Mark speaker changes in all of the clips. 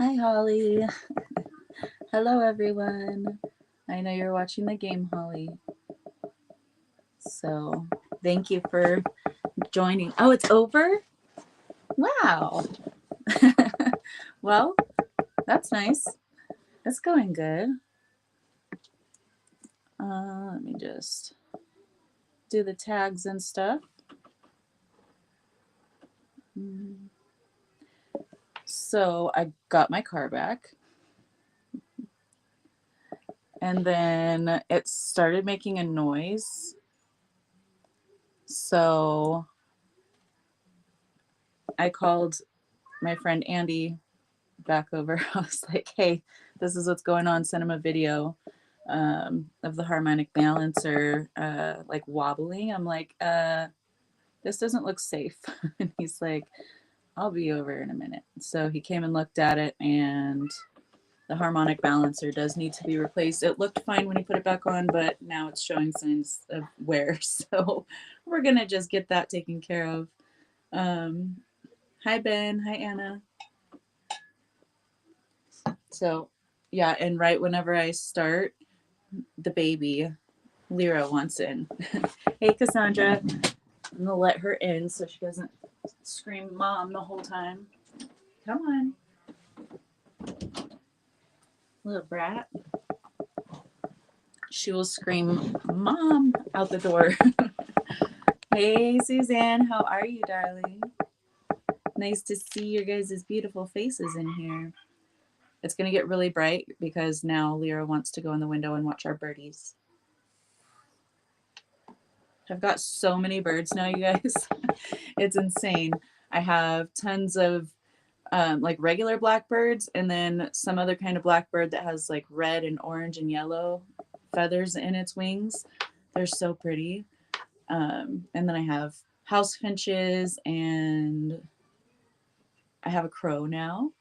Speaker 1: Hi, Holly. Hello, everyone. I know you're watching the game, Holly. So, thank you for joining. Oh, it's over? Wow. Well, that's nice. It's going good. Let me just do the tags and stuff. So, I got my car back. And then it started making a noise. So, I called my friend Andy back over. I was like, hey, this is what's going on. Send him a video of the harmonic balancer like wobbling. I'm like, this doesn't look safe. And he's like, I'll be over in a minute. So he came and looked at it, and the harmonic balancer does need to be replaced. It looked fine when he put it back on, but now it's showing signs of wear. So we're going to just get that taken care of. Hi, Ben. Hi, Anna. So, yeah, and right whenever I start, the baby, Lyra, wants in. Hey, Cassandra. I'm going to let her in so she doesn't scream mom the whole time. Come on, little brat. She will scream mom out the door. Hey, Suzanne. How are you, darling? Nice to see your guys' beautiful faces in here. It's going to get really bright because now Lyra wants to go in the window and watch our birdies. I've got so many birds now, you guys. It's insane. I have tons of like regular blackbirds, and then some other kind of blackbird that has like red and orange and yellow feathers in its wings. They're so pretty. And then I have house finches, and I have a crow now.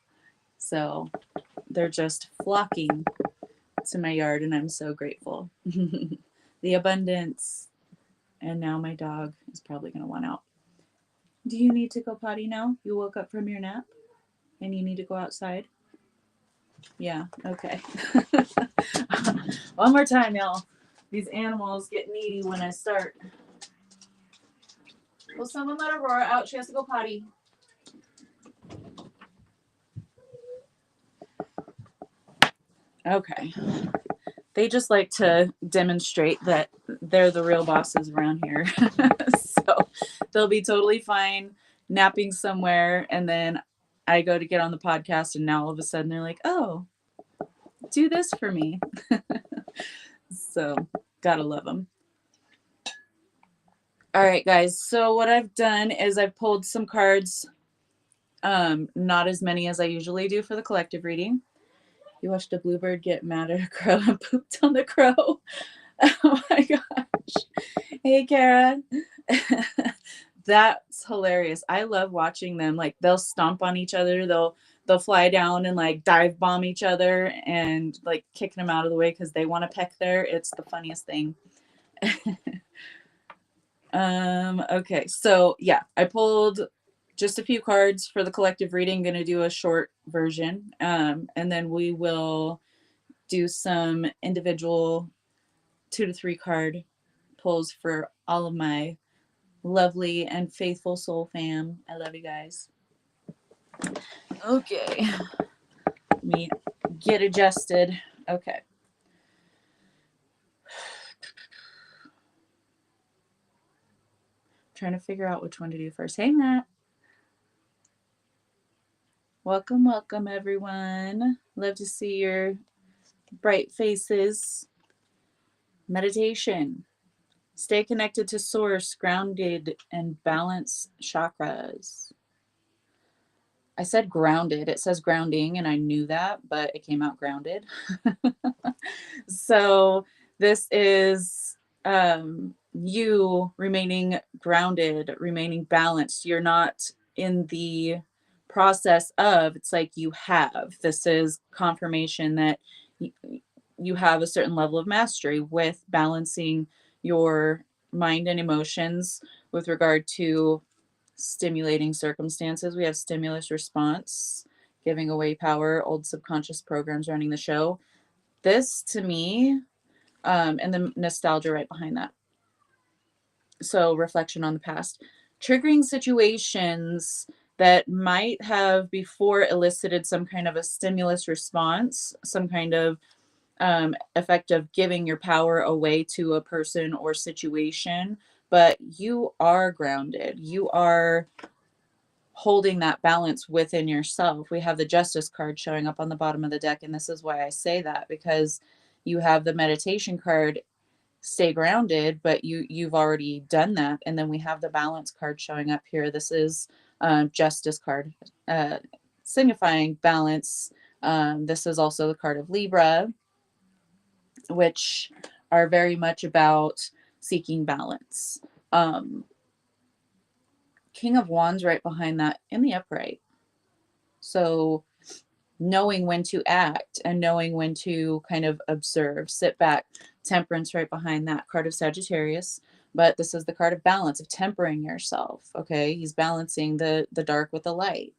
Speaker 1: So they're just flocking to my yard, and I'm so grateful. The abundance. And now my dog is probably going to want out. Do you need to go potty now? You woke up from your nap and you need to go outside? Yeah, okay. One more time, y'all. These animals get needy when I start. Will someone let Aurora out? She has to go potty. Okay. They just like to demonstrate that they're the real bosses around here. So they'll be totally fine napping somewhere, and then I go to get on the podcast, and now all of a sudden they're like, oh, do this for me. So gotta love them. All right, guys. So what I've done is I've pulled some cards, not as many as I usually do for the collective reading. You watched a bluebird get mad at a crow and pooped on the crow. Oh my gosh. Hey, Kara. That's hilarious. I love watching them. Like they'll stomp on each other. They'll fly down and like dive bomb each other and like kicking them out of the way because they want to peck there. It's the funniest thing. Okay, so yeah, I pulled just a few cards for the collective reading. Going to do a short version, and then we will do some individual 2 to 3 card pulls for all of my lovely and faithful soul fam. I love you guys. Okay, let me get adjusted. Okay. Trying to figure out which one to do first. Hey, Matt. Welcome, welcome, everyone. Love to see your bright faces. Meditation. Stay connected to source, grounded, and balance chakras. I said grounded. It says grounding, and I knew that, but it came out grounded. So this is you remaining grounded, remaining balanced. You're not in the process of, it's like you have. This is confirmation that you have a certain level of mastery with balancing your mind and emotions with regard to stimulating circumstances. We have stimulus response. giving away power, old subconscious programs running the show. This to me, and the nostalgia right behind that. So reflection on the past, triggering situations that might have before elicited some kind of a stimulus response, some kind of effect of giving your power away to a person or situation, but you are grounded. You are holding that balance within yourself. We have the justice card showing up on the bottom of the deck, and this is why I say that, because you have the meditation card, stay grounded, but you've already done that. And then we have the balance card showing up here. This is justice card, signifying balance. This is also the card of Libra, which are very much about seeking balance. King of Wands right behind that in the upright. So knowing when to act and knowing when to kind of observe, sit back. Temperance right behind that, card of Sagittarius. But this is the card of balance, of tempering yourself. Okay, he's balancing the dark with the light.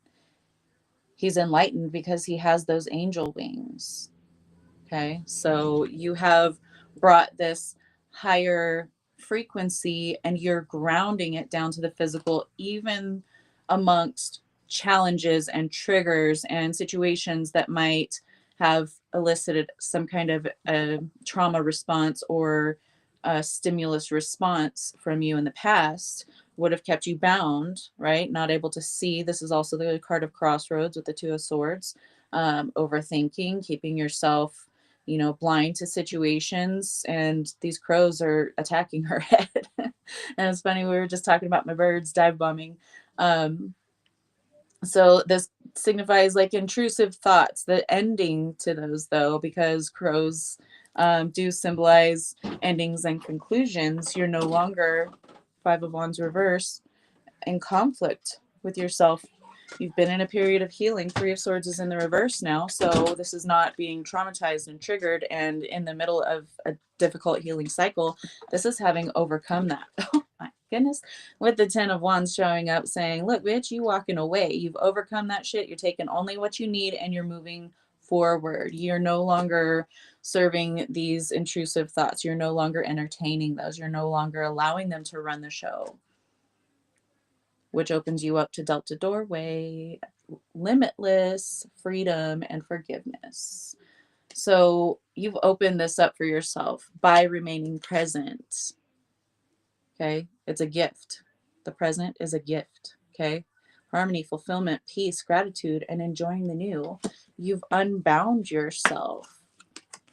Speaker 1: He's enlightened because he has those angel wings. Okay, so you have brought this higher frequency and you're grounding it down to the physical, even amongst challenges and triggers and situations that might have elicited some kind of a trauma response or a stimulus response from you in the past, would have kept you bound, right? Not able to see. This is also the card of Crossroads with the Two of Swords. Overthinking, keeping yourself, blind to situations, and these crows are attacking her head. And it's funny, we were just talking about my birds dive bombing. So this signifies like intrusive thoughts, the ending to those though, because crows do symbolize endings and conclusions. You're no longer, Five of Wands reverse, in conflict with yourself. You've been in a period of healing. Three of Swords is in the reverse now. So this is not being traumatized and triggered and in the middle of a difficult healing cycle. This is having overcome that. Oh my goodness. With the 10 of Wands showing up saying, look, bitch, you walking away. You've overcome that shit. You're taking only what you need and you're moving forward. You're no longer serving these intrusive thoughts. You're no longer entertaining those. You're no longer allowing them to run the show, which opens you up to Delta Doorway, limitless freedom and forgiveness. So you've opened this up for yourself by remaining present. Okay, it's a gift. The present is a gift. Okay, harmony, fulfillment, peace, gratitude, and enjoying the new. You've unbound yourself.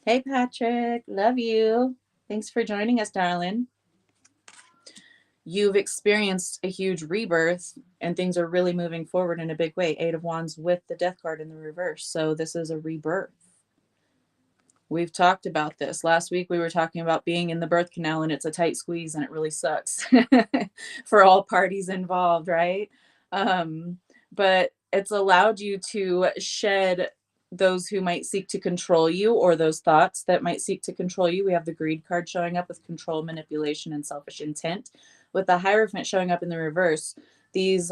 Speaker 1: Hey, Patrick, love you. Thanks for joining us, darling. You've experienced a huge rebirth and things are really moving forward in a big way. Eight of Wands with the Death card in the reverse. So this is a rebirth. We've talked about this. Last week we were talking about being in the birth canal and it's a tight squeeze and it really sucks for all parties involved, right? But it's allowed you to shed those who might seek to control you or those thoughts that might seek to control you. We have the Greed card showing up with control, manipulation, and selfish intent. With the Hierophant showing up in the reverse, these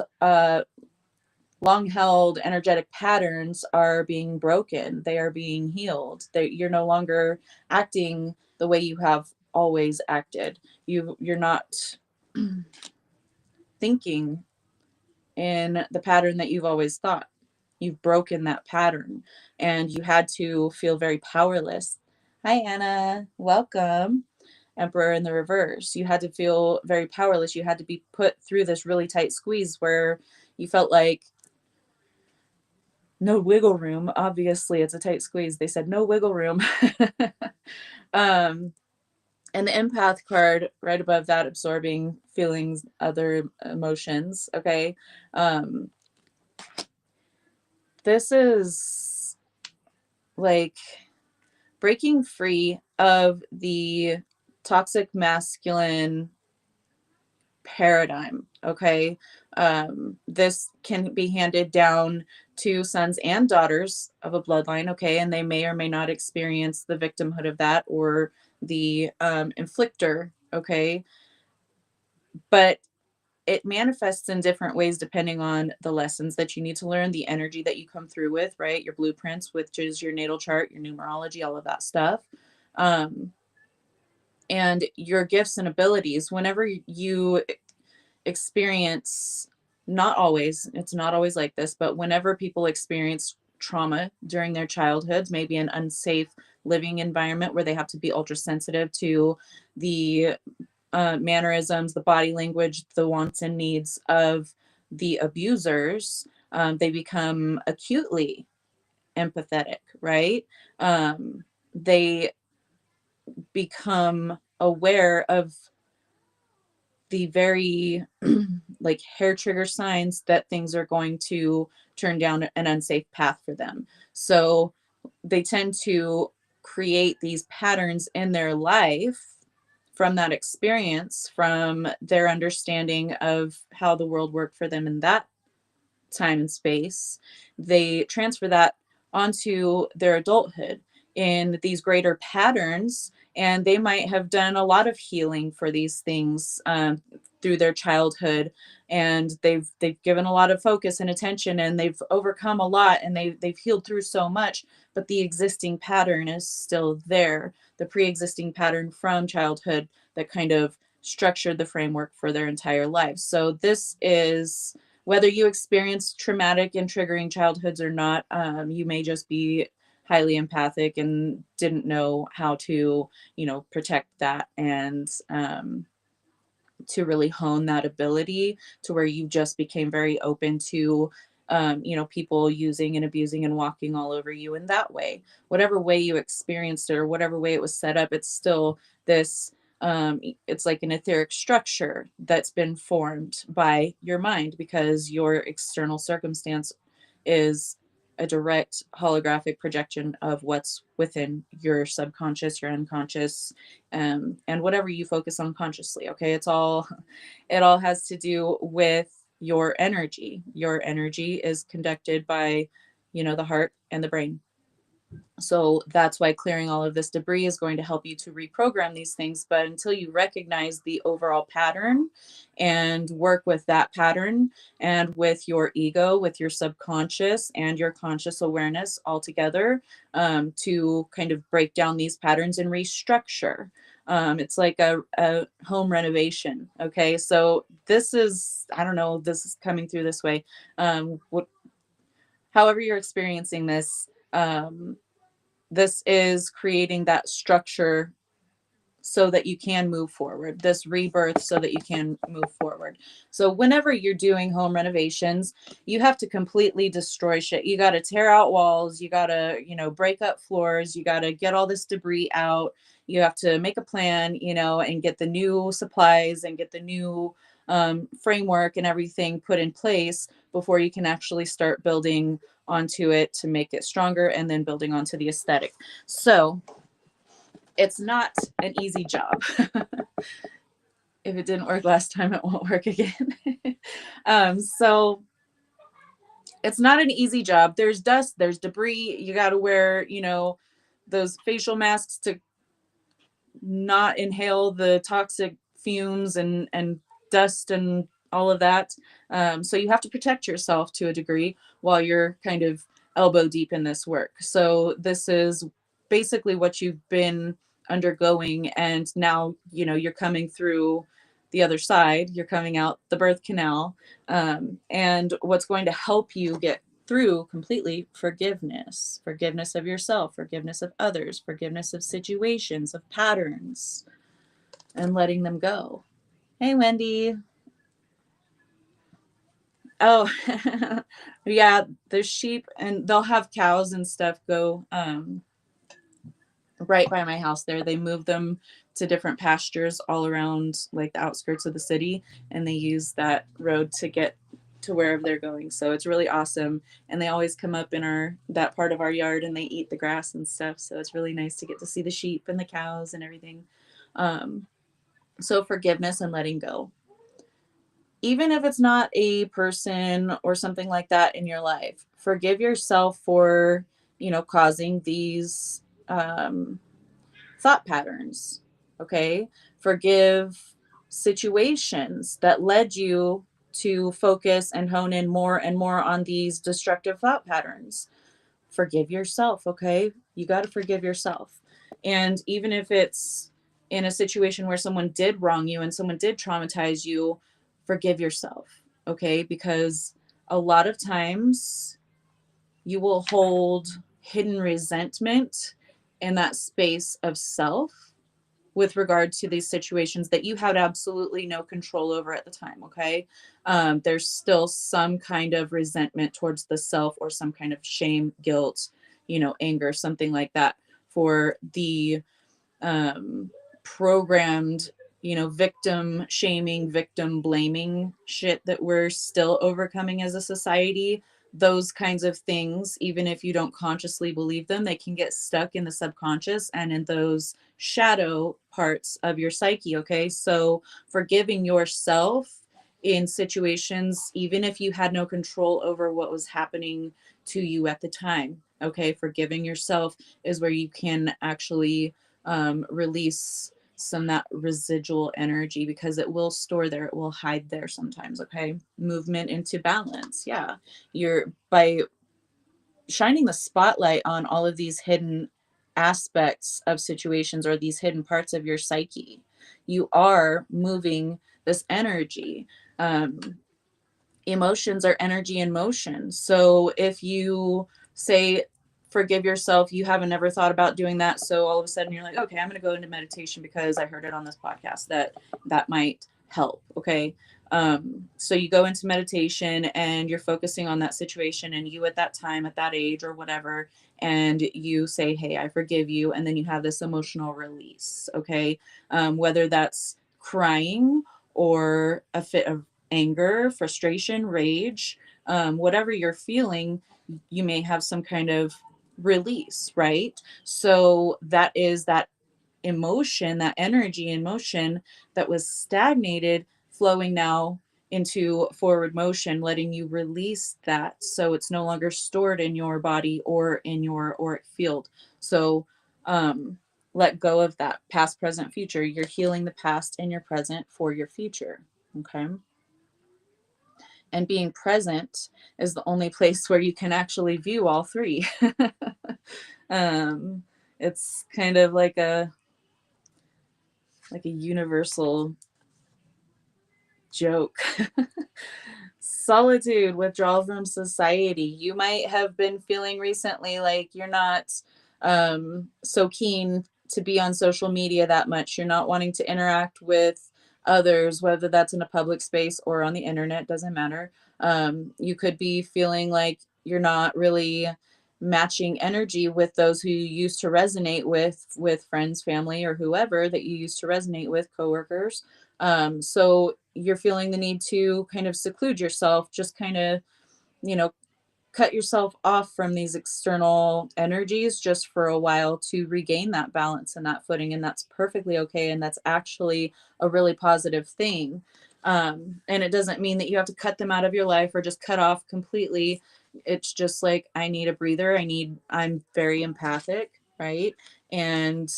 Speaker 1: long-held energetic patterns are being broken. They are being healed. You're no longer acting the way you have always acted. You're not thinking in the pattern that you've always thought. You've broken that pattern and you had to feel very powerless. Hi, Anna. Welcome. Emperor in the reverse. You had to feel very powerless. You had to be put through this really tight squeeze where you felt like no wiggle room. Obviously, it's a tight squeeze. They said no wiggle room. And the Empath card right above that, absorbing feelings, other emotions. Okay. This is like breaking free of the toxic masculine paradigm. Okay. This can be handed down to sons and daughters of a bloodline. Okay. And they may or may not experience the victimhood of that or the inflictor. Okay. But it manifests in different ways depending on the lessons that you need to learn, the energy that you come through with, right? Your blueprints, which is your natal chart, your numerology, all of that stuff. Um, and your gifts and abilities. Whenever you experience, not always, it's not always like this, but whenever people experience trauma during their childhoods, maybe an unsafe living environment where they have to be ultra sensitive to the mannerisms, the body language, the wants and needs of the abusers, they become acutely empathetic, right? They become aware of the very like hair trigger signs that things are going to turn down an unsafe path for them. So they tend to create these patterns in their life from that experience, from their understanding of how the world worked for them in that time and space. They transfer that onto their adulthood in these greater patterns, and they might have done a lot of healing for these things through their childhood, and they've given a lot of focus and attention, and they've overcome a lot, and they've healed through so much, but the existing pattern is still there, the pre-existing pattern from childhood that kind of structured the framework for their entire lives. So this is, whether you experience traumatic and triggering childhoods or not, you may just be highly empathic and didn't know how to, protect that, and to really hone that ability to where you just became very open to, people using and abusing and walking all over you in that way. Whatever way you experienced it or whatever way it was set up, it's still this, it's like an etheric structure that's been formed by your mind, because your external circumstance is a direct holographic projection of what's within your subconscious, your unconscious, and whatever you focus on consciously. Okay, it all has to do with your energy. Your energy is conducted by, the heart and the brain. So that's why clearing all of this debris is going to help you to reprogram these things. But until you recognize the overall pattern and work with that pattern and with your ego, with your subconscious and your conscious awareness all together, to kind of break down these patterns and restructure. It's like a home renovation. Okay. So this is, I don't know, this is coming through this way. However you're experiencing this, this is creating that structure so that you can move forward, this rebirth so that you can move forward. So whenever you're doing home renovations, you have to completely destroy shit. You got to tear out walls, you got to, break up floors, you got to get all this debris out. You have to make a plan, and get the new supplies and get the new framework and everything put in place before you can actually start building onto it to make it stronger, and then building onto the aesthetic. So it's not an easy job. If it didn't work last time, it won't work again. So it's not an easy job. There's dust, there's debris. You got to wear, those facial masks to not inhale the toxic fumes and dust and all of that. So you have to protect yourself to a degree while you're kind of elbow deep in this work. So this is basically what you've been undergoing, and now you're coming through the other side. You're coming out the birth canal, and what's going to help you get through completely: forgiveness of yourself, forgiveness of others, forgiveness of situations, of patterns, and letting them go. Hey, Wendy. Oh, yeah, the sheep, and they'll have cows and stuff go right by my house there. They move them to different pastures all around, like the outskirts of the city, and they use that road to get to wherever they're going. So it's really awesome. And they always come up in that part of our yard, and they eat the grass and stuff. So it's really nice to get to see the sheep and the cows and everything. So forgiveness and letting go. Even if it's not a person or something like that in your life, forgive yourself for, causing these thought patterns. Okay. Forgive situations that led you to focus and hone in more and more on these destructive thought patterns. Forgive yourself, okay? You got to forgive yourself. And even if it's in a situation where someone did wrong you and someone did traumatize you, forgive yourself, okay? Because a lot of times you will hold hidden resentment in that space of self with regard to these situations that you had absolutely no control over at the time. Okay. There's still some kind of resentment towards the self, or some kind of shame, guilt, anger, something like that, for the programmed, victim shaming, victim blaming shit that we're still overcoming as a society. Those kinds of things, even if you don't consciously believe them, they can get stuck in the subconscious and in those shadow parts of your psyche. Okay. So forgiving yourself in situations, even if you had no control over what was happening to you at the time. Okay. Forgiving yourself is where you can actually release some that residual energy, because it will store there, it will hide there sometimes. Okay. Movement into balance. Yeah. You're by shining the spotlight on all of these hidden aspects of situations, or these hidden parts of your psyche, you are moving this energy. um, Emotions are energy in motion. So if you say forgive yourself, you haven't ever thought about doing that, so all of a sudden you're like, okay, I'm going to go into meditation because I heard it on this podcast that might help. Okay. So you go into meditation and you're focusing on that situation and you at that time, at that age or whatever, and you say, hey, I forgive you, and then you have this emotional release. Okay. Whether that's crying or a fit of anger, frustration, rage, whatever you're feeling, you may have some kind of release, right? So that is that emotion, that energy in motion that was stagnated, flowing now into forward motion, letting you release that. So it's no longer stored in your body or in your auric field. So, let go of that past, present, future. You're healing the past and your present for your future. Okay. And being present is the only place where you can actually view all three. um, it's kind of like a universal joke. Solitude, withdrawal from society. You might have been feeling recently like you're not so keen to be on social media that much. You're not wanting to interact with others, whether that's in a public space or on the internet, doesn't matter. You could be feeling like you're not really matching energy with those who you used to resonate with friends, family, or whoever that you used to resonate with, coworkers. So you're feeling the need to kind of seclude yourself, just kind of, you know, cut yourself off from these external energies just for a while to regain that balance and that footing. And that's perfectly okay. And that's actually a really positive thing. And it doesn't mean that you have to cut them out of your life or just cut off completely. It's just like, I need a breather. I'm very empathic, right? And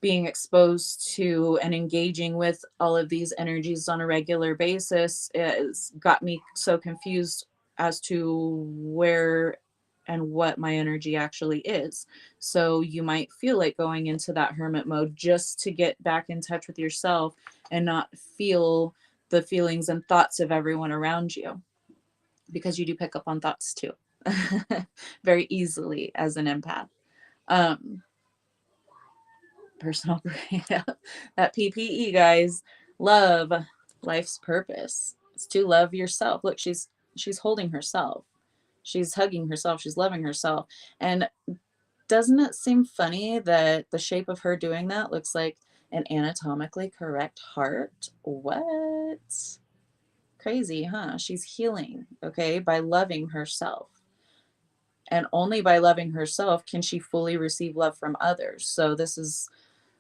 Speaker 1: being exposed to and engaging with all of these energies on a regular basis has got me so confused as to where and what my energy actually is. So you might feel like going into that hermit mode just to get back in touch with yourself and not feel the feelings and thoughts of everyone around you, because you do pick up on thoughts too very easily as an empath. um Personal brand. That PPE, guys. Love, life's purpose. It's to love yourself. Look, she's holding herself. She's hugging herself. She's loving herself. And doesn't it seem funny that the shape of her doing that looks like an anatomically correct heart? What? Crazy, huh? She's healing, okay, by loving herself. And only by loving herself can she fully receive love from others. So this is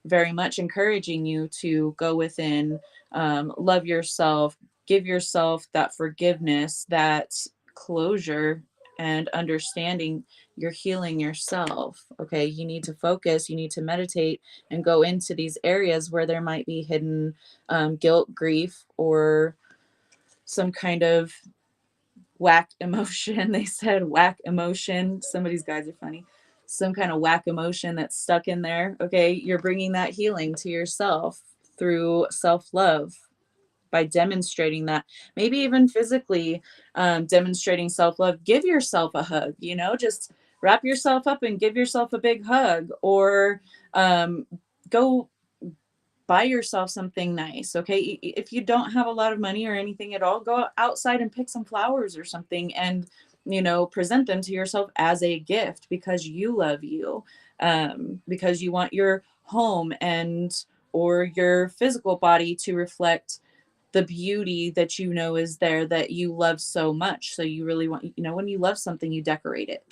Speaker 1: very much encouraging you to go within, love yourself, give yourself that forgiveness, that closure, and understanding you're healing yourself. Okay. You need to focus, you need to meditate and go into these areas where there might be hidden guilt, grief, or some kind of whack emotion. They said whack emotion. Somebody's guys are funny. Some kind of whack emotion that's stuck in there. Okay. You're bringing that healing to yourself through self love by demonstrating that, maybe even physically demonstrating self love. Give yourself a hug, just wrap yourself up and give yourself a big hug, or go buy yourself something nice. Okay. If you don't have a lot of money or anything at all, go outside and pick some flowers or something and, present them to yourself as a gift because you love you, because you want your home and or your physical body to reflect the beauty that is there, that you love so much. So you really want, when you love something, you decorate it.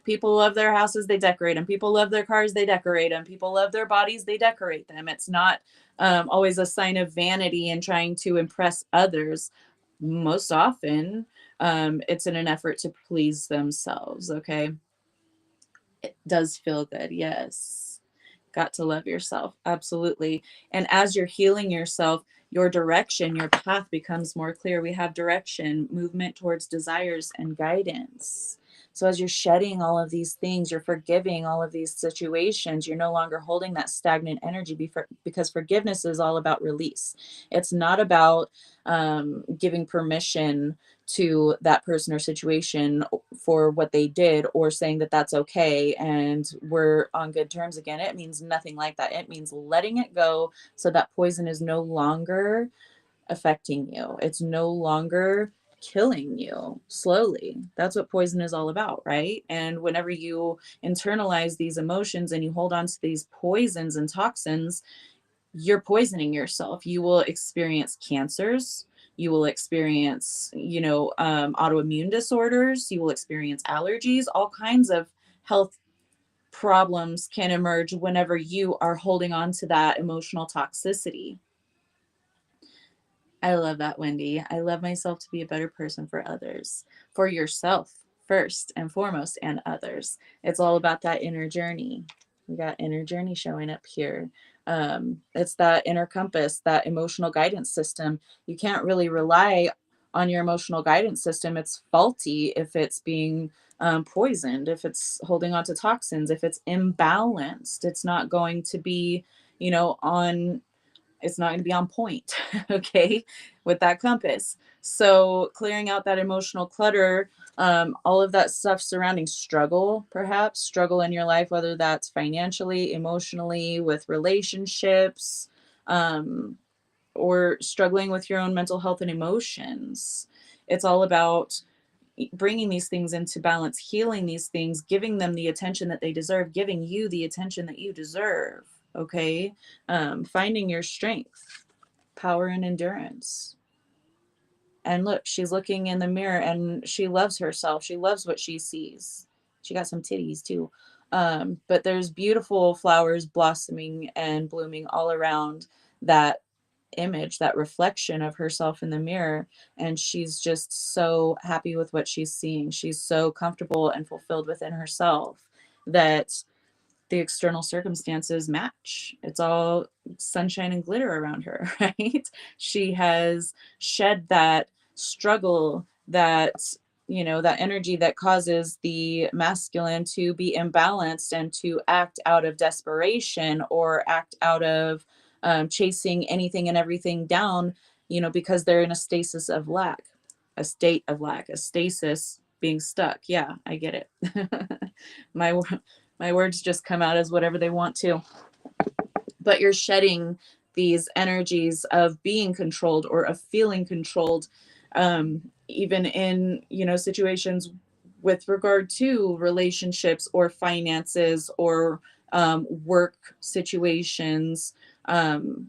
Speaker 1: People love their houses, they decorate them. People love their cars, they decorate them. People love their bodies, they decorate them. It's not always a sign of vanity and trying to impress others. Most often, it's in an effort to please themselves. Okay. It does feel good. Yes. Got to love yourself. Absolutely. And as you're healing yourself, your direction, your path becomes more clear. We have direction, movement towards desires, and guidance. So as you're shedding all of these things, you're forgiving all of these situations, you're no longer holding that stagnant energy because forgiveness is all about release. It's not about giving permission to that person or situation for what they did or saying that that's okay and we're on good terms again. It means nothing like that. It means letting it go so that poison is no longer affecting you. It's no longer killing you slowly. That's what poison is all about, right? And whenever you internalize these emotions and you hold on to these poisons and toxins, you're poisoning yourself. You will experience cancers. You will experience, autoimmune disorders. You will experience allergies. All kinds of health problems can emerge whenever you are holding on to that emotional toxicity. I love that, Wendy. I love myself to be a better person for others, for yourself first and foremost, and others. It's all about that inner journey. We got inner journey showing up here. It's that inner compass, that emotional guidance system. You can't really rely on your emotional guidance system. It's faulty if it's being poisoned, if it's holding on to toxins, if it's imbalanced. It's not going to be, on it's not going to be on point, okay, with that compass. So clearing out that emotional clutter, all of that stuff surrounding struggle, perhaps struggle in your life, whether that's financially, emotionally, with relationships, or struggling with your own mental health and emotions. It's all about bringing these things into balance, healing these things, giving them the attention that they deserve, giving you the attention that you deserve. Okay. Finding your strength, power, and endurance. And look, she's looking in the mirror and she loves herself. She loves what she sees. She got some titties too. But there's beautiful flowers blossoming and blooming all around that image, that reflection of herself in the mirror. And she's just so happy with what she's seeing. She's so comfortable and fulfilled within herself that the external circumstances match. It's all sunshine and glitter around her, right? She has shed that struggle, that that energy that causes the masculine to be imbalanced and to act out of desperation or act out of chasing anything and everything down, because they're in a stasis of lack, a state of lack, a stasis, being stuck. Yeah, I get it. my my words just come out as whatever they want to. But you're shedding these energies of being controlled or of feeling controlled, even in, situations with regard to relationships or finances or work situations.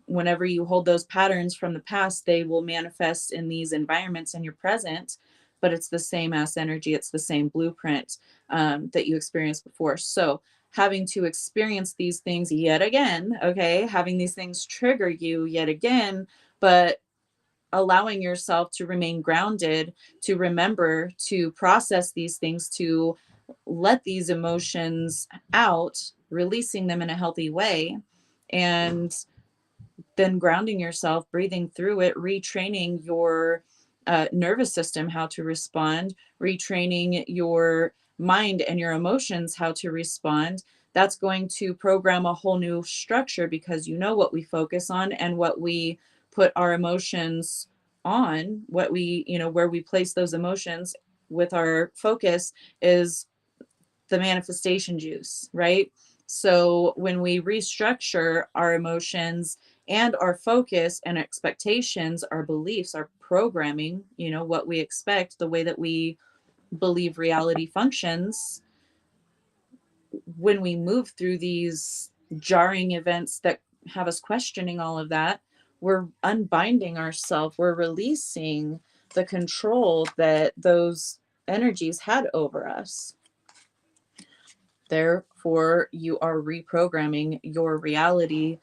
Speaker 1: Whenever you hold those patterns from the past, they will manifest in these environments in your present, but it's the same ass energy. It's the same blueprint that you experienced before. So having to experience these things yet again, okay, having these things trigger you yet again, but allowing yourself to remain grounded, to remember, to process these things, to let these emotions out, releasing them in a healthy way, and then grounding yourself, breathing through it, retraining your nervous system how to respond, retraining your mind and your emotions how to respond. That's going to program a whole new structure, because you know what we focus on and what we put our emotions on, what we, you know, where we place those emotions with our focus is the manifestation juice, right? So when we restructure our emotions and our focus and expectations, our beliefs, our programming, you know, what we expect, the way that we believe reality functions, when we move through these jarring events that have us questioning all of that, we're unbinding ourselves, we're releasing the control that those energies had over us. Therefore, you are reprogramming your reality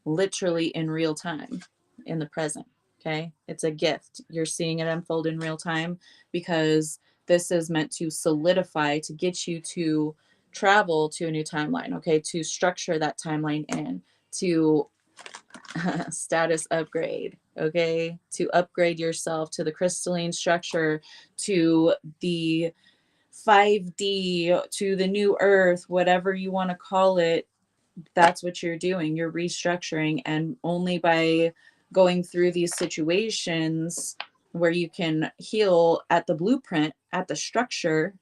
Speaker 1: literally in real time, in the present. Okay. It's a gift. You're seeing it unfold in real time because this is meant to solidify, to get you to travel to a new timeline. Okay. To structure that timeline in, to status upgrade. Okay. To upgrade yourself to the crystalline structure, to the 5D, to the new earth, whatever you want to call it. That's what you're doing. You're restructuring. And only by going through these situations where you can heal at the blueprint, at the structure,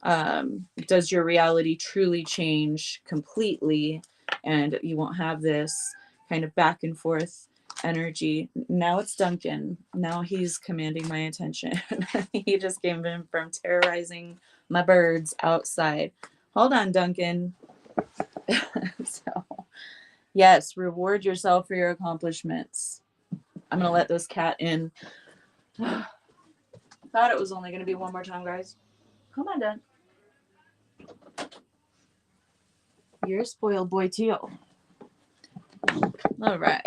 Speaker 1: does your reality truly change completely. And you won't have this kind of back and forth energy. Now it's Duncan. Now he's commanding my attention. He just came in from terrorizing my birds outside. Hold on, Duncan. So, yes, reward yourself for your accomplishments. I'm going to let this cat in. Thought it was only going to be one more time, guys. Come on, Dun. You're a spoiled boy, too. All right.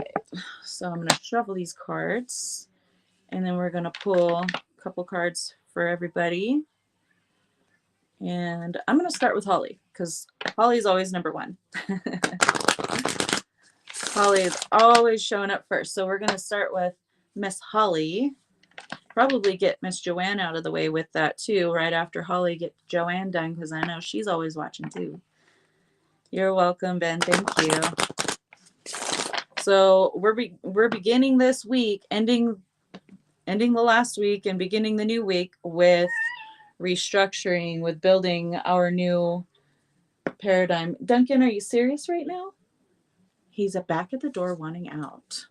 Speaker 1: So I'm going to shuffle these cards. And then we're going to pull a couple cards for everybody. And I'm going to start with Holly, because Holly's always number one. Holly is always showing up first. So we're going to start with Miss Holly. Probably get Miss Joanne out of the way with that too, right after Holly, get Joanne done, because I know she's always watching too. You're welcome, Ben. Thank you. So we're beginning this week, ending the last week and beginning the new week with restructuring, with building our new paradigm. Duncan, are you serious right now? He's back at the door wanting out.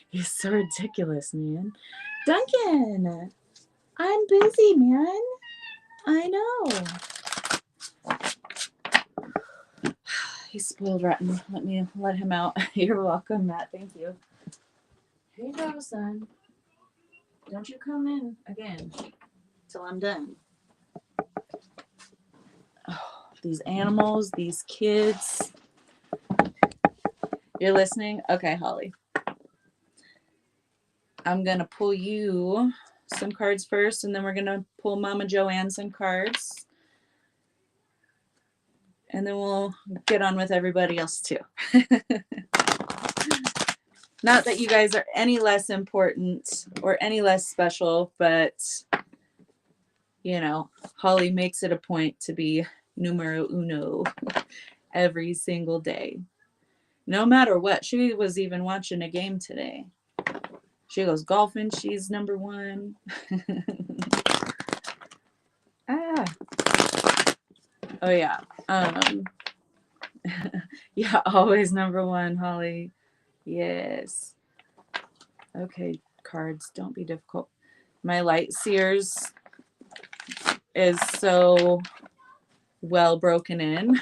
Speaker 1: He's so ridiculous, man. Duncan, I'm busy, man. I know. He's spoiled rotten. Let me let him out. You're welcome, Matt. Thank you. Here you go, son. Don't you come in again till I'm done. Oh, these animals, these kids. You're listening? Okay, Holly. I'm going to pull you some cards first, and then we're going to pull Mama Joanne some cards. And then we'll get on with everybody else too. Not that you guys are any less important or any less special, but, you know, Holly makes it a point to be numero uno every single day. No matter what. She was even watching a game today. She goes golfing. She's number one. Oh, yeah. Yeah, always number one, Holly. Yes. Okay, cards, don't be difficult. My light seers is so well broken in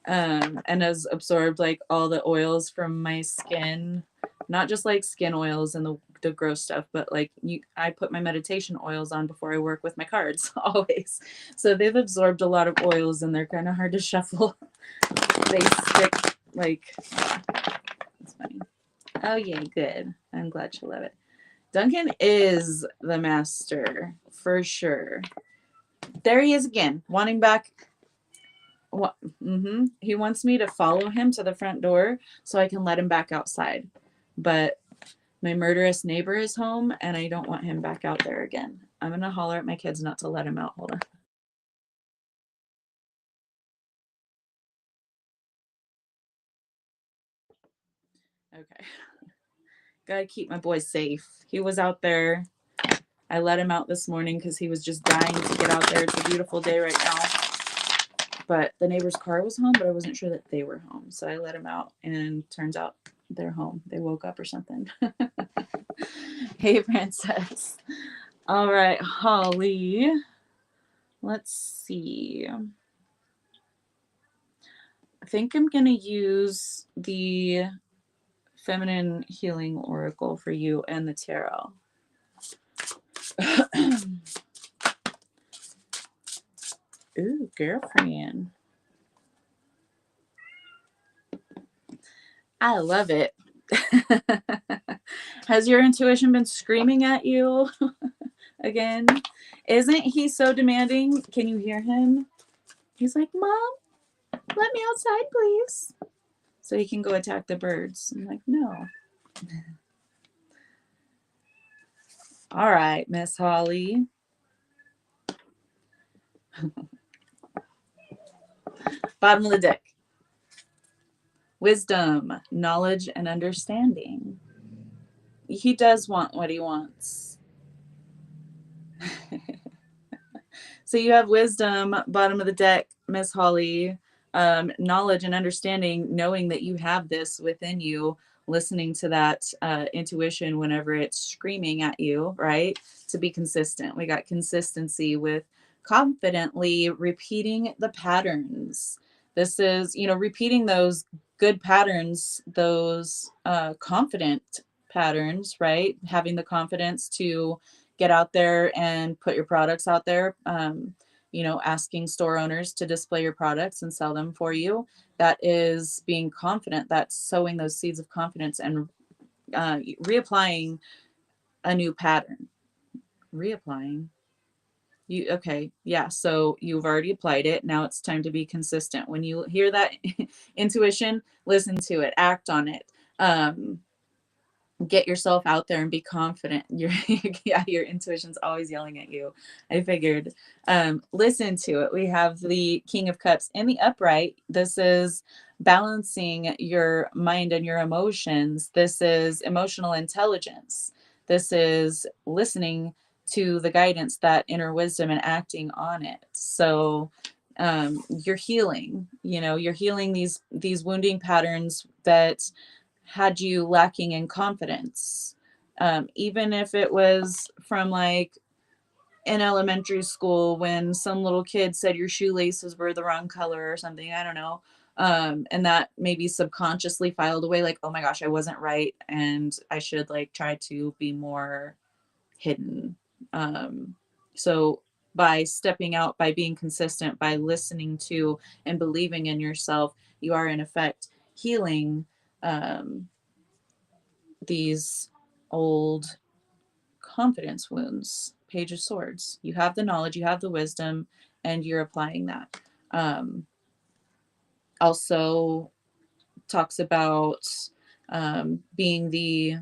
Speaker 1: and has absorbed like all the oils from my skin, not just like skin oils and the gross stuff, but like I put my meditation oils on before I work with my cards always. So they've absorbed a lot of oils and they're kind of hard to shuffle. They stick like, it's funny. Oh, yay, good. I'm glad you love it. Duncan is the master, for sure. There he is again, wanting back. He wants me to follow him to the front door so I can let him back outside. But my murderous neighbor is home, and I don't want him back out there again. I'm going to holler at my kids not to let him out. Hold on. Okay. Gotta keep my boy safe. He was out there. I let him out this morning because he was just dying to get out there. It's a beautiful day right now. But the neighbor's car was home, but I wasn't sure that they were home. So I let him out, and turns out they're home. They woke up or something. Hey, princess. All right, Holly. Let's see. I think I'm going to use the Feminine Healing Oracle for you and the tarot. Ooh, girlfriend. I love it. Has your intuition been screaming at you again? Isn't he so demanding? Can you hear him? He's like, Mom, let me outside, please. So he can go attack the birds. I'm like, no. All right, Miss Holly. Bottom of the deck. Wisdom, knowledge, and understanding. He does want what he wants. So you have wisdom, bottom of the deck, Miss Holly, knowledge and understanding, knowing that you have this within you, listening to that intuition whenever it's screaming at you, right? To be consistent. We got consistency with confidently repeating the patterns. This is, repeating those good patterns, those confident patterns, right? Having the confidence to get out there and put your products out there, asking store owners to display your products and sell them for you. That is being confident. That's sowing those seeds of confidence and reapplying a new pattern. Reapplying. Okay, yeah, so you've already applied it. Now it's time to be consistent. When you hear that intuition, listen to it, act on it. Get yourself out there and be confident. Your intuition's always yelling at you. I figured. Listen to it. We have the King of Cups in the upright. This is balancing your mind and your emotions. This is emotional intelligence. This is listening to the guidance, that inner wisdom, and acting on it. So you're healing. You're healing these wounding patterns that had you lacking in confidence. Even if it was from like in elementary school when some little kid said your shoelaces were the wrong color or something, I don't know. And that maybe subconsciously filed away, like, oh my gosh, I wasn't right, and I should like try to be more hidden. So by stepping out, by being consistent, by listening to and believing in yourself, you are in effect healing these old confidence wounds. Page of Swords. You have the knowledge, you have the wisdom, and you're applying that. Also talks about being the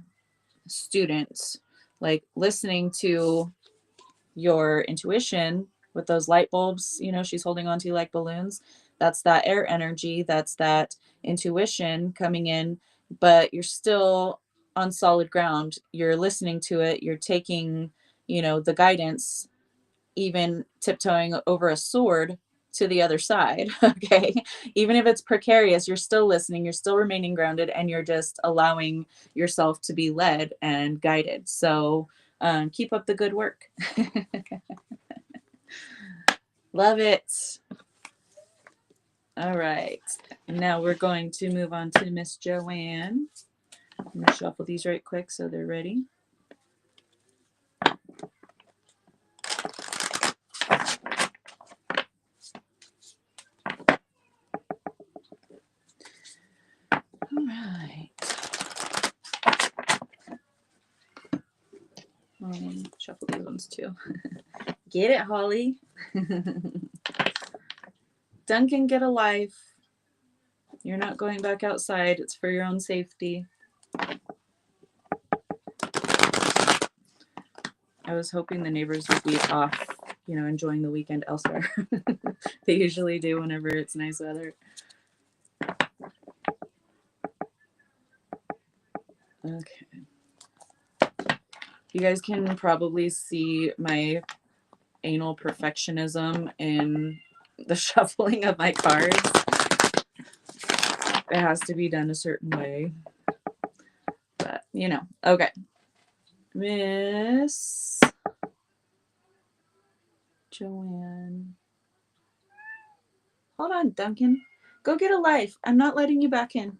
Speaker 1: student, like listening to your intuition with those light bulbs, she's holding on to like balloons. That's that air energy. That's that intuition coming in, but you're still on solid ground. You're listening to it. You're taking, the guidance, even tiptoeing over a sword to the other side. Okay. Even if it's precarious, you're still listening, you're still remaining grounded, and you're just allowing yourself to be led and guided. So keep up the good work. Love it. All right. Now we're going to move on to Miss Joanne. I'm going to shuffle these right quick so they're ready. All right. these ones too. Get it, Holly. Duncan, get a life. You're not going back outside. It's for your own safety. I was hoping the neighbors would be off, enjoying the weekend elsewhere. They usually do whenever it's nice weather. Okay. You guys can probably see my anal perfectionism in the shuffling of my cards. It has to be done a certain way. But, okay. Miss Joanne. Hold on, Duncan. Go get a life. I'm not letting you back in.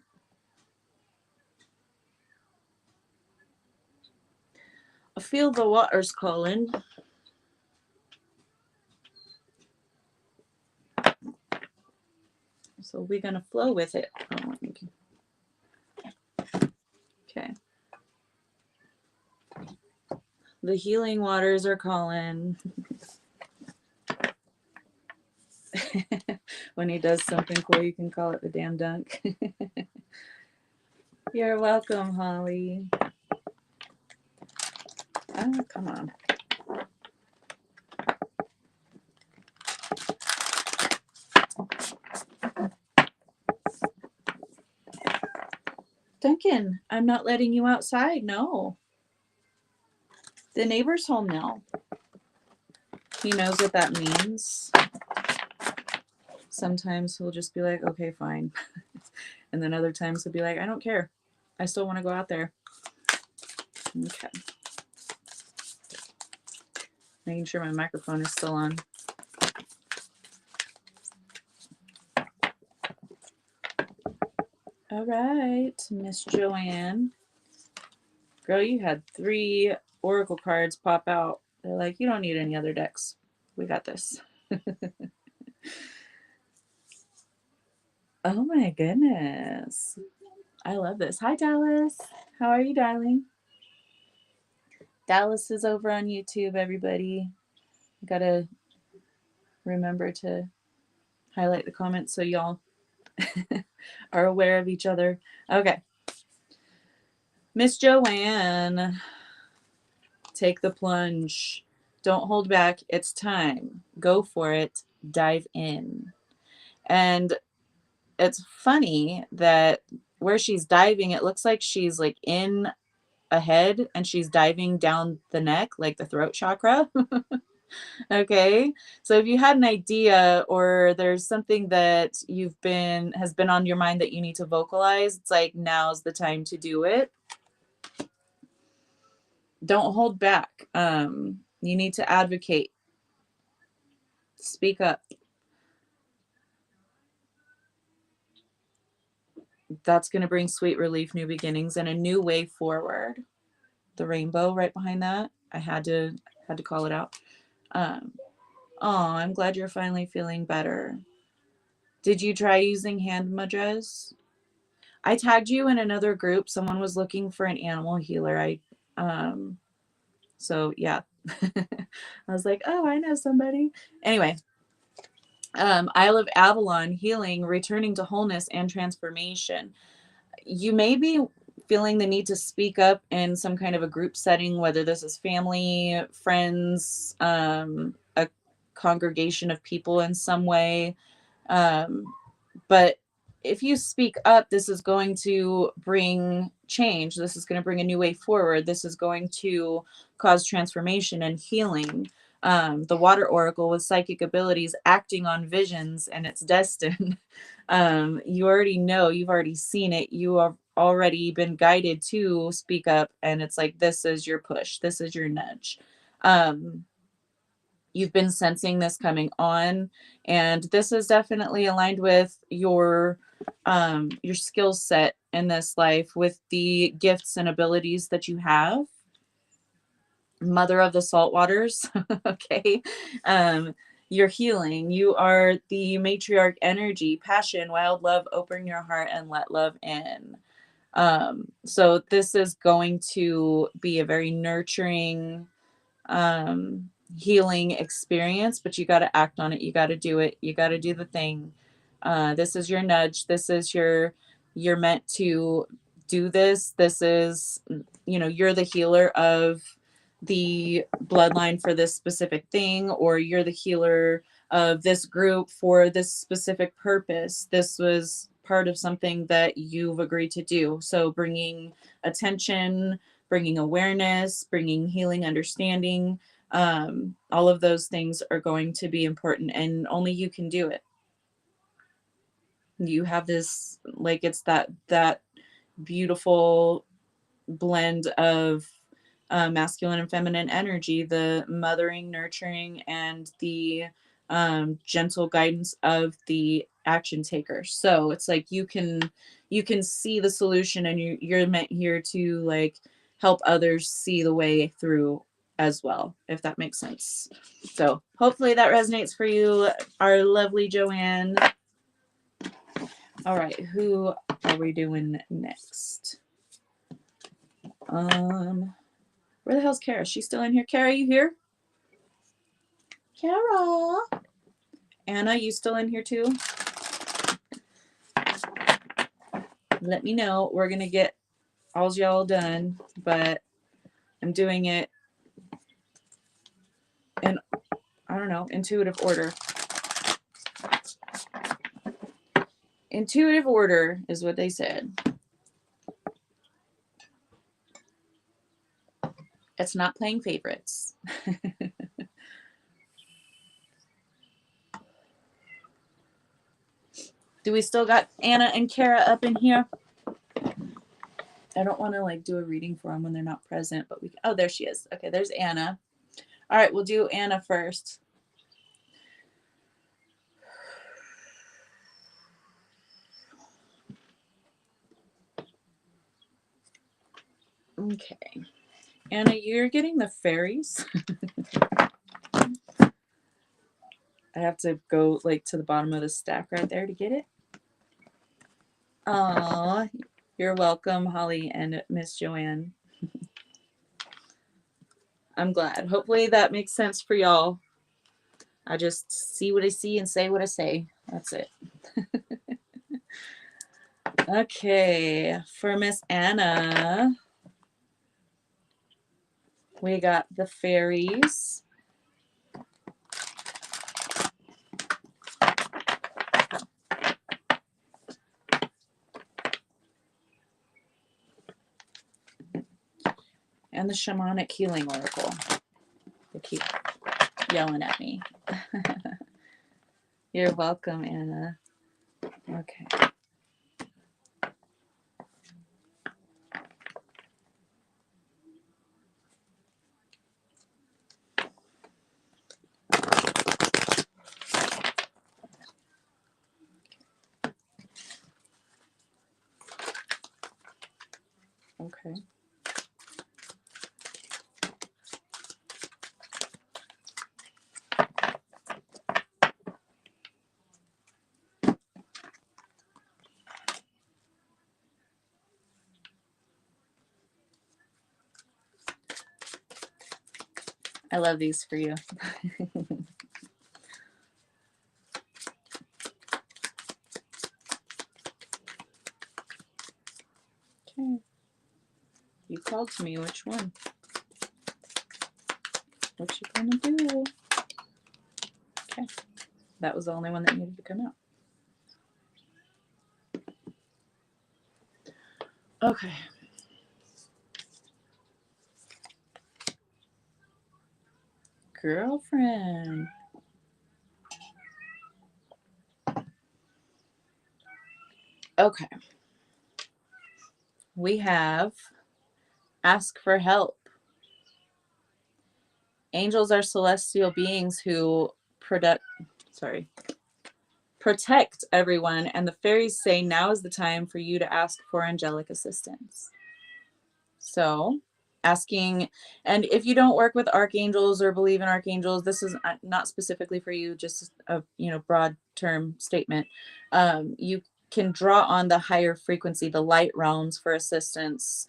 Speaker 1: I feel the water's calling. So we're going to flow with it. Okay. The healing waters are calling. When he does something cool, you can call it the damn dunk. You're welcome, Holly. Oh, come on. Duncan, I'm not letting you outside. No. The neighbor's home now. He knows what that means. Sometimes he'll just be like, okay, fine. And then other times he'll be like, I don't care. I still want to go out there. Okay. Making sure my microphone is still on. All right, Miss Joanne. Girl, you had 3 oracle cards pop out. They're like, you don't need any other decks. We got this. Oh my goodness. I love this. Hi, Dallas. How are you, darling? Dallas is over on YouTube, everybody. Gotta remember to highlight the comments so y'all are aware of each other. Okay. Miss Joanne, take the plunge. Don't hold back. It's time. Go for it. Dive in. And it's funny that where she's diving, it looks like she's like in a head and she's diving down the neck, like the throat chakra. Okay. So if you had an idea or there's something that has been on your mind that you need to vocalize, it's like now's the time to do it. Don't hold back. You need to advocate. Speak up. That's going to bring sweet relief, new beginnings, and a new way forward. The rainbow right behind that. I had to call it out. I'm glad you're finally feeling better. Did you try using hand mudras? I tagged you in another group. Someone was looking for an animal healer. So yeah. I was like, oh, I know somebody. Anyway, Isle of Avalon, healing, returning to wholeness and transformation. You may be feeling the need to speak up in some kind of a group setting, whether this is family, friends, a congregation of people in some way. But if you speak up, this is going to bring change. This is going to bring a new way forward. This is going to cause transformation and healing. The water oracle with psychic abilities acting on visions, and it's destined. You already know, you've already seen it. You have already been guided to speak up, and it's like, this is your push. This is your nudge. You've been sensing this coming on, and this is definitely aligned with your skill set in this life, with the gifts and abilities that you have. Mother of the salt waters. Okay. You're healing. You are the matriarch energy, passion, wild love, open your heart and let love in. So this is going to be a very nurturing healing experience, but you got to act on it. You got to do it. You got to do the thing. This is your nudge. This is you're meant to do this. This is, you're the healer of the bloodline for this specific thing, or you're the healer of this group for this specific purpose. This was part of something that you've agreed to do. So bringing attention, bringing awareness, bringing healing, understanding, all of those things are going to be important, and only you can do it. You have this, like, it's that beautiful blend of masculine and feminine energy, the mothering, nurturing, and the gentle guidance of the action taker. So it's like you can see the solution, and you're meant here to like help others see the way through as well, if that makes sense. So hopefully that resonates for you, our lovely Joanne. All right, who are we doing next? Where the hell's Kara? She's still in here. Kara, you here? Kara. Anna, you still in here too? Let me know. We're going to get all y'all done, but I'm doing it in, I don't know, intuitive order. Intuitive order is what they said. It's not playing favorites. Do we still got Anna and Kara up in here? I don't want to like do a reading for them when they're not present, but we can, oh, there she is. Okay, there's Anna. All right, we'll do Anna first. Okay. Anna, you're getting the fairies. I have to go like to the bottom of the stack right there to get it. Aw, you're welcome, Holly and Miss Joanne. I'm glad. Hopefully that makes sense for y'all. I just see what I see and say what I say. That's it. Okay, for Miss Anna, we got the fairies. And the shamanic healing oracle. They keep yelling at me. You're welcome, Anna. Okay. Okay. I love these for you. Okay. You called to me. Which one? What you gonna do? Okay. That was the only one that needed to come out. Okay. Girlfriend. Okay. We have ask for help. Angels are celestial beings who protect everyone, and the fairies say now is the time for you to ask for angelic assistance. So asking, and if you don't work with archangels or believe in archangels, this is not specifically for you, just a broad term statement. You can draw on the higher frequency, the light realms, for assistance,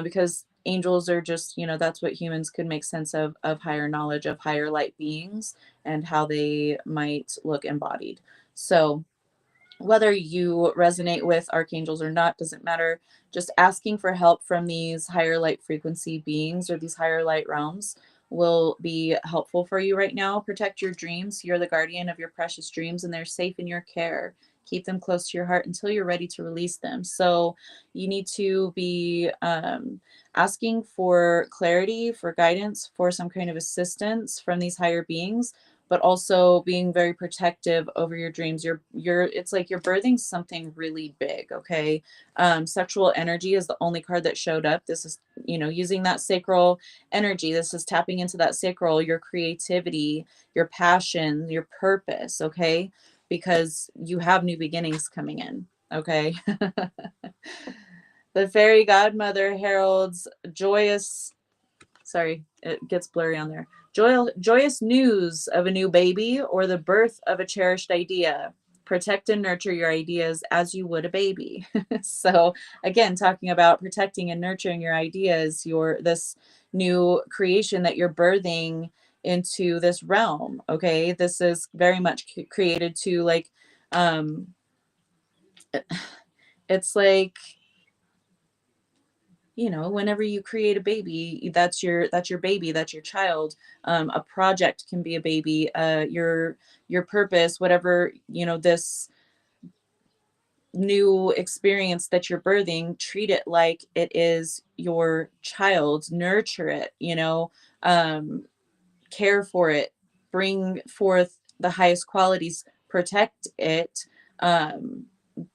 Speaker 1: because angels are just, that's what humans could make sense of higher knowledge, of higher light beings, and how they might look embodied. So whether you resonate with archangels or not doesn't matter. Just asking for help from these higher light frequency beings or these higher light realms will be helpful for you right now. Protect your dreams. You're the guardian of your precious dreams, and they're safe in your care. Keep them close to your heart until you're ready to release them. So you need to be asking for clarity, for guidance, for some kind of assistance from these higher beings, but also being very protective over your dreams. It's like you're birthing something really big. Okay. Sexual energy is the only card that showed up. This is, using that sacral energy. This is tapping into that sacral, your creativity, your passion, your purpose. Okay. Because you have new beginnings coming in. Okay. The fairy godmother heralds joyous, sorry, it gets blurry on there. Joyous news of a new baby or the birth of a cherished idea. Protect and nurture your ideas as you would a baby. So again, talking about protecting and nurturing your ideas, this new creation that you're birthing into this realm. Okay. This is very much created to like, it's like, whenever you create a baby, that's your baby, that's your child. A project can be a baby. Your purpose, whatever, this new experience that you're birthing, treat it like it is your child. Nurture it, care for it, bring forth the highest qualities, protect it, um,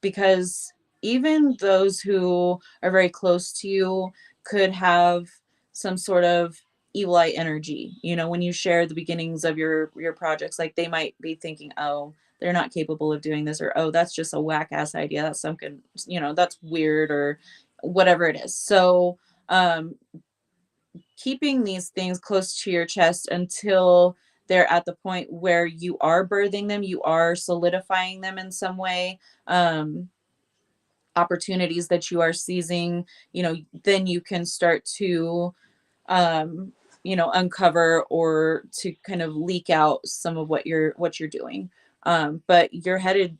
Speaker 1: because even those who are very close to you could have some sort of evil eye energy. When you share the beginnings of your projects, like they might be thinking, oh, they're not capable of doing this, or oh, that's just a whack ass idea, that's something, that's weird, or whatever it is. So keeping these things close to your chest until they're at the point where you are birthing them, you are solidifying them in some way, opportunities that you are seizing, then you can start to, um, uncover or to kind of leak out some of what you're doing. But you're headed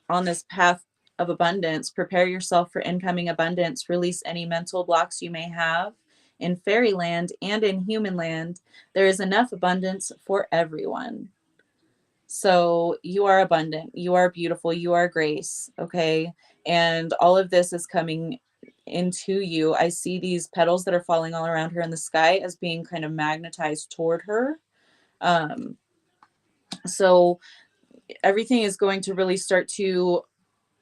Speaker 1: on this path of abundance. Prepare yourself for incoming abundance. Release any mental blocks you may have. In fairyland and in human land, there is enough abundance for everyone. So you are abundant, you are beautiful, you are grace. Okay. And all of this is coming into you. I see these petals that are falling all around her in the sky as being kind of magnetized toward her. So everything is going to really start to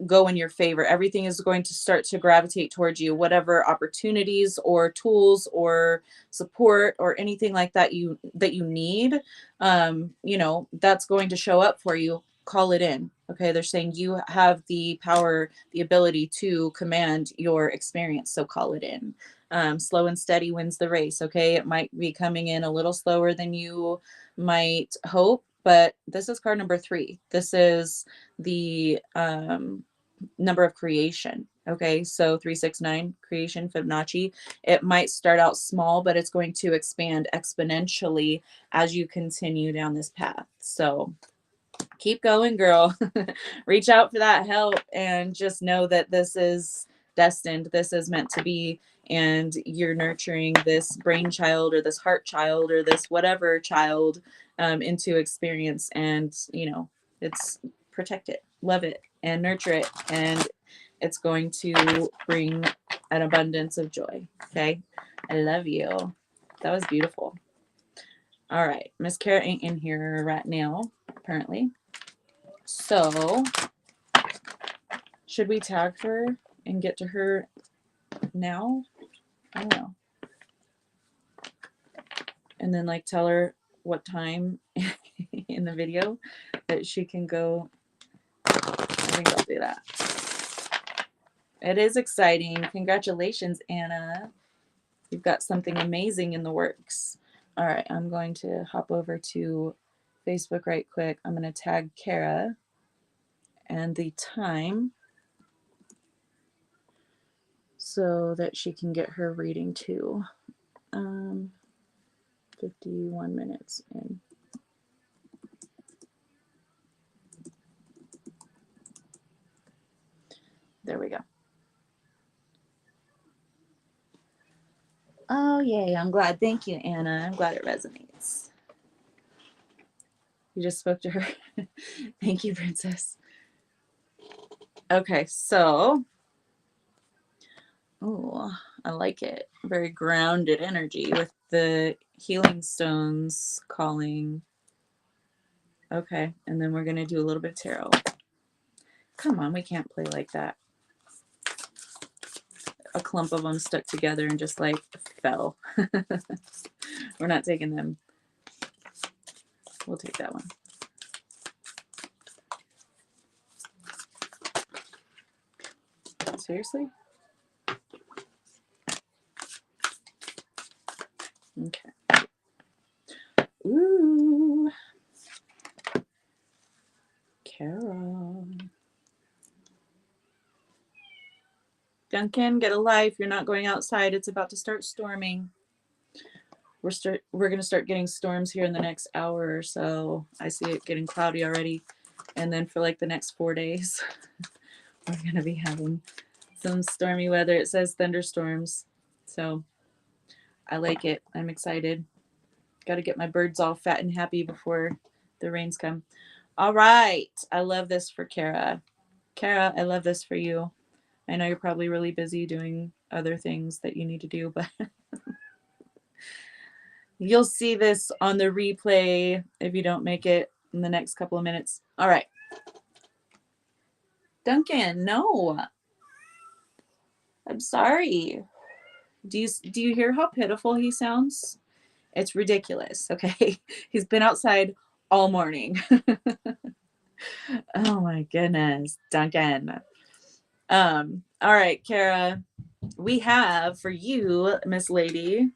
Speaker 1: go in your favor. Everything is going to start to gravitate towards you, whatever opportunities or tools or support or anything like that you need, that's going to show up for you. Call it in. Okay. They're saying you have the power, the ability to command your experience. So call it in. Slow and steady wins the race. Okay. It might be coming in a little slower than you might hope, but this is card number 3. This is the number of creation. Okay, so 369, creation, Fibonacci. It might start out small, but it's going to expand exponentially as you continue down this path. So keep going, girl. Reach out for that help and just know that this is destined. This is meant to be. And you're nurturing this brainchild or this heart child or this whatever child into experience. And, it's protect it, love it, and nurture it. And it's going to bring an abundance of joy. Okay. I love you. That was beautiful. All right. Miss Kara ain't in here right now, apparently. So should we tag her and get to her now? I don't know. And then like tell her what time in the video that she can go. I think I'll do that. It is exciting. Congratulations, Anna. You've got something amazing in the works. All right, I'm going to hop over to Facebook right quick. I'm going to tag Kara and the time so that she can get her reading too. 51 minutes in. There we go. Oh, yay. I'm glad. Thank you, Anna. I'm glad it resonates. You just spoke to her. Thank you, Princess. Okay, so, oh, I like it. Very grounded energy with the healing stones calling. Okay, and then we're going to do a little bit of tarot. Come on, we can't play like that. A clump of them stuck together and just like fell. We're not taking them. We'll take that one. Seriously? Okay. Ooh. Carol. Duncan, get a life. You're not going outside. It's about to start storming. We're going to start getting storms here in the next hour or so. I see it getting cloudy already. And then for like the next 4 days, we're going to be having some stormy weather. It says thunderstorms. So I like it. I'm excited. Got to get my birds all fat and happy before the rains come. All right. I love this for Kara. Kara, I love this for you. I know you're probably really busy doing other things that you need to do, but you'll see this on the replay if you don't make it in the next couple of minutes. All right. Duncan, no. I'm sorry. Do you hear how pitiful he sounds? It's ridiculous, okay? He's been outside all morning. Oh my goodness, Duncan. All right, Kara. We have for you, Miss Lady,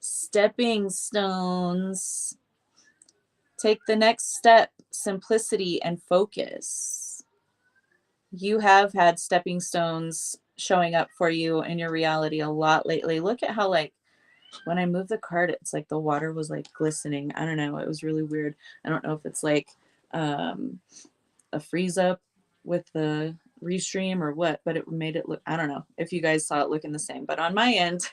Speaker 1: stepping stones. Take the next step, simplicity and focus. You have had stepping stones showing up for you in your reality a lot lately. Look at how, like, when I moved the card, it's like the water was like glistening. I don't know. It was really weird. I don't know if it's like a freeze up with the restream or what, but it made it look, I don't know if you guys saw it looking the same, but on my end,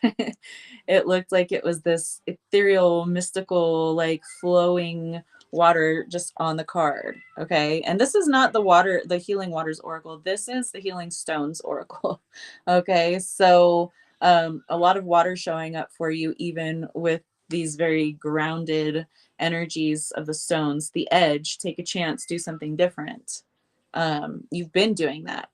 Speaker 1: it looked like it was this ethereal, mystical, like flowing water just on the card. Okay. And this is not the water, the Healing Waters Oracle. This is the Healing Stones Oracle. Okay. So, a lot of water showing up for you, even with these very grounded energies of the stones. The edge, take a chance, do something different. You've been doing that.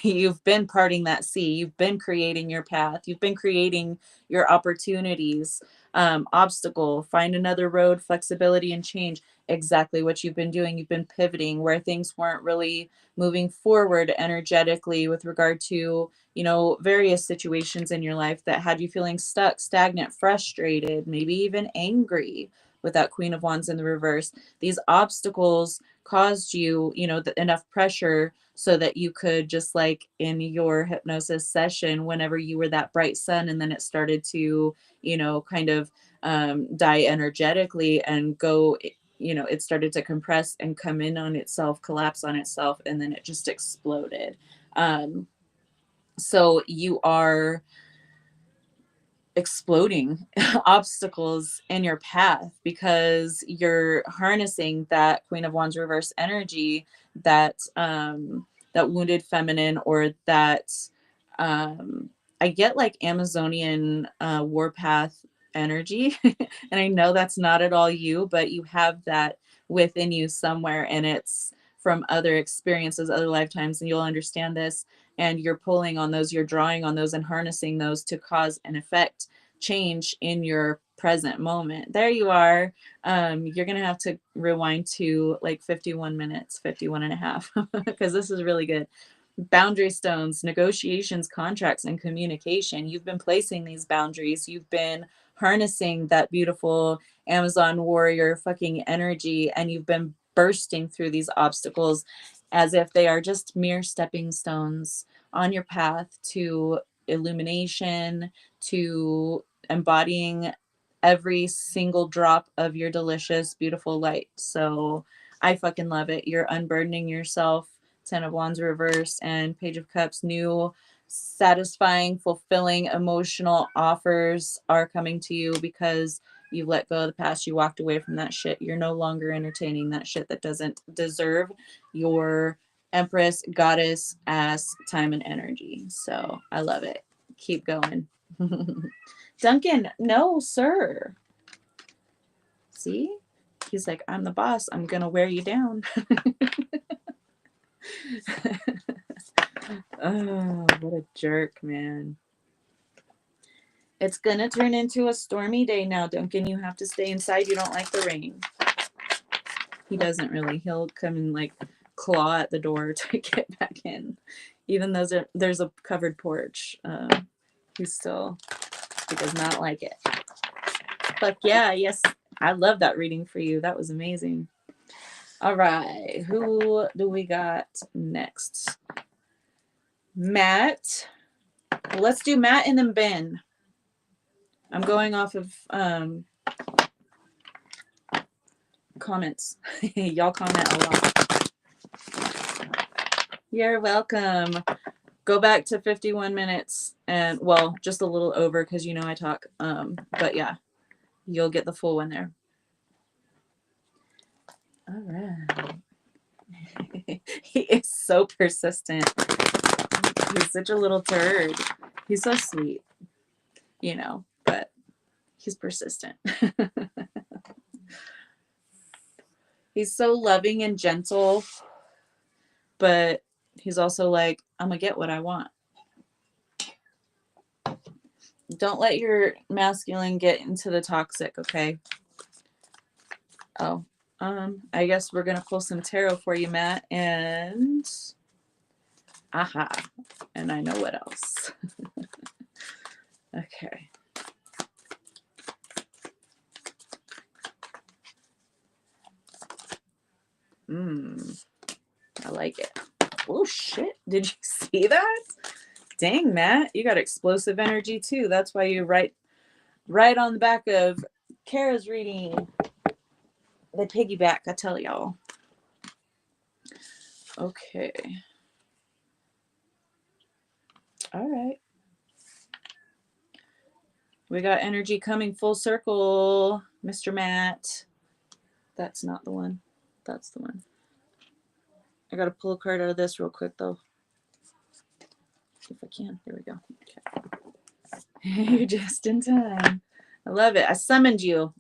Speaker 1: You've been parting that sea. You've been creating your path. You've been creating your opportunities. Obstacle, find another road, flexibility and change. Exactly what you've been doing. You've been pivoting where things weren't really moving forward energetically with regard to, you know, various situations in your life that had you feeling stuck, stagnant, frustrated, maybe even angry with that Queen of Wands in the reverse. These obstacles caused you, you know, enough pressure so that you could, just like in your hypnosis session, whenever you were that bright sun and then it started to, you know, kind of die energetically and go, you know, it started to compress and come in on itself, collapse on itself, and then it just exploded. So you are exploding obstacles in your path because you're harnessing that Queen of Wands reverse energy, that that wounded feminine, or that I get like Amazonian warpath energy. And I know that's not at all you, but you have that within you somewhere, and it's from other experiences, other lifetimes, and you'll understand this. And you're pulling on those, you're drawing on those and harnessing those to cause and effect change in your present moment. There you are. You're going to have to rewind to like 51 minutes, 51 and a half, because this is really good. Boundary stones, negotiations, contracts, and communication. You've been placing these boundaries. You've been harnessing that beautiful Amazon warrior fucking energy, and you've been bursting through these obstacles as if they are just mere stepping stones on your path to illumination, to embodying every single drop of your delicious, beautiful light. So I fucking love it. You're unburdening yourself. 10 of Wands reverse and Page of Cups. New, satisfying, fulfilling, emotional offers are coming to you because you've let go of the past. You walked away from that shit. You're no longer entertaining that shit that doesn't deserve your Empress, goddess ass time and energy. So I love it. Keep going. Duncan, no, sir. See? He's like, I'm the boss. I'm going to wear you down. Oh, what a jerk, man. It's going to turn into a stormy day now, Duncan. You have to stay inside. You don't like the rain. He doesn't really. He'll come and like claw at the door to get back in. Even though there's a covered porch. He does not like it. Fuck yeah, yes. I love that reading for you. That was amazing. All right. Who do we got next? Matt. Well, let's do Matt and then Ben. I'm going off of comments. Y'all comment a lot. You're welcome. Go back to 51 minutes and, well, just a little over because you know I talk. But yeah, you'll get the full one there. All right. He is so persistent. He's such a little turd. He's so sweet, you know, but he's persistent. He's so loving and gentle, but he's also like, I'm gonna get what I want. Don't let your masculine get into the toxic, okay? Oh, I guess we're gonna pull some tarot for you, Matt, and aha, and I know what else. Okay. I like it. Oh shit! Did you see that? Dang, Matt, you got explosive energy too. That's why you write on the back of Kara's reading. They piggyback, I tell y'all. Okay. All right. We got energy coming full circle, Mr. Matt. That's not the one. That's the one. I got to pull a card out of this real quick, though. If I can. There we go. Okay. You're just in time. I love it. I summoned you.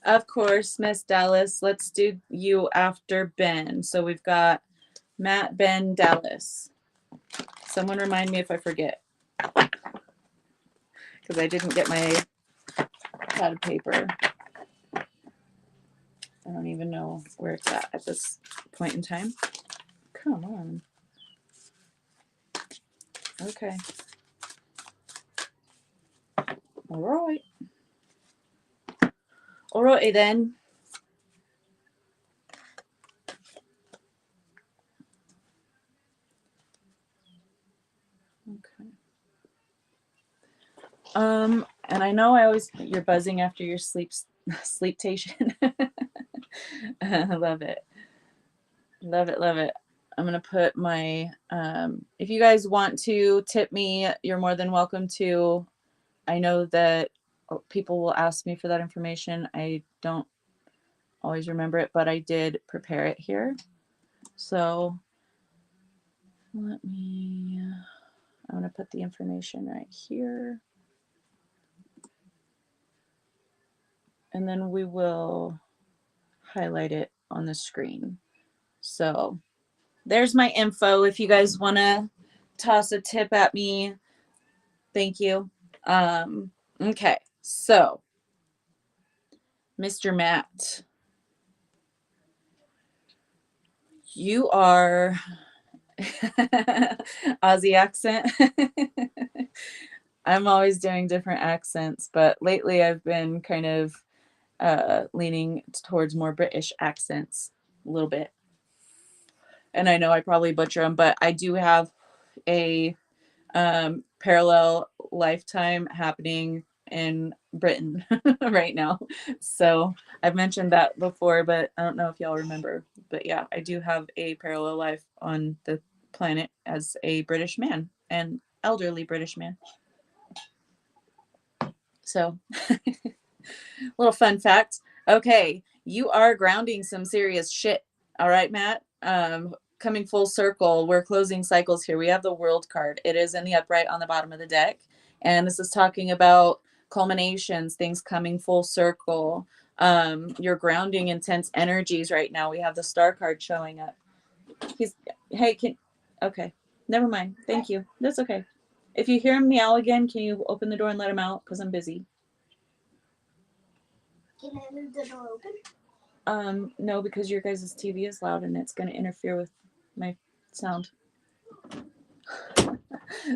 Speaker 1: Of course, Miss Dallas. Let's do you after Ben. So we've got Matt, Ben, Dallas. Someone remind me if I forget. Because I didn't get my pad of paper. I don't even know where it's at this point in time. Come on. Okay. All right. All right, then. Okay. And I know you're buzzing after your sleeptation. I love it. Love it, love it. I'm going to put my, if you guys want to tip me, you're more than welcome to. I know that people will ask me for that information. I don't always remember it, but I did prepare it here. So I'm going to put the information right here. And then we will highlight it on the screen. So there's my info. If you guys want to toss a tip at me, thank you. Okay, so Mr. Matt, you are Aussie accent. I'm always doing different accents, but lately I've been kind of leaning towards more British accents a little bit. and I know I probably butcher them, but I do have a parallel lifetime happening in Britain right now. So I've mentioned that before, but I don't know if y'all remember. But yeah, I do have a parallel life on the planet as a British man, an elderly British man. So, little fun fact. Okay, you are grounding some serious shit. All right, Matt. Coming full circle, we're closing cycles here. We have the World card. It is in the upright on the bottom of the deck, and this is talking about culminations, things coming full circle. You're grounding intense energies right now. We have the Star card showing up. He's hey, can okay. Never mind. Thank you. That's okay. If you hear him meow again, can you open the door and let him out? Because I'm busy.
Speaker 2: Can I leave the door open?
Speaker 1: No, because your guys' TV is loud and it's going to interfere with my sound.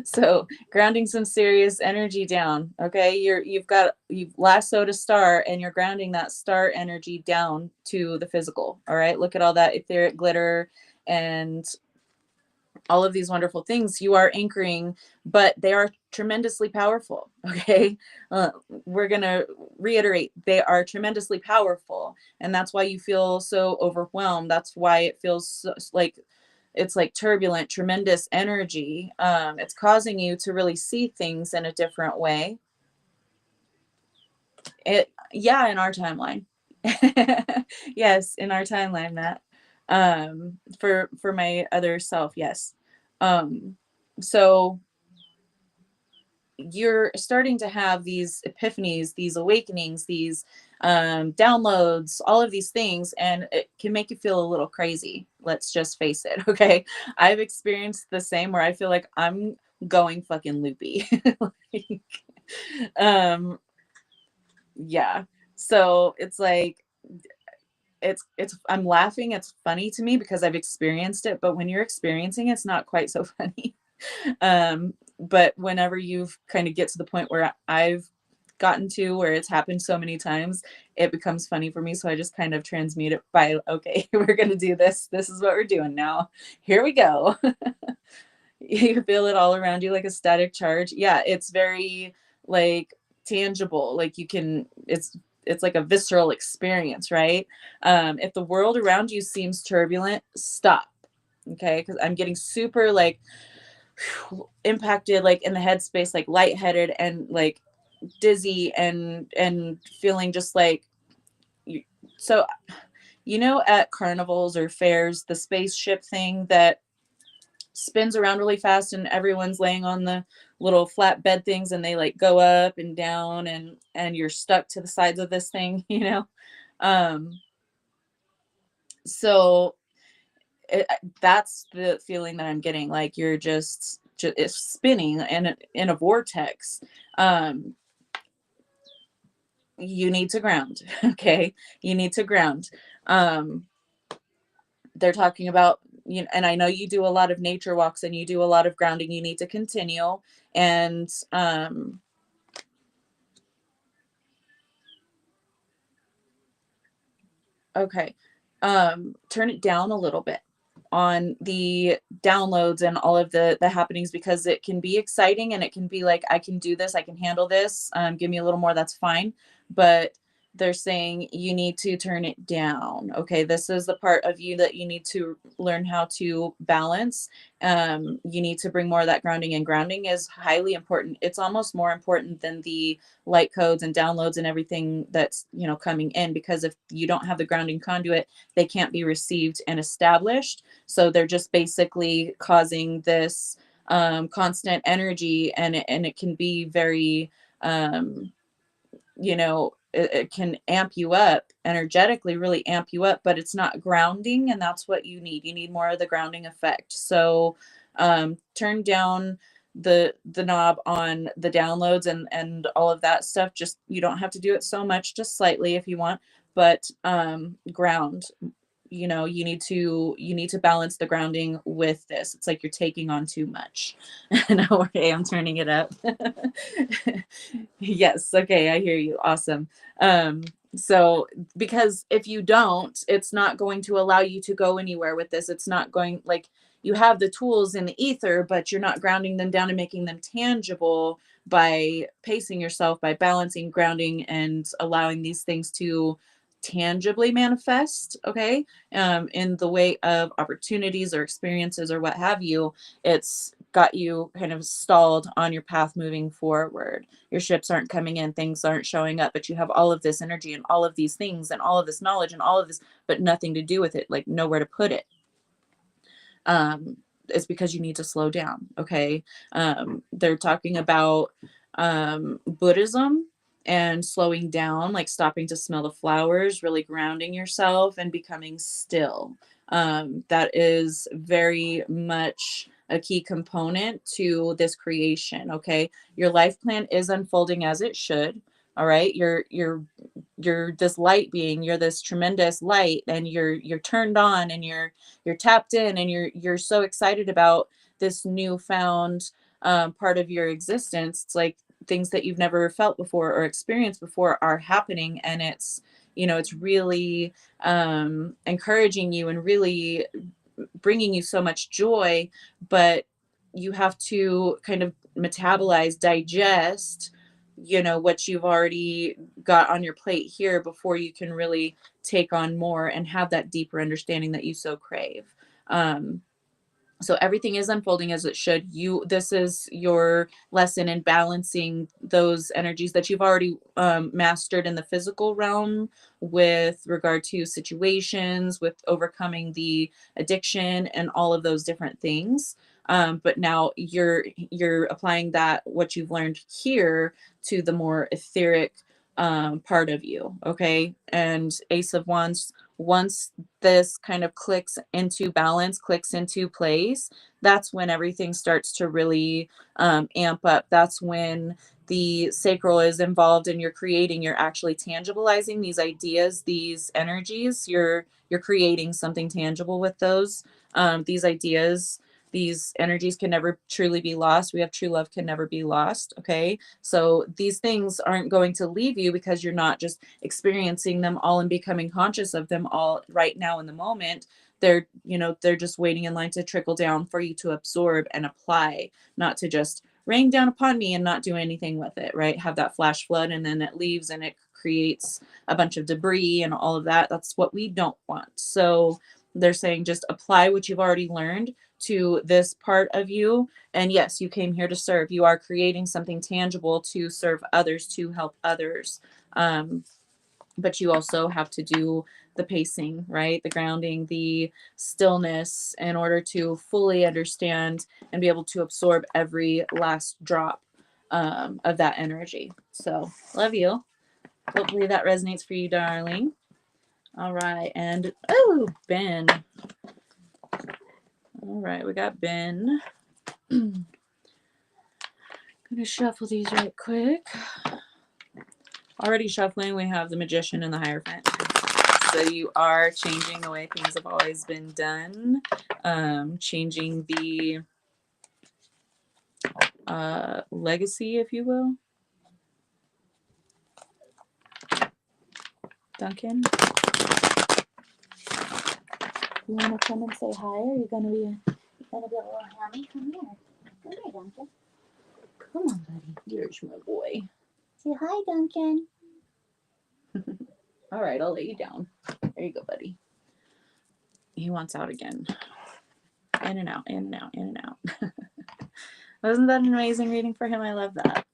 Speaker 1: So grounding some serious energy down. Okay, you've lassoed a star and you're grounding that star energy down to the physical. All right, look at all that etheric glitter and all of these wonderful things you are anchoring, but they are tremendously powerful. Okay, we're gonna reiterate, they are tremendously powerful, and that's why you feel so overwhelmed. That's why it feels so, like it's like turbulent, tremendous energy. It's causing you to really see things in a different way. Yeah, in our timeline. Yes, in our timeline, Matt. For my other self, yes. um so you're starting to have these epiphanies, these awakenings, these downloads, all of these things, and it can make you feel a little crazy. Let's just face it. Okay, I've experienced the same, where I feel like I'm going fucking loopy. Like, um yeah, so it's like it's I'm laughing, it's funny to me because I've experienced it, but when you're experiencing it, it's not quite so funny. But whenever you've kind of get to the point where I've gotten to, where it's happened so many times, it becomes funny for me. So I just kind of transmute it by, okay, we're gonna do this. This is what we're doing now. Here we go. You feel it all around you like a static charge. Yeah, it's very like tangible. Like you can, it's like a visceral experience, right? If the world around you seems turbulent, stop. Okay, because I'm getting super like impacted, like in the headspace, like lightheaded and like dizzy and feeling just like you. So you know, at carnivals or fairs, the spaceship thing that spins around really fast and everyone's laying on the little flat bed things and they like go up and down and you're stuck to the sides of this thing, you know. um so that's the feeling that I'm getting, like you're just it's spinning and in a vortex. um you need to ground. Okay, you need to ground. um they're talking about, you know, and I know you do a lot of nature walks and you do a lot of grounding. You need to continue. And okay, turn it down a little bit on the downloads and all of the happenings, because it can be exciting and it can be like, I can do this, I can handle this, give me a little more, that's fine. But they're saying you need to turn it down. Okay, this is the part of you that you need to learn how to balance. You need to bring more of that grounding, and grounding is highly important. It's almost more important than the light codes and downloads and everything that's, you know, coming in, because if you don't have the grounding conduit, they can't be received and established. So they're just basically causing this constant energy, and it can be very you know, it can amp you up energetically, really amp you up, but it's not grounding, and that's what you need. You need more of the grounding effect. So turn down the knob on the downloads and all of that stuff. Just, you don't have to do it so much, just slightly if you want, but ground. You know, you need to balance the grounding with this. It's like you're taking on too much. No, okay, I'm turning it up. Yes, okay, I hear you. Awesome. So, because if you don't, it's not going to allow you to go anywhere with this. It's not going, like, you have the tools in the ether, but you're not grounding them down and making them tangible by pacing yourself, by balancing, grounding, and allowing these things to tangibly manifest, okay, in the way of opportunities or experiences or what have you. It's got you kind of stalled on your path moving forward. Your ships aren't coming in, things aren't showing up, but you have all of this energy and all of these things and all of this knowledge and all of this, but nothing to do with it, like nowhere to put it. It's because you need to slow down. Okay. They're talking about Buddhism and slowing down, like stopping to smell the flowers, really grounding yourself and becoming still. That is very much a key component to this creation. Okay. Your life plan is unfolding as it should. All right. You're this light being, you're this tremendous light, and you're turned on, and you're tapped in, and you're so excited about this newfound part of your existence. It's like things that you've never felt before or experienced before are happening, and it's, it's really encouraging you and really bringing you so much joy. But you have to kind of metabolize, digest, what you've already got on your plate here before you can really take on more and have that deeper understanding that you so crave. So everything is unfolding as it should. This is your lesson in balancing those energies that you've already mastered in the physical realm with regard to situations, with overcoming the addiction and all of those different things. But now you're applying that, what you've learned here, to the more etheric part of you. Okay. And Ace of Wands, once this kind of clicks into balance, clicks into place, that's when everything starts to really amp up. That's when the sacral is involved and you're creating, you're actually tangibilizing these ideas, these energies. You're creating something tangible with those. These ideas, these energies can never truly be lost. We have true love can never be lost. Okay. So these things aren't going to leave you because you're not just experiencing them all and becoming conscious of them all right now in the moment. They're just waiting in line to trickle down for you to absorb and apply, not to just rain down upon me and not do anything with it, right? Have that flash flood and then it leaves and it creates a bunch of debris and all of that. That's what we don't want. So they're saying just apply what you've already learned to this part of you. And yes, you came here to serve. You are creating something tangible to serve others, to help others. But you also have to do the pacing, right? The grounding, the stillness, in order to fully understand and be able to absorb every last drop of that energy. So, love you. Hopefully that resonates for you, darling. All right. And, oh, Ben. All right. We got Ben. I'm going to shuffle these right quick. Already shuffling, we have the Magician and the Hierophant. So you are changing the way things have always been done, changing the legacy, if you will. Duncan, you want to come and say hi? Or are you gonna be a little hammy? Come here, Duncan. Come on, buddy. There's my boy. Say hi, Duncan. All right, I'll lay you down. There you go, buddy. He wants out again. In and out, in and out, in and out. Wasn't that an amazing reading for him? I love that.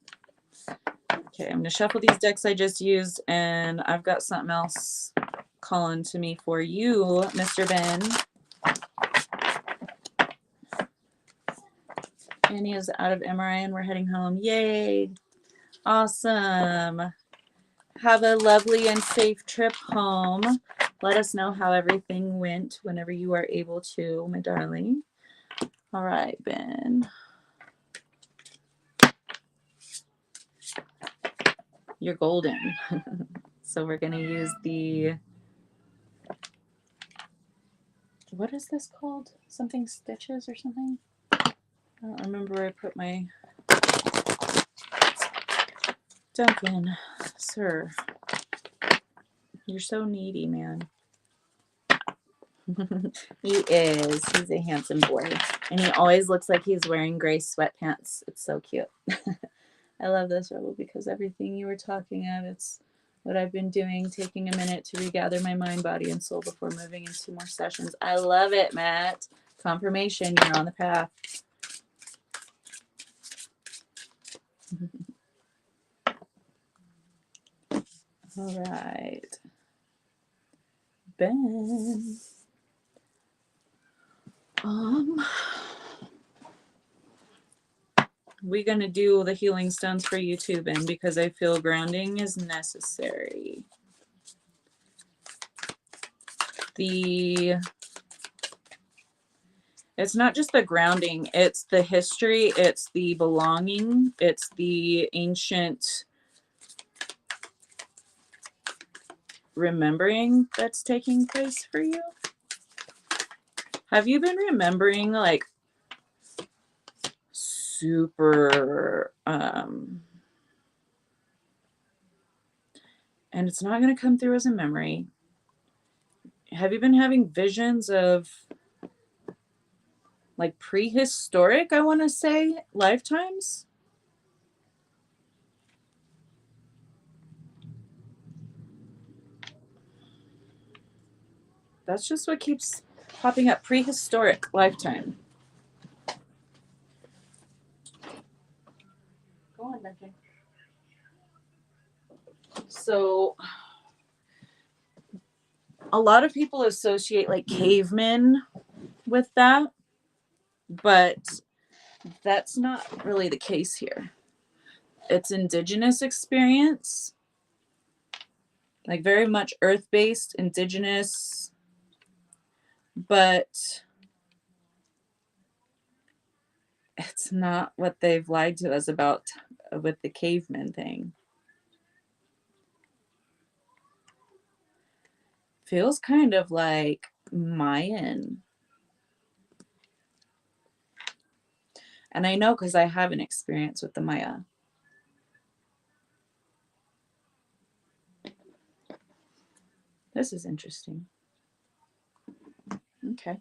Speaker 1: Okay, I'm going to shuffle these decks I just used, and I've got something else calling to me for you, Mr. Ben. Annie is out of MRI, and we're heading home. Yay! Awesome. Have a lovely and safe trip home. Let us know how everything went whenever you are able to, my darling. All right, Ben. You're golden. So we're going to use the, what is this called? Something stitches or something? I don't remember where I put my, Duncan, sir. You're so needy, man. He is. He's a handsome boy. And he always looks like he's wearing gray sweatpants. It's so cute. I love this, Rebel, because everything you were talking of, it's what I've been doing, taking a minute to regather my mind, body, and soul before moving into more sessions. I love it, Matt. Confirmation, you're on the path. All right. Ben. We're going to do the healing stones for you too, Ben, because I feel grounding is necessary. It's not just the grounding, it's the history, it's the belonging, it's the ancient remembering that's taking place for you. Have you been remembering like super and it's not going to come through as a memory. Have you been having visions of like prehistoric, I want to say, lifetimes? That's just what keeps popping up. Prehistoric lifetime. Go on, Duncan. So a lot of people associate like cavemen with that, but that's not really the case here. It's indigenous experience, like very much earth-based, indigenous, but it's not what they've lied to us about with the caveman thing. Feels kind of like Mayan. And I know because I have an experience with the Maya. This is interesting. Okay.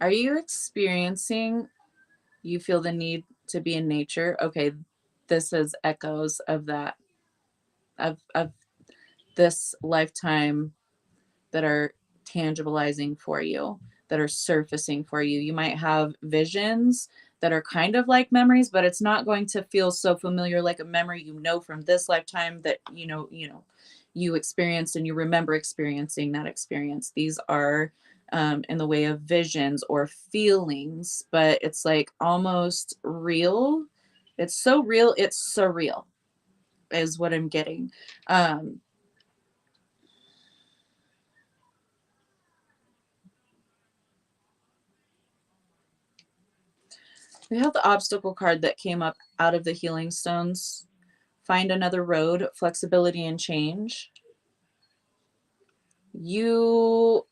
Speaker 1: Are you experiencing, you feel the need to be in nature? Okay, this is echoes of that, of this lifetime that are tangibilizing for you, that are surfacing for you. You might have visions that are kind of like memories, but it's not going to feel so familiar like a memory you know from this lifetime that you experienced and you remember experiencing that experience. These are in the way of visions or feelings, but it's like almost real. It's so real, it's surreal, is what I'm getting. We have the obstacle card that came up out of the healing stones. Find another road, flexibility and change. You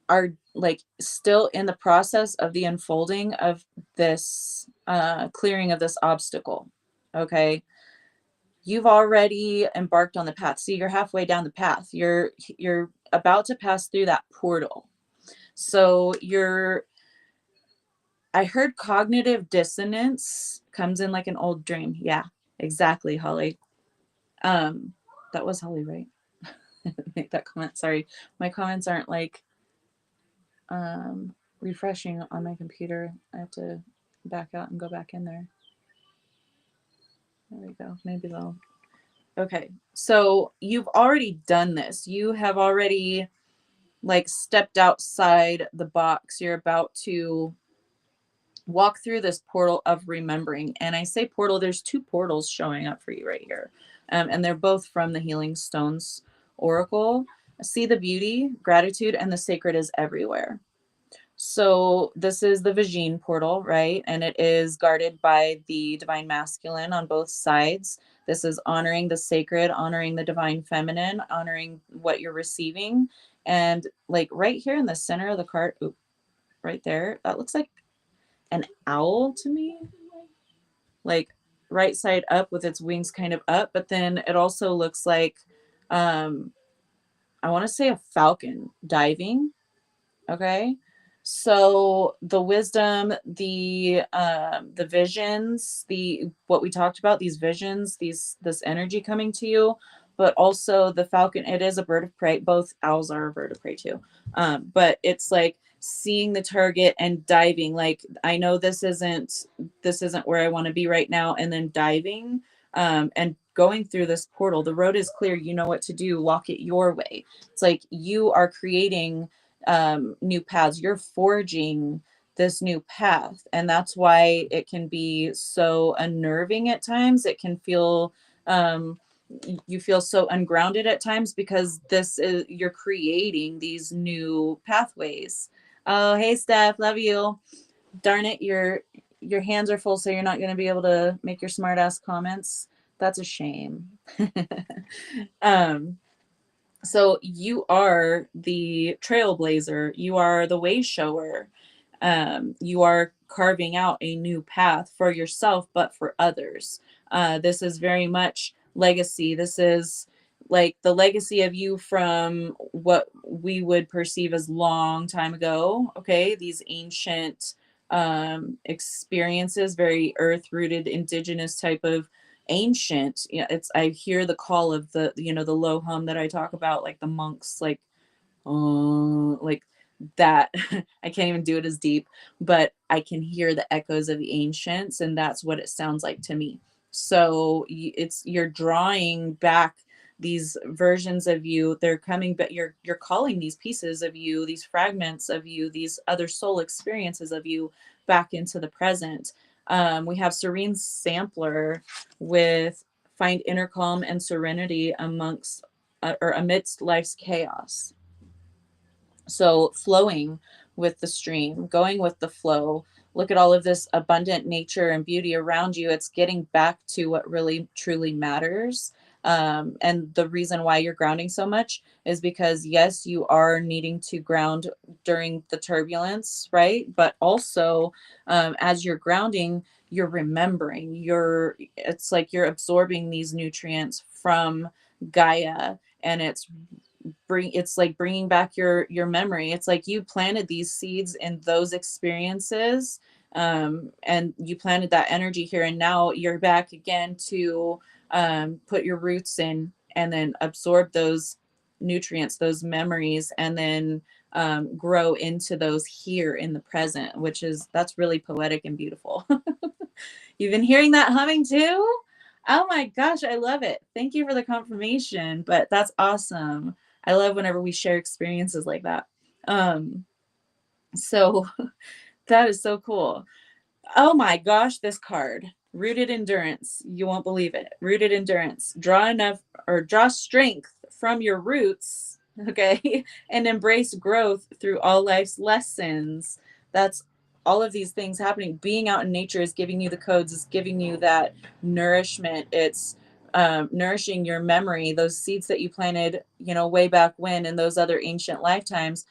Speaker 1: are like still in the process of the unfolding of this clearing of this obstacle. Okay. You've already embarked on the path. See, you're halfway down the path. You're about to pass through that portal. So I heard cognitive dissonance comes in like an old dream. Yeah, exactly, Holly. That was Holly, right? Make that comment. Sorry, my comments aren't like refreshing on my computer. I have to back out and go back in there. There we go. Maybe they'll. Okay, so you've already done this. You have already like stepped outside the box. You're about to walk through this portal of remembering. And I say portal, there's two portals showing up for you right here. And they're both from the Healing Stones Oracle. See the beauty, gratitude, and the sacred is everywhere. So this is the Vagine portal, right? And it is guarded by the divine masculine on both sides. This is honoring the sacred, honoring the divine feminine, honoring what you're receiving. And like right here in the center of the card, ooh, right there, that looks like an owl to me. Like right side up with its wings kind of up, but then it also looks like um I want to say a falcon diving. Okay. So the wisdom, the visions, the what we talked about, these visions, this energy coming to you, but also the falcon, it is a bird of prey. Both owls are a bird of prey too. But it's like seeing the target and diving. Like I know this isn't where I want to be right now, and then diving and going through this portal. The road is clear, you know what to do, walk it your way. It's like you are creating new paths. You're forging this new path. And that's why it can be so unnerving at times. It can feel, um, you feel so ungrounded at times because this is, you're creating these new pathways. Oh, hey, Steph, love you. Darn it, your hands are full, so you're not going to be able to make your smart ass comments. That's a shame. um, so you are the trailblazer, you are the way shower, you are carving out a new path for yourself, but for others. This is very much legacy. This is like the legacy of you from what we would perceive as long time ago. Okay, these ancient experiences, very earth rooted indigenous type of ancient. Yeah, it's, I hear the call of the, the low hum that I talk about, like the monks, like that. I can't even do it as deep, but I can hear the echoes of the ancients, and that's what it sounds like to me. So it's, you're drawing back these versions of you. They're coming, but you're calling these pieces of you, these fragments of you, these other soul experiences of you back into the present. We have Serene Sampler with find inner calm and serenity amongst or amidst life's chaos. So flowing with the stream, going with the flow. Look at all of this abundant nature and beauty around you. It's getting back to what really truly matters. And the reason why you're grounding so much is because, yes, you are needing to ground during the turbulence, right? But also, as you're grounding, you're remembering. It's like you're absorbing these nutrients from Gaia, and it's like bringing back your memory. It's like you planted these seeds in those experiences, and you planted that energy here, and now you're back again to put your roots in and then absorb those nutrients, those memories, and then grow into those here in the present, which is, that's really poetic and beautiful. You've been hearing that humming too? Oh my gosh, I love it. Thank you for the confirmation, but that's awesome. I love whenever we share experiences like that. Um, so that is so cool. Oh my gosh, this card. Rooted endurance. You won't believe it. Rooted endurance. Draw enough or draw strength from your roots, okay? And embrace growth through all life's lessons. That's all of these things happening. Being out in nature is giving you the codes, is giving you that nourishment. It's nourishing your memory. Those seeds that you planted, way back when in those other ancient lifetimes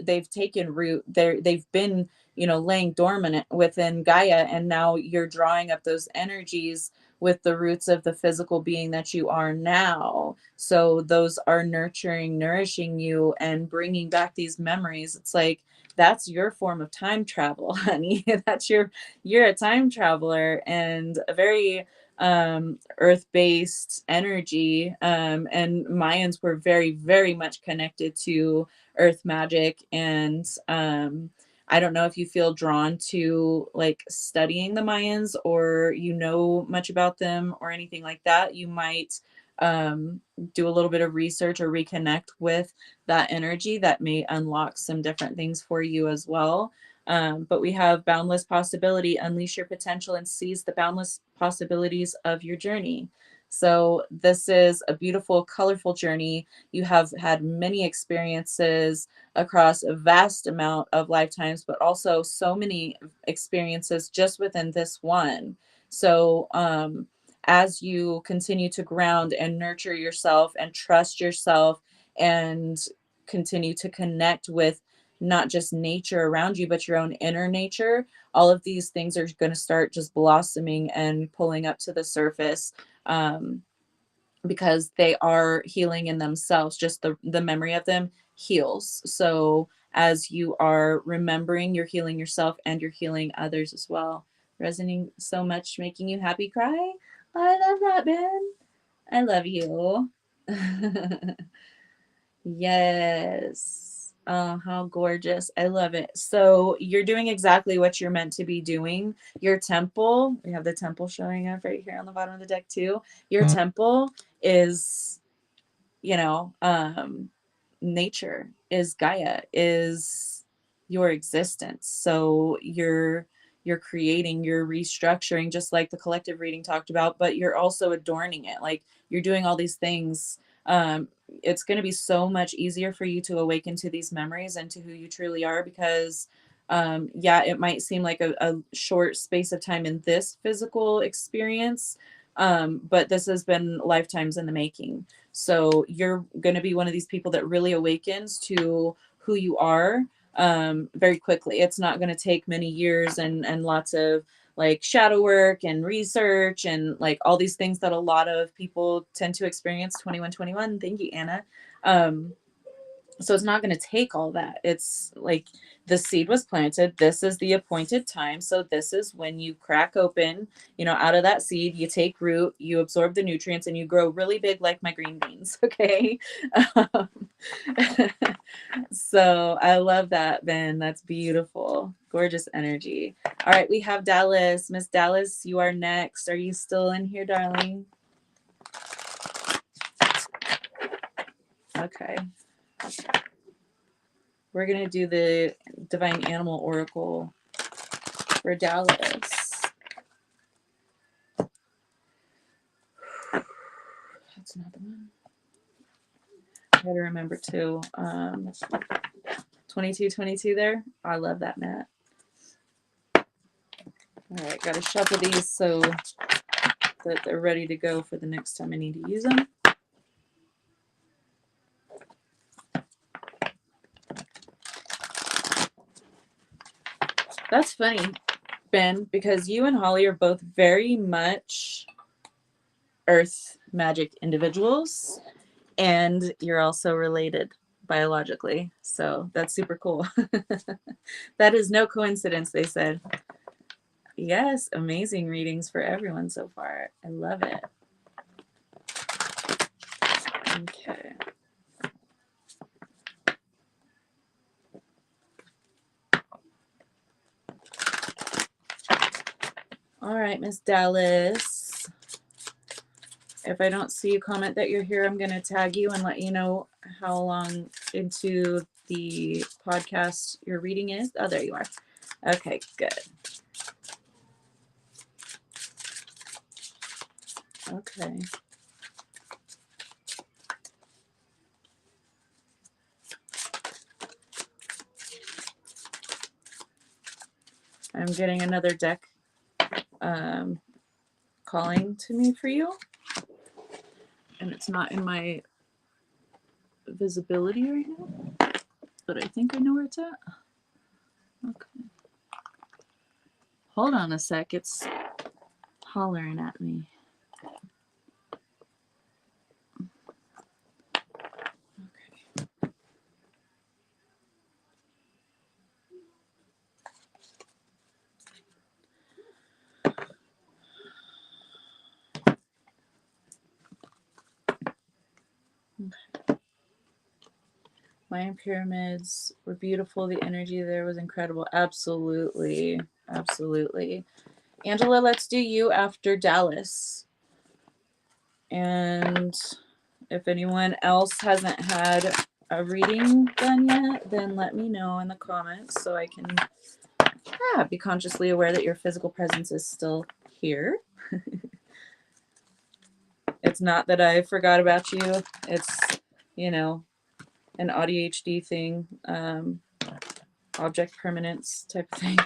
Speaker 1: they've taken root. They've been laying dormant within Gaia. And now you're drawing up those energies with the roots of the physical being that you are now. So those are nurturing, nourishing you and bringing back these memories. It's like, that's your form of time travel, honey. You're a time traveler, and a very earth-based energy. And Mayans were very, very much connected to earth magic. And I don't know if you feel drawn to like studying the Mayans, or much about them or anything like that. You might do a little bit of research or reconnect with that energy. That may unlock some different things for you as well. But we have boundless possibility. Unleash your potential and seize the boundless possibilities of your journey. So this is a beautiful, colorful journey. You have had many experiences across a vast amount of lifetimes, but also so many experiences just within this one. So as you continue to ground and nurture yourself and trust yourself and continue to connect with not just nature around you, but your own inner nature, all of these things are going to start just blossoming and pulling up to the surface, um, because they are healing in themselves. Just the memory of them heals. So as you are remembering, you're healing yourself and you're healing others as well. Resonating so much, making you happy, cry. I love that, Ben. I love you. Yes. Oh, how gorgeous. I love it. So you're doing exactly what you're meant to be doing. Your temple, we have the temple showing up right here on the bottom of the deck too. Your temple is, you know, nature, is Gaia, is your existence. So you're creating, you're restructuring, just like the collective reading talked about, but you're also adorning it. Like you're doing all these things. It's going to be so much easier for you to awaken to these memories and to who you truly are, because yeah, it might seem like a short space of time in this physical experience, but this has been lifetimes in the making. So you're going to be one of these people that really awakens to who you are very quickly. It's not going to take many years and lots of like shadow work and research and like all these things that a lot of people tend to experience. 2121. Thank you, Anna. So it's not going to take all that. It's like the seed was planted. This is the appointed time. So this is when you crack open, you know, out of that seed, you take root, you absorb the nutrients, and you grow really big like my green beans. Okay. Um, so I love that, Ben. That's beautiful. Gorgeous energy. All right. We have Dallas. Miss Dallas, you are next. Are you still in here, darling? Okay. We're going to do the Divine Animal Oracle for Dallas. That's not the one. I gotta remember too. 2222 there. I love that, Matt. All right, gotta shuffle these so that they're ready to go for the next time I need to use them. That's funny, Ben, because you and Holly are both very much earth magic individuals, and you're also related biologically. So that's super cool. That is no coincidence, they said. Yes, amazing readings for everyone so far. I love it. Okay. All right, Miss Dallas. If I don't see you comment that you're here, I'm going to tag you and let you know how long into the podcast your reading is. Oh, there you are. Okay, good. Okay. I'm getting another deck calling to me for you. And it's not in my visibility right now, but I think I know where it's at. Okay. Hold on a sec. It's hollering at me. Mayan pyramids were beautiful. The energy there was incredible. Absolutely. Absolutely. Angela, let's do you after Dallas. And if anyone else hasn't had a reading done yet, then let me know in the comments so I can be consciously aware that your physical presence is still here. It's not that I forgot about you. It's, you know, an ADHD thing, object permanence type of thing.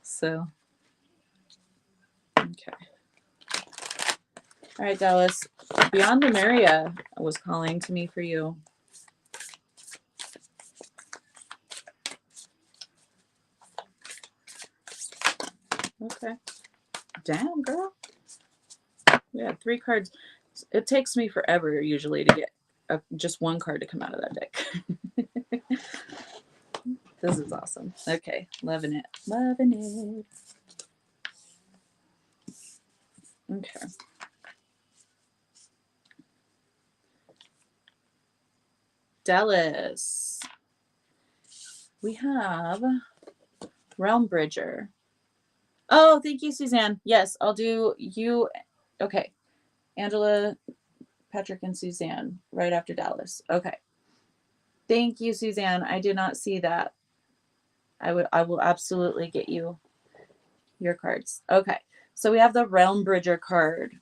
Speaker 1: So, okay. All right, Dallas. Beyond the Maria was calling to me for you. Okay. Damn, girl. We had 3 cards. It takes me forever usually to get just one card to come out of that deck. This is awesome. Okay. Loving it. Loving it. Okay. Dallas. We have Realm Bridger. Oh, thank you, Suzanne. Yes, I'll do you. Okay. Angela, Patrick, and Suzanne right after Dallas. Okay. Thank you, Suzanne. I did not see that. I will absolutely get you your cards. Okay. So we have the Realm Bridger card.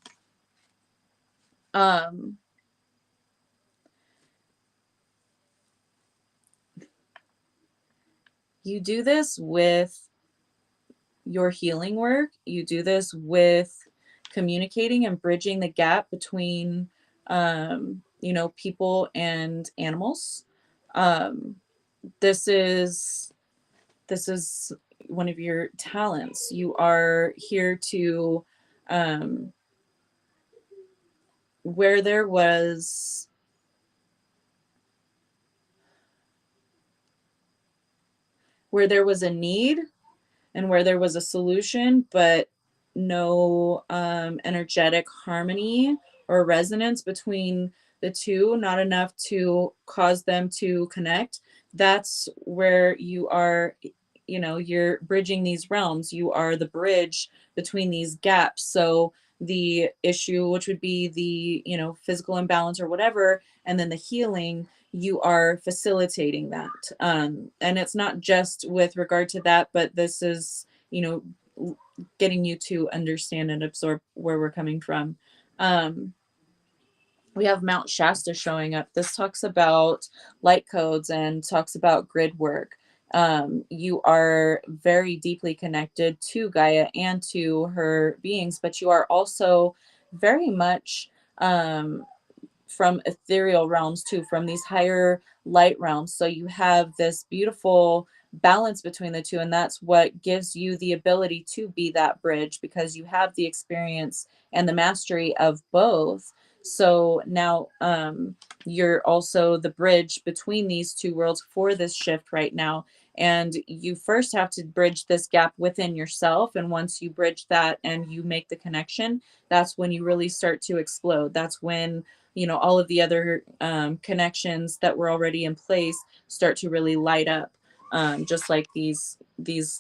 Speaker 1: You do this with your healing work. You do this with communicating and bridging the gap between people and animals. This is one of your talents. You are here to um, where there was a need and where there was a solution, but no energetic harmony or resonance between the two, not enough to cause them to connect. That's where you are, you're bridging these realms. You are the bridge between these gaps. So the issue, which would be the, physical imbalance or whatever, and then the healing, you are facilitating that. And it's not just with regard to that, but this is, getting you to understand and absorb where we're coming from. We have Mount Shasta showing up. This talks about light codes and talks about grid work. You are very deeply connected to Gaia and to her beings, but you are also very much from ethereal realms too, from these higher light realms. So you have this beautiful balance between the two, and that's what gives you the ability to be that bridge, because you have the experience and the mastery of both. So now you're also the bridge between these two worlds for this shift right now. And you first have to bridge this gap within yourself. And once you bridge that and you make the connection, that's when you really start to explode. That's when all of the other connections that were already in place start to really light up, just like these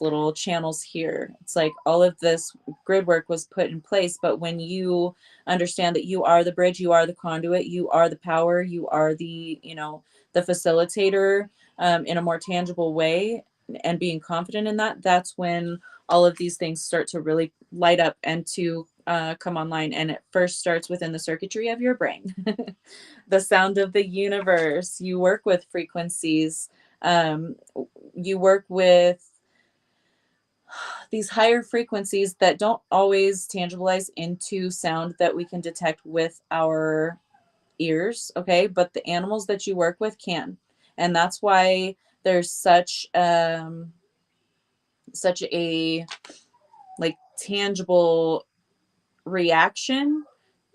Speaker 1: little channels here. It's like all of this grid work was put in place, but when you understand that you are the bridge, you are the conduit, you are the power, you are the the facilitator in a more tangible way, and being confident in that, that's when all of these things start to really light up and to come online. And it first starts within the circuitry of your brain. The sound of the universe. You work with frequencies. You work with these higher frequencies that don't always tangibilize into sound that we can detect with our ears, okay? But the animals that you work with can. And that's why there's such a like tangible reaction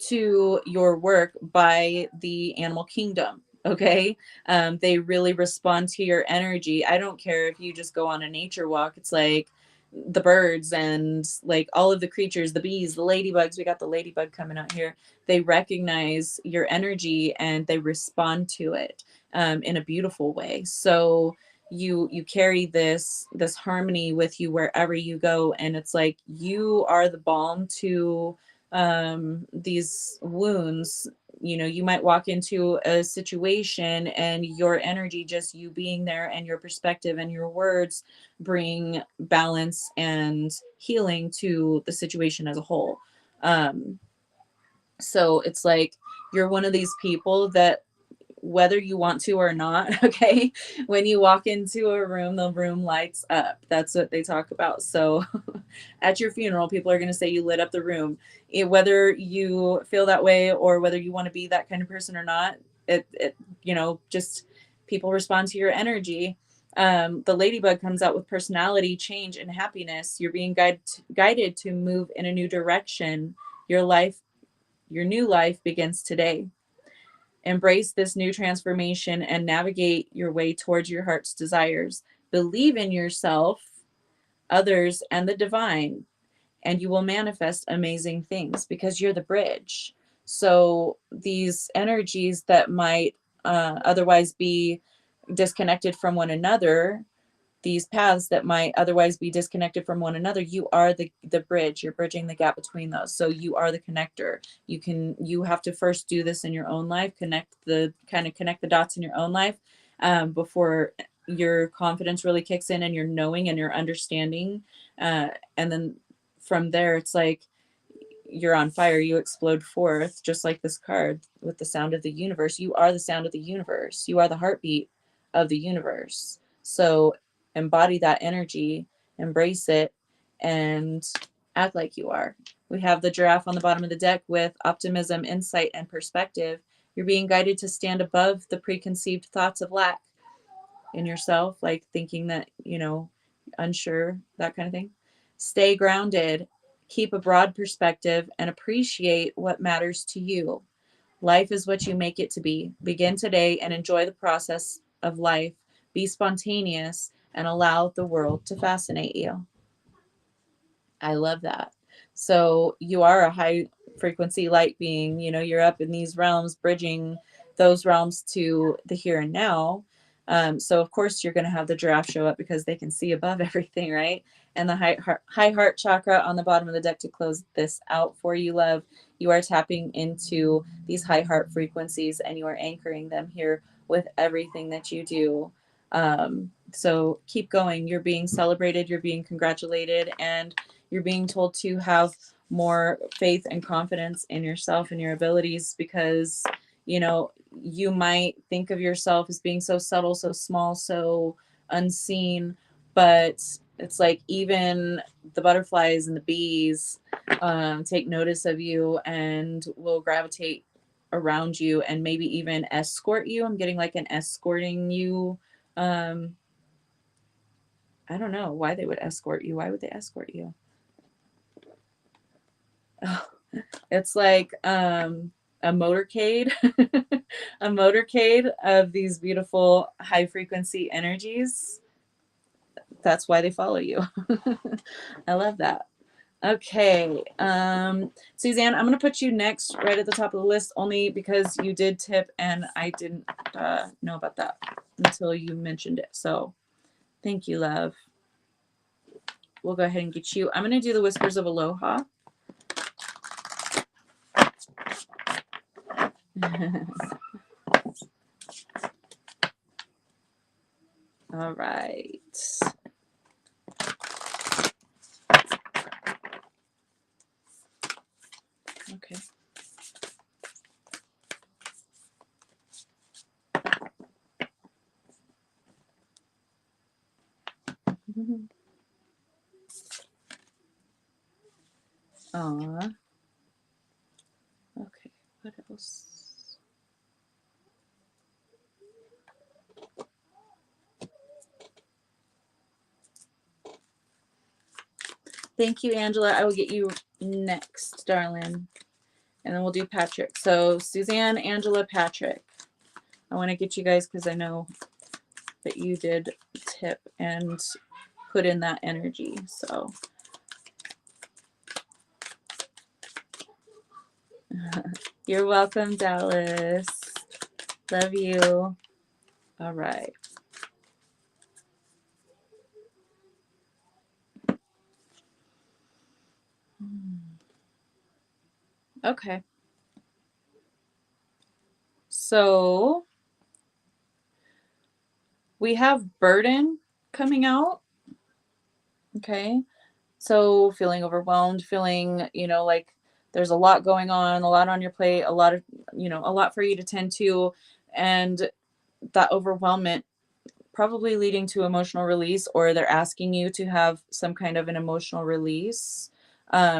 Speaker 1: to your work by the animal kingdom. Okay. They really respond to your energy. I don't care if you just go on a nature walk. It's like the birds and like all of the creatures, the bees, the ladybugs. We got the ladybug coming out here. They recognize your energy and they respond to it in a beautiful way. So you carry this harmony with you wherever you go, and it's like you are the balm to these wounds. You might walk into a situation and your energy, just you being there, and your perspective and your words bring balance and healing to the situation as a whole. So it's like you're one of these people that, whether you want to or not, okay, when you walk into a room, the room lights up. That's what they talk about. So at your funeral, people are going to say you lit up the room. Whether you feel that way or whether you want to be that kind of person or not, just people respond to your energy. The ladybug comes out with personality, change, and happiness. You're being guided to move in a new direction. Your new life begins today. Embrace this new transformation and navigate your way towards your heart's desires. Believe in yourself, others, and the divine, and you will manifest amazing things because you're the bridge. So these energies that might otherwise be disconnected from one another, these paths that might otherwise be disconnected from one another, you are the bridge. You're bridging the gap between those. So you are the connector. You have to first do this in your own life, connect the dots in your own life, before your confidence really kicks in and your knowing and your understanding, and then from there it's like you're on fire. You explode forth, just like this card with the sound of the universe. You are the sound of the universe. You are the heartbeat of the universe. So embody that energy, embrace it, and act like you are. We have the giraffe on the bottom of the deck with optimism, insight, and perspective. You're being guided to stand above the preconceived thoughts of lack in yourself, like thinking that, unsure, that kind of thing. Stay grounded, keep a broad perspective, and appreciate what matters to you. Life is what you make it to be. Begin today and enjoy the process of life. Be spontaneous and allow the world to fascinate you. I love that. So you are a high frequency light being, you're up in these realms, bridging those realms to the here and now. So of course you're going to have the giraffe show up because they can see above everything, right? And the high heart chakra on the bottom of the deck to close this out for you, love. You are tapping into these high heart frequencies and you are anchoring them here with everything that you do. So keep going. You're being celebrated, you're being congratulated, and you're being told to have more faith and confidence in yourself and your abilities because, you might think of yourself as being so subtle, so small, so unseen, but it's like even the butterflies and the bees take notice of you and will gravitate around you and maybe even escort you. I'm getting like an escorting you. Um, I don't know why they would escort you. Why would they escort you? It's like a motorcade, a motorcade of these beautiful high frequency energies. That's why they follow you. I love that. Okay. Suzanne, I'm going to put you next right at the top of the list only because you did tip and I didn't know about that until you mentioned it. So thank you, love. We'll go ahead and get you. I'm going to do the Whispers of Aloha. All right. Okay. Aw. Okay. What else? Thank you, Angela. I will get you next, darling. And then we'll do Patrick. So Suzanne, Angela, Patrick. I want to get you guys because I know that you did tip and put in that energy. So you're welcome, Dallas. Love you. All right. Okay. So we have burden coming out. Okay. So feeling overwhelmed, feeling, like there's a lot going on, a lot on your plate, a lot of, a lot for you to tend to. And that overwhelmment probably leading to emotional release, or they're asking you to have some kind of an emotional release,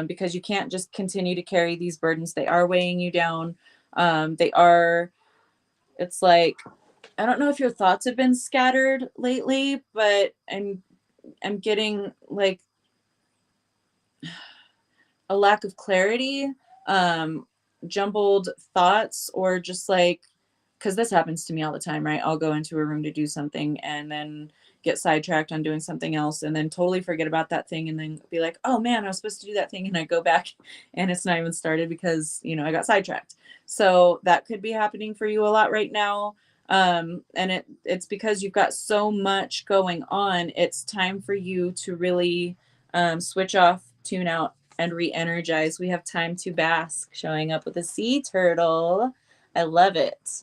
Speaker 1: because you can't just continue to carry these burdens. They are weighing you down. They are, it's like, I don't know if your thoughts have been scattered lately, but I'm getting like a lack of clarity, um, jumbled thoughts, or just like, because this happens to me all the time, right? I'll go into a room to do something and then get sidetracked on doing something else and then totally forget about that thing and then be like, oh man, I was supposed to do that thing. And I go back and it's not even started because, I got sidetracked. So that could be happening for you a lot right now. And it's because you've got so much going on. It's time for you to really switch off, tune out, and re-energize. We have time to bask, showing up with a sea turtle. I love it.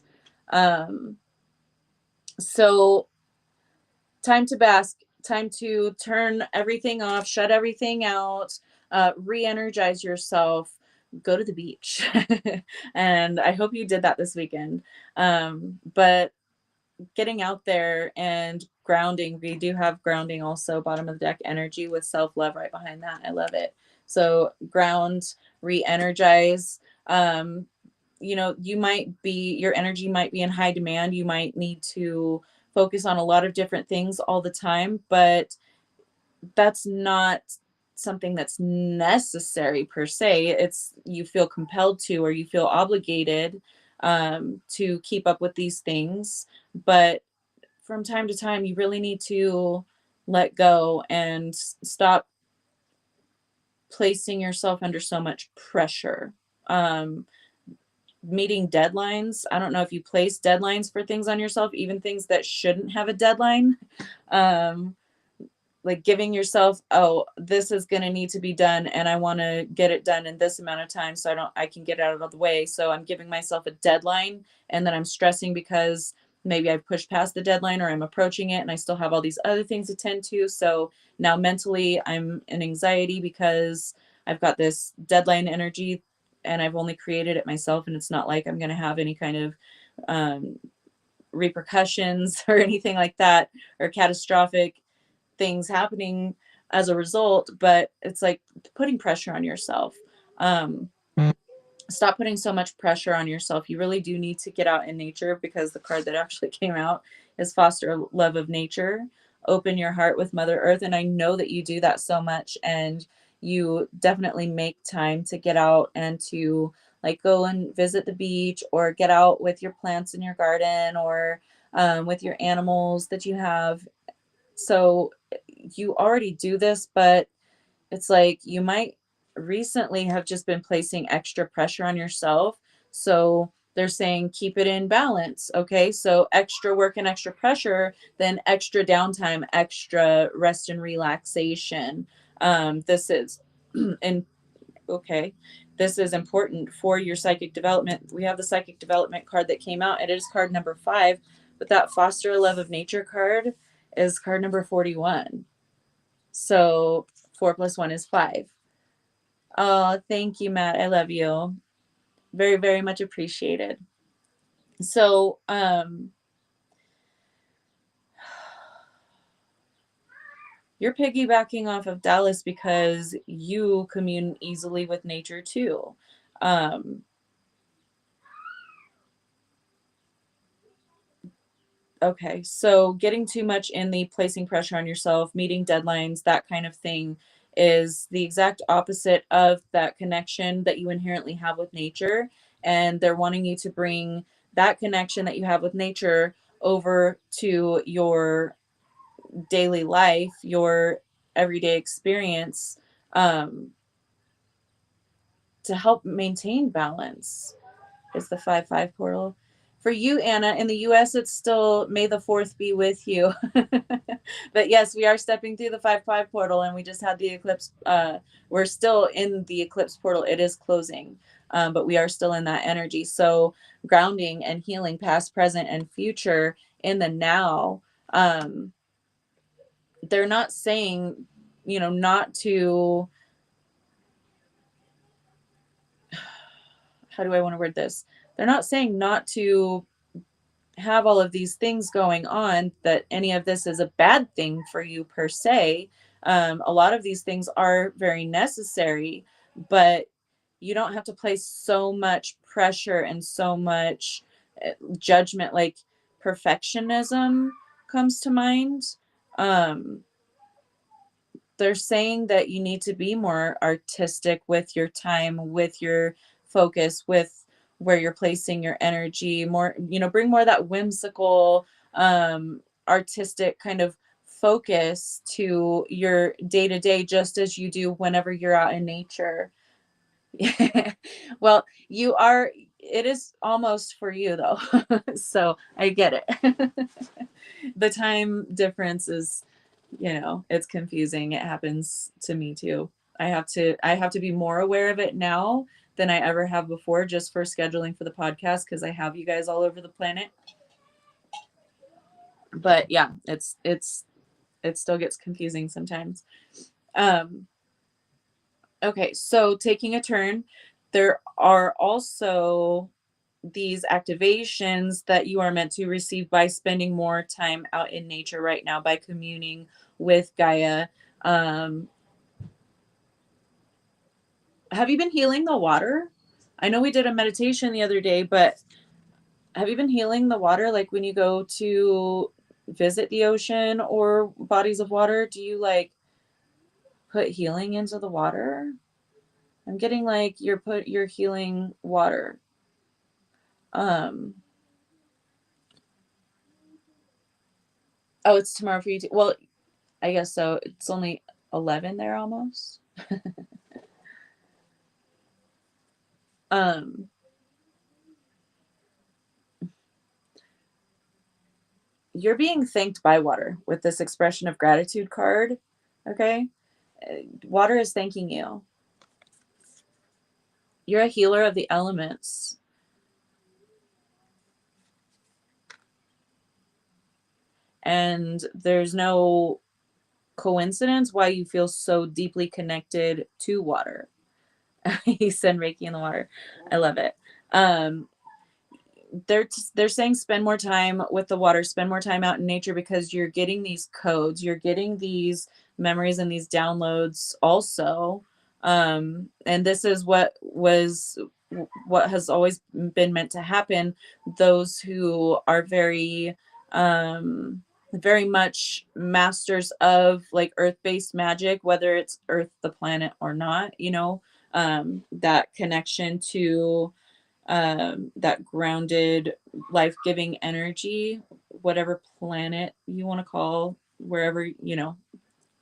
Speaker 1: Um, so time to bask, time to turn everything off, shut everything out, re-energize yourself, go to the beach. And I hope you did that this weekend. But getting out there and grounding, we do have grounding also, bottom of the deck energy with self-love right behind that. I love it. So ground, re-energize. Your energy might be in high demand. You might need to focus on a lot of different things all the time, but that's not something that's necessary per se. It's, you feel compelled to, or you feel obligated to keep up with these things. But from time to time, you really need to let go and stop placing yourself under so much pressure. Um, Meeting deadlines. I don't know if you place deadlines for things on yourself, even things that shouldn't have a deadline. Um, like giving yourself, oh, this is going to need to be done and I want to get it done in this amount of time so I can get out of the way. So I'm giving myself a deadline and then I'm stressing because maybe I've pushed past the deadline or I'm approaching it and I still have all these other things to tend to. So now mentally I'm in anxiety because I've got this deadline energy and I've only created it myself, and it's not like I'm going to have any kind of um, repercussions or anything like that, or catastrophic things happening as a result. But it's like putting pressure on yourself. um, Stop putting so much pressure on yourself. You really do need to get out in nature, because the card that actually came out is foster love of nature. Open your heart with Mother Earth. And I know that you do that so much, and you definitely make time to get out and to like go and visit the beach, or get out with your plants in your garden, or with your animals that you have. So you already do this, but it's like you might recently have just been placing extra pressure on yourself. So they're saying keep it in balance. Okay. So extra work and extra pressure, then extra downtime, extra rest and relaxation. This is, and okay, this is important for your psychic development. We have the psychic development card that came out. It is card number 5, but that foster love of nature card is card number 41. So 4 plus 1 is 5. Oh, thank you, Matt. I love you. Very, very much appreciated. So, you're piggybacking off of Dallas because you commune easily with nature too. Um, okay, so getting too much in the placing pressure on yourself, meeting deadlines, that kind of thing is the exact opposite of that connection that you inherently have with nature. And they're wanting you to bring that connection that you have with nature over to your daily life, your everyday experience, um, to help maintain balance. Is the 5-5 portal. For you, Anna, in the US, it's still May the 4th be with you. But yes, we are stepping through the 5-5 portal, and we just had the eclipse. We're still in the eclipse portal. It is closing, but we are still in that energy. So grounding and healing past, present, and future in the now. They're not saying, not to how do I want to word this? They're not saying not to have all of these things going on, that any of this is a bad thing for you per se. A lot of these things are very necessary, but you don't have to place so much pressure and so much judgment. Like perfectionism comes to mind. Um, they're saying that you need to be more artistic with your time, with your focus, with where you're placing your energy, more, bring more of that whimsical, artistic kind of focus to your day to day, just as you do whenever you're out in nature. Well, it is almost for you though. So I get it. The time difference is, it's confusing. It happens to me too. I have to be more aware of it now than I ever have before, just for scheduling for the podcast, because I have you guys all over the planet. But yeah, it still gets confusing sometimes. Um okay, so taking a turn, there are also these activations that you are meant to receive by spending more time out in nature right now, by communing with Gaia. Um, have you been healing the water? I know we did a meditation the other day, but have you been healing the water? Like when you go to visit the ocean or bodies of water, do you like put healing into the water? I'm getting like you're healing water. Um, oh, it's tomorrow for you too. Well, I guess so. It's only 11 there almost. Um, you're being thanked by water with this expression of gratitude card. Okay. Water is thanking you. You're a healer of the elements. And there's no coincidence why you feel so deeply connected to water. He said Reiki in the water. I love it. Um, they're saying spend more time with the water, spend more time out in nature, because you're getting these codes, you're getting these memories and these downloads also. And this is what has always been meant to happen. Those who are very much masters of like earth-based magic, whether it's earth the planet or not, that connection to that grounded, life-giving energy, whatever planet you want to call, wherever,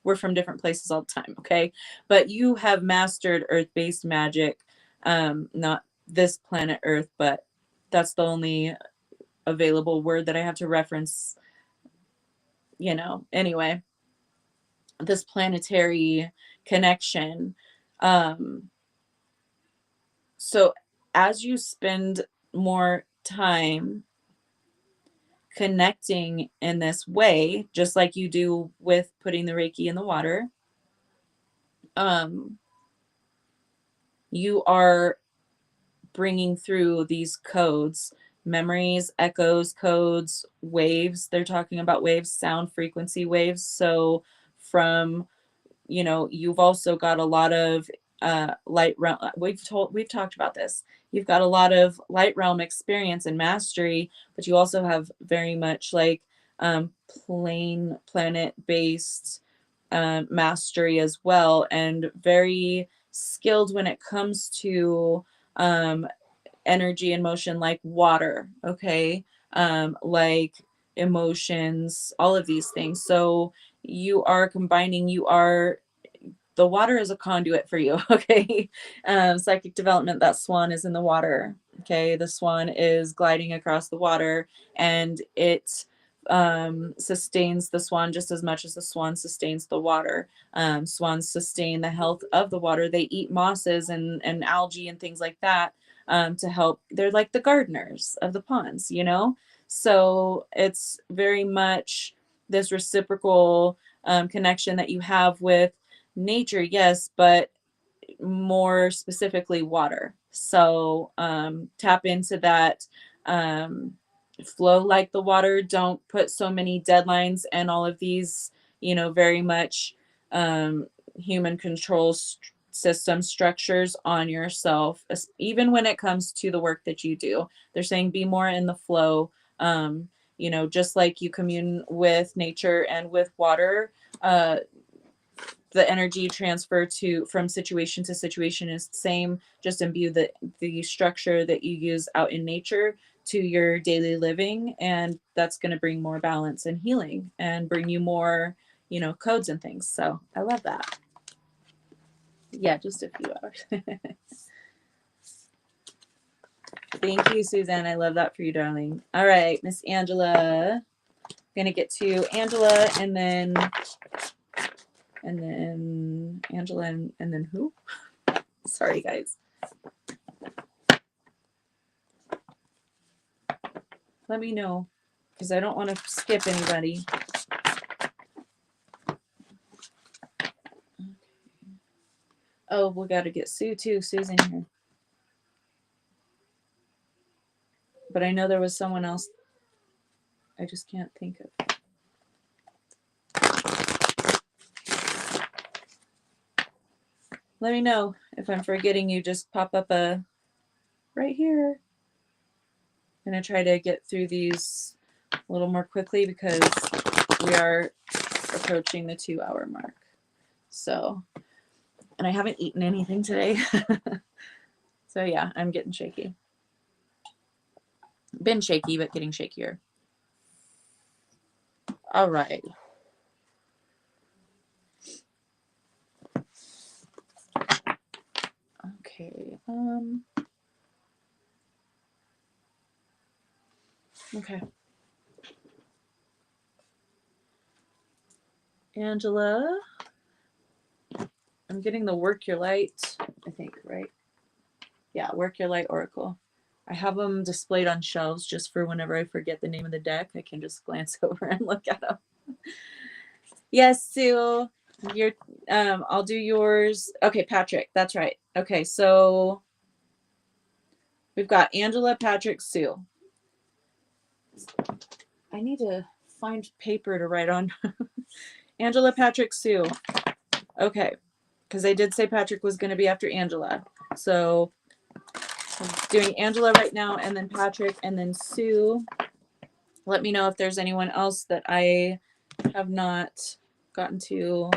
Speaker 1: we're from different places all the time. Okay. But you have mastered earth-based magic. Not this planet earth, but that's the only available word that I have to reference, anyway, this planetary connection. So as you spend more time connecting in this way, just like you do with putting the Reiki in the water, you are bringing through these codes, memories, echoes, codes, waves. They're talking about waves, sound frequency waves. So from, you've also got a lot of light realm. We've talked about this. You've got a lot of light realm experience and mastery, but you also have very much like plain planet based mastery as well, and very skilled when it comes to um, energy and motion, like water. Okay. Like emotions, all of these things. So you are combining, the water is a conduit for you. Okay. Psychic development, that swan is in the water. Okay. The swan is gliding across the water, and it sustains the swan just as much as the swan sustains the water. Swans sustain the health of the water. They eat mosses and algae and things like that, to help. They're like the gardeners of the ponds, So it's very much this reciprocal connection that you have with nature, yes, but more specifically water. So tap into that. Flow like the water. Don't put so many deadlines and all of these, very much um, human control system structures on yourself, even when it comes to the work that you do. They're saying be more in the flow. Just like you commune with nature and with water, the energy transfer to from situation to situation is the same. Just imbue the structure that you use out in nature to your daily living, and that's going to bring more balance and healing and bring you more codes and things. So I love that. Yeah, just a few hours. Thank you, Suzanne. I love that for you, darling. All right, Miss Angela. I'm gonna get to Angela and then Angela and then who? Sorry, guys. Let me know because I don't want to skip anybody. Oh, we got to get Sue too. Sue's in here. But I know there was someone else. I just can't think of. Let me know if I'm forgetting you. Just pop up a right here. I'm going to try to get through these a little more quickly because we are approaching the 2-hour mark. So, and I haven't eaten anything today. So yeah, I'm getting shaky. Been shaky, but getting shakier. All right. Okay. Okay. Angela, I'm getting the Work Your Light, I think, right? Yeah, Work Your Light Oracle. I have them displayed on shelves just for whenever I forget the name of the deck, I can just glance over and look at them. Yes, Sue. I'll do yours. Okay, Patrick, that's right. Okay, so we've got Angela, Patrick, Sue. I need to find paper to write on. Angela, Patrick, Sue. Okay, because I did say Patrick was going to be after Angela. So I'm doing Angela right now, and then Patrick, and then Sue. Let me know if there's anyone else that I have not gotten to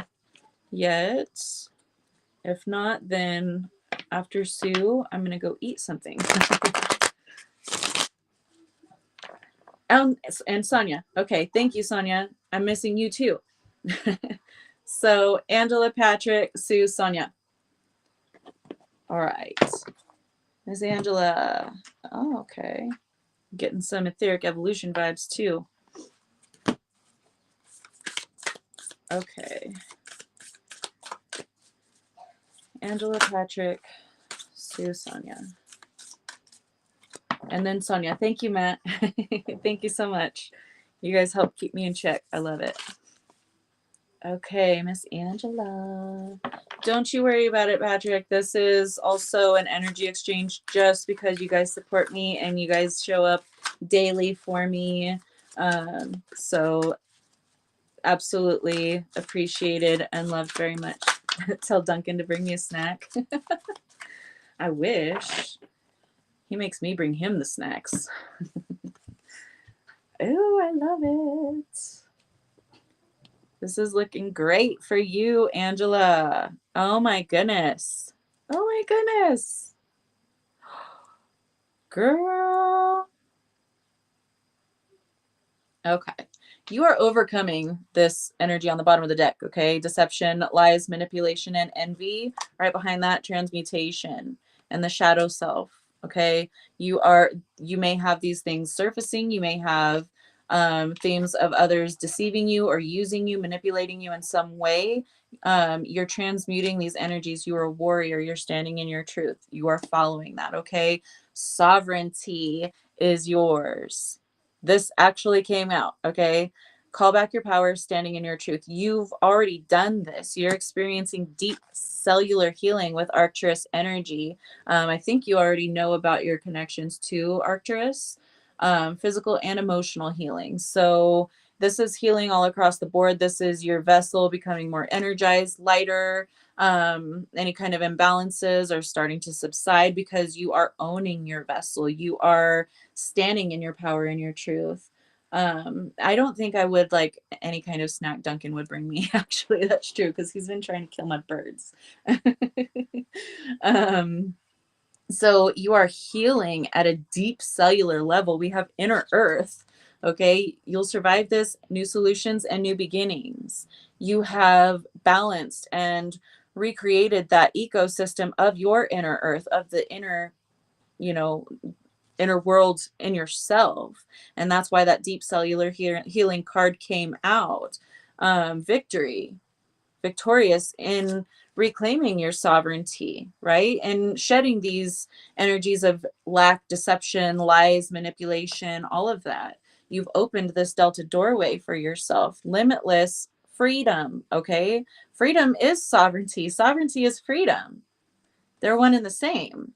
Speaker 1: yet. If not, then after Sue, I'm going to go eat something. And Sonia. Okay, thank you, Sonia. I'm missing you too. So Angela, Patrick, Sue, Sonia. All right. Miss Angela. Oh, okay. Getting some etheric evolution vibes too. Okay. Angela, Patrick, Sue, Sonia. And then Sonia. Thank you, Matt. Thank you so much. You guys help keep me in check. I love it. Okay, Miss Angela. Don't you worry about it, Patrick. This is also an energy exchange just because you guys support me and you guys show up daily for me. So absolutely appreciated and loved very much. Tell Duncan to bring me a snack. I wish. He makes me bring him the snacks. Oh, I love it. This is looking great for you, Angela. Oh my goodness. Oh my goodness. Girl. Okay. You are overcoming this energy on the bottom of the deck, okay? Deception, lies, manipulation, and envy. Right behind that, transmutation and the shadow self, okay? You may have these things surfacing. You may have themes of others deceiving you or using you, manipulating you in some way. You're transmuting these energies. You are a warrior. You're standing in your truth. You are following that, okay? Sovereignty is yours. This actually came out, okay? Call back your power, standing in your truth. You've already done this. You're experiencing deep cellular healing with Arcturus energy. I think you already know about your connections to Arcturus, physical and emotional healing. So this is healing all across the board. This is your vessel becoming more energized, lighter. Any kind of imbalances are starting to subside because you are owning your vessel. You are standing in your power and your truth. I don't think I would like any kind of snack Duncan would bring me. Actually, that's true because he's been trying to kill my birds. um, so you are healing at a deep cellular level. We have inner earth. Okay, you'll survive this. New solutions and new beginnings. You have balanced and recreated that ecosystem of your inner earth, of the inner, you know, inner world in yourself. And that's why that deep cellular healing card came out. Victory, victorious in reclaiming your sovereignty, right? And shedding these energies of lack, deception, lies, manipulation, all of that. You've opened this Delta doorway for yourself, limitless freedom, okay? Freedom is sovereignty. Sovereignty is freedom. They're one and the same.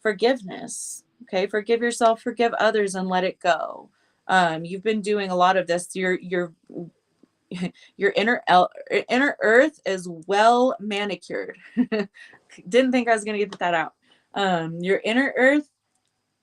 Speaker 1: Forgiveness. Okay, forgive yourself, forgive others, and let it go. You've been doing a lot of this. Your inner earth is well manicured. Didn't think I was gonna get that out. Your inner earth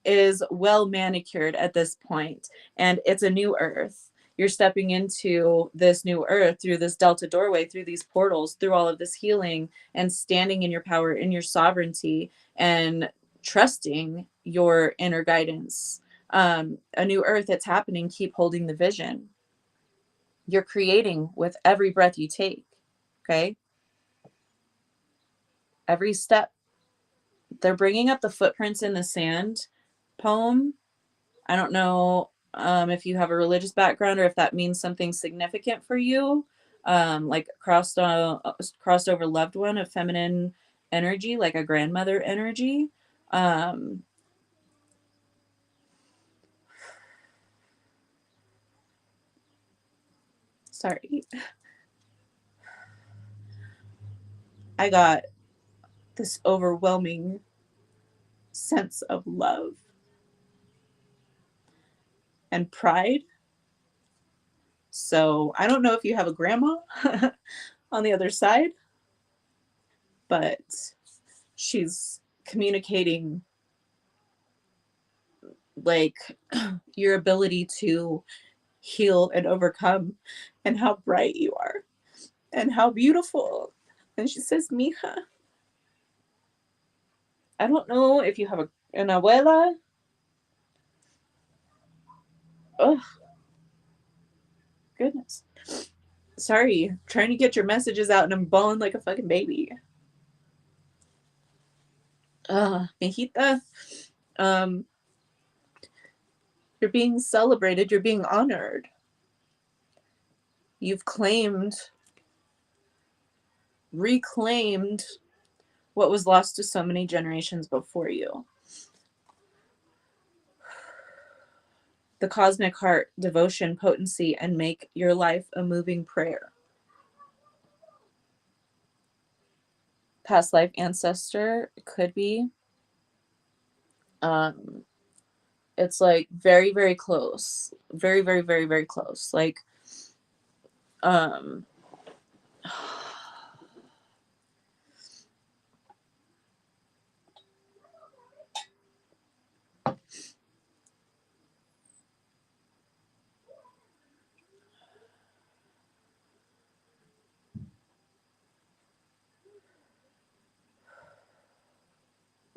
Speaker 1: is well manicured at this point, and it's a new earth. You're stepping into this new earth through this Delta doorway, through these portals, through all of this healing, and standing in your power, in your sovereignty, and trusting your inner guidance. A new earth that's happening. Keep holding the vision. You're creating with every breath you take. Okay. Every step. They're bringing up the footprints in the sand poem. I don't know if you have a religious background or if that means something significant for you, like crossed over loved one of feminine energy, like a grandmother energy. Um, sorry, I got this overwhelming sense of love and pride. So I don't know if you have a grandma on the other side, but she's communicating like your ability to heal and overcome and how bright you are and how beautiful. And she says, Mija, I don't know if you have an abuela. Oh, goodness. Sorry, trying to get your messages out and I'm bawling like a fucking baby. Mijita, um, you're being celebrated, you're being honored. You've reclaimed what was lost to so many generations before you. The cosmic heart, devotion, potency, and make your life a moving prayer. Past life ancestor could be. It's like very, very close. Very, very, very, very close. Like, um,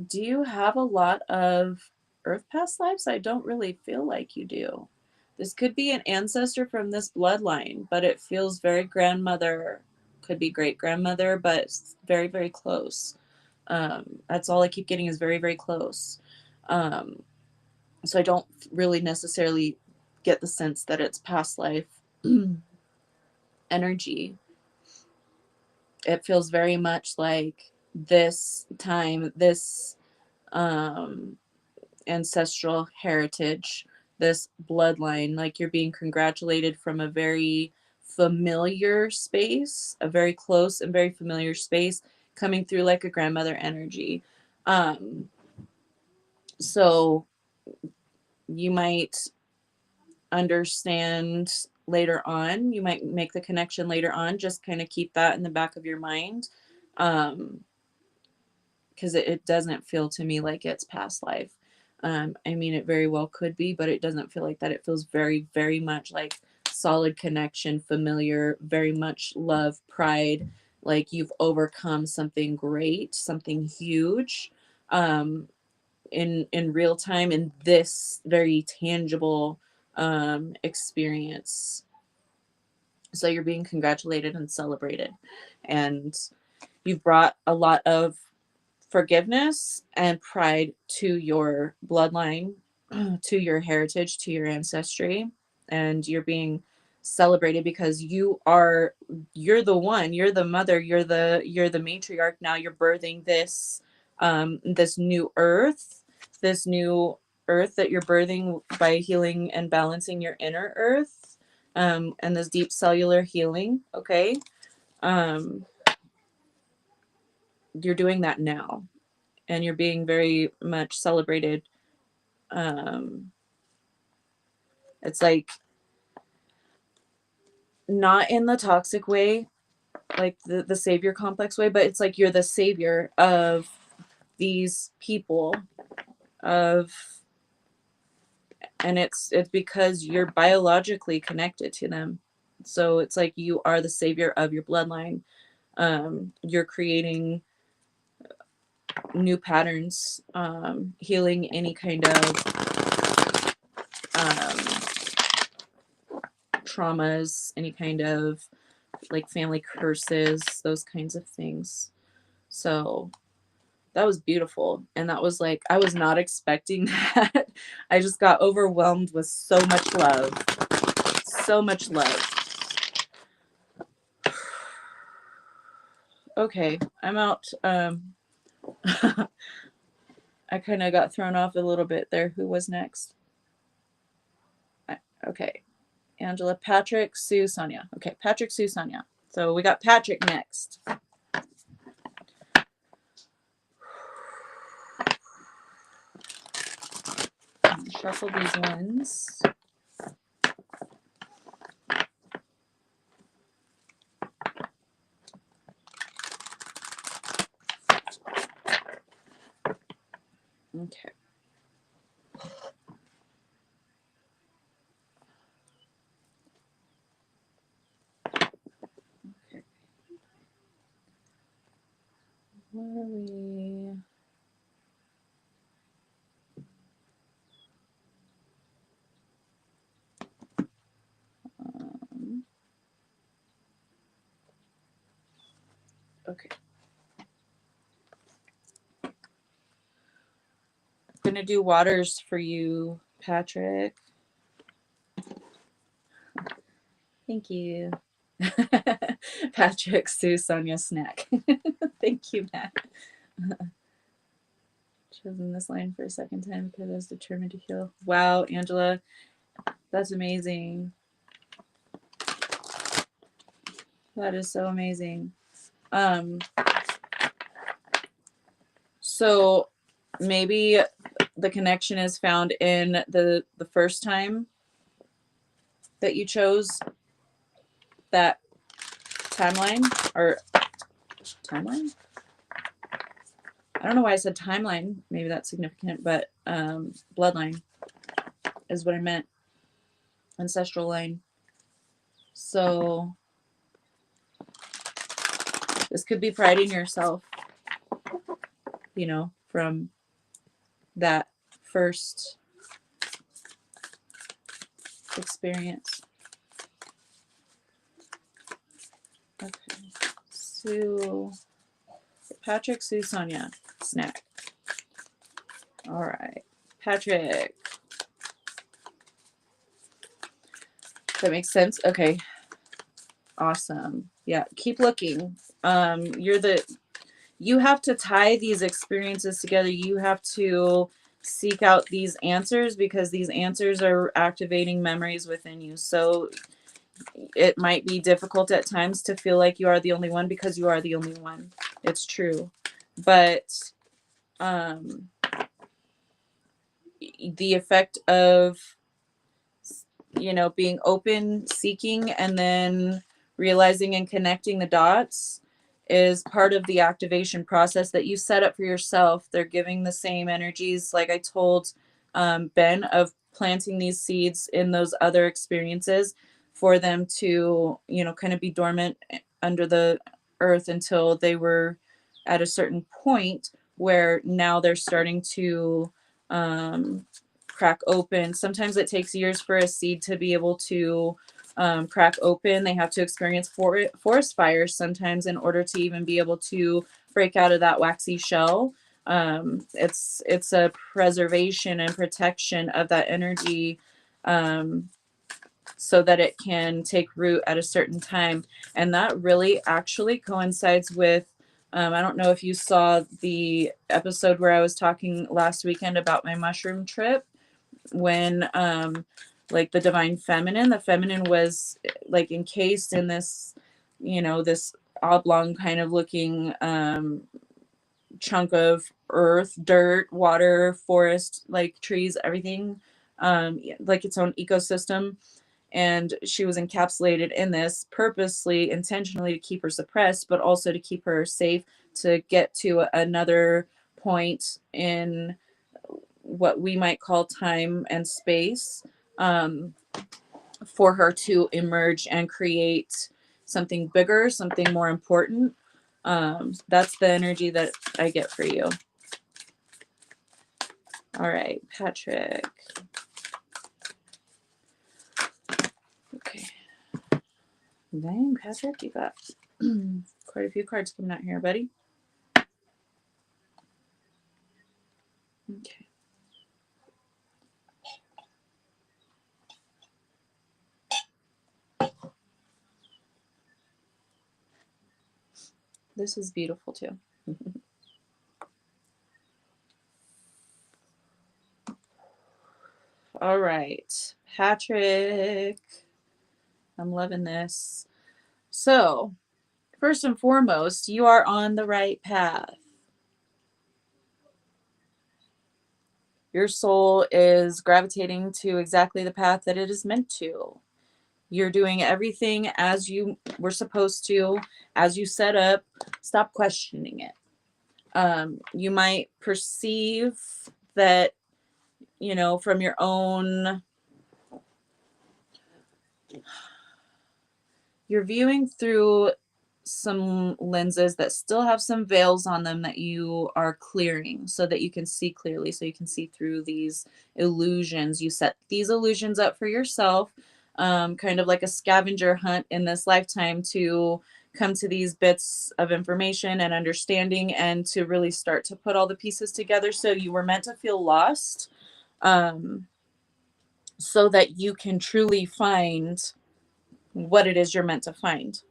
Speaker 1: do you have a lot of Earth past lives? I don't really feel like you do. This could be an ancestor from this bloodline, but it feels very grandmother, could be great grandmother, but it's very, very close. That's all I keep getting is very, very close. Um, so I don't really necessarily get the sense that it's past life energy. It feels very much like this time, this ancestral heritage this bloodline, like you're being congratulated from a very familiar space, a very close and very familiar space, coming through like a grandmother energy. So you might understand later on, you might make the connection later on, just kind of keep that in the back of your mind. Because it doesn't feel to me like it's past life. I mean, it very well could be, but it doesn't feel like that. It feels very, very much like solid connection, familiar, very much love, pride, like you've overcome something great, something huge, in real time, in this very tangible experience. So you're being congratulated and celebrated, and you've brought a lot of forgiveness and pride to your bloodline, to your heritage, to your ancestry, and you're being celebrated because you're the one, you're the mother, you're the matriarch. Now you're birthing this this new earth, this new earth that you're birthing by healing and balancing your inner earth, and this deep cellular healing. Okay. um you're doing that now, and you're being very much celebrated. um it's like not in the toxic way, like the savior complex way, but it's like you're the savior of these people, of and it's because you're biologically connected to them. So it's like you are the savior of your bloodline. You're creating new patterns, healing any kind of traumas, any kind of like family curses, those kinds of things. So that was beautiful. And that was like, I was not expecting that. I just got overwhelmed with so much love. So much love. Okay, I'm out. I kind of got thrown off a little bit there. Who was next? Okay. Angela, Patrick, Sue, Sonia. Okay, Patrick, Sue, Sonia. So we got Patrick next. Shuffle these ones. Okay. Okay. Where are we? Okay. I'm gonna do waters for you, Patrick. Thank you. Patrick, Sue, Sonia, snack. Thank you, Matt. Chosen this line for a second time because I was determined to heal. Wow, Angela, that's amazing. That is so amazing. So maybe the connection is found in the first time that you chose that timeline, or timeline. I don't know why I said timeline. Maybe that's significant, but bloodline is what I meant. Ancestral line. So this could be pride in yourself, you know, from that first experience. Okay. Sue, Patrick, Sue, Sonia, snack. All right. Patrick. That makes sense? Okay. Awesome. Yeah, keep looking. You have to tie these experiences together. You have to seek out these answers, because these answers are activating memories within you. So it might be difficult at times to feel like you are the only one, because you are the only one. It's true. But um, the effect of, being open, seeking, and then realizing and connecting the dots is part of the activation process that you set up for yourself. They're giving the same energies, like I told Ben, of planting these seeds in those other experiences for them to, kind of be dormant under the earth until they were at a certain point where now they're starting to um, crack open. Sometimes it takes years for a seed to be able to crack open. They have to experience forest fires sometimes in order to even be able to break out of that waxy shell. It's a preservation and protection of that energy, so that it can take root at a certain time. And that really actually coincides with, I don't know if you saw the episode where I was talking last weekend about my mushroom trip, when like the feminine was like encased in this, this oblong kind of looking chunk of earth, dirt, water, forest, like trees, everything, like its own ecosystem. And she was encapsulated in this purposely, intentionally, to keep her suppressed, but also to keep her safe, to get to another point in what we might call time and space, um, for her to emerge and create something bigger, something more important. That's the energy that I get for you. All right, Patrick. Okay. Dang, Patrick, you got quite a few cards coming out here, buddy. Okay. This is beautiful too. All right, Patrick. I'm loving this. So, first and foremost, you are on the right path. Your soul is gravitating to exactly the path that it is meant to. You're doing everything as you were supposed to, as you set up. Stop questioning it. You might perceive that, from your own, you're viewing through some lenses that still have some veils on them that you are clearing so that you can see clearly, so you can see through these illusions. You set these illusions up for yourself, kind of like a scavenger hunt in this lifetime, to come to these bits of information and understanding, and to really start to put all the pieces together. So you were meant to feel lost, so that you can truly find what it is you're meant to find.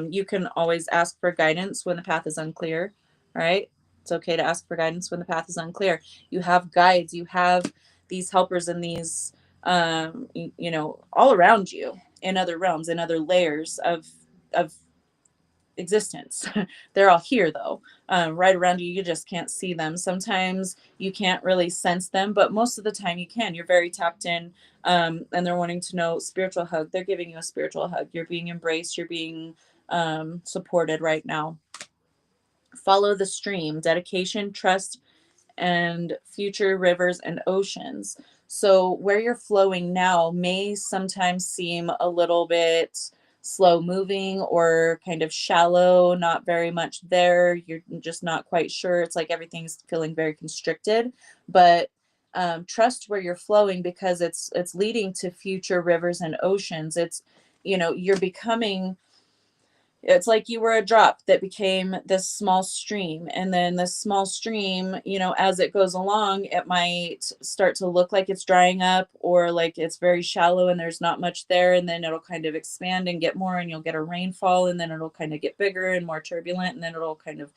Speaker 1: You can always ask for guidance when the path is unclear, right? It's okay to ask for guidance when the path is unclear. You have guides, you have these helpers and these, all around you, in other realms, in other layers of existence. They're all here though, right around you. You just can't see them. Sometimes you can't really sense them, but most of the time you can. You're very tapped in, and they're wanting to know spiritual hug. They're giving you a spiritual hug. You're being embraced. You're being supported right now. Follow the stream. Dedication, trust, and future rivers and oceans. So where you're flowing now may sometimes seem a little bit slow moving or kind of shallow, not very much there. You're just not quite sure. It's like everything's feeling very constricted, but trust where you're flowing, because it's leading to future rivers and oceans. It's, you're becoming, it's like you were a drop that became this small stream, and then this small stream, as it goes along, it might start to look like it's drying up, or like it's very shallow and there's not much there, and then it'll kind of expand and get more, and you'll get a rainfall, and then it'll kind of get bigger and more turbulent, and then it'll kind of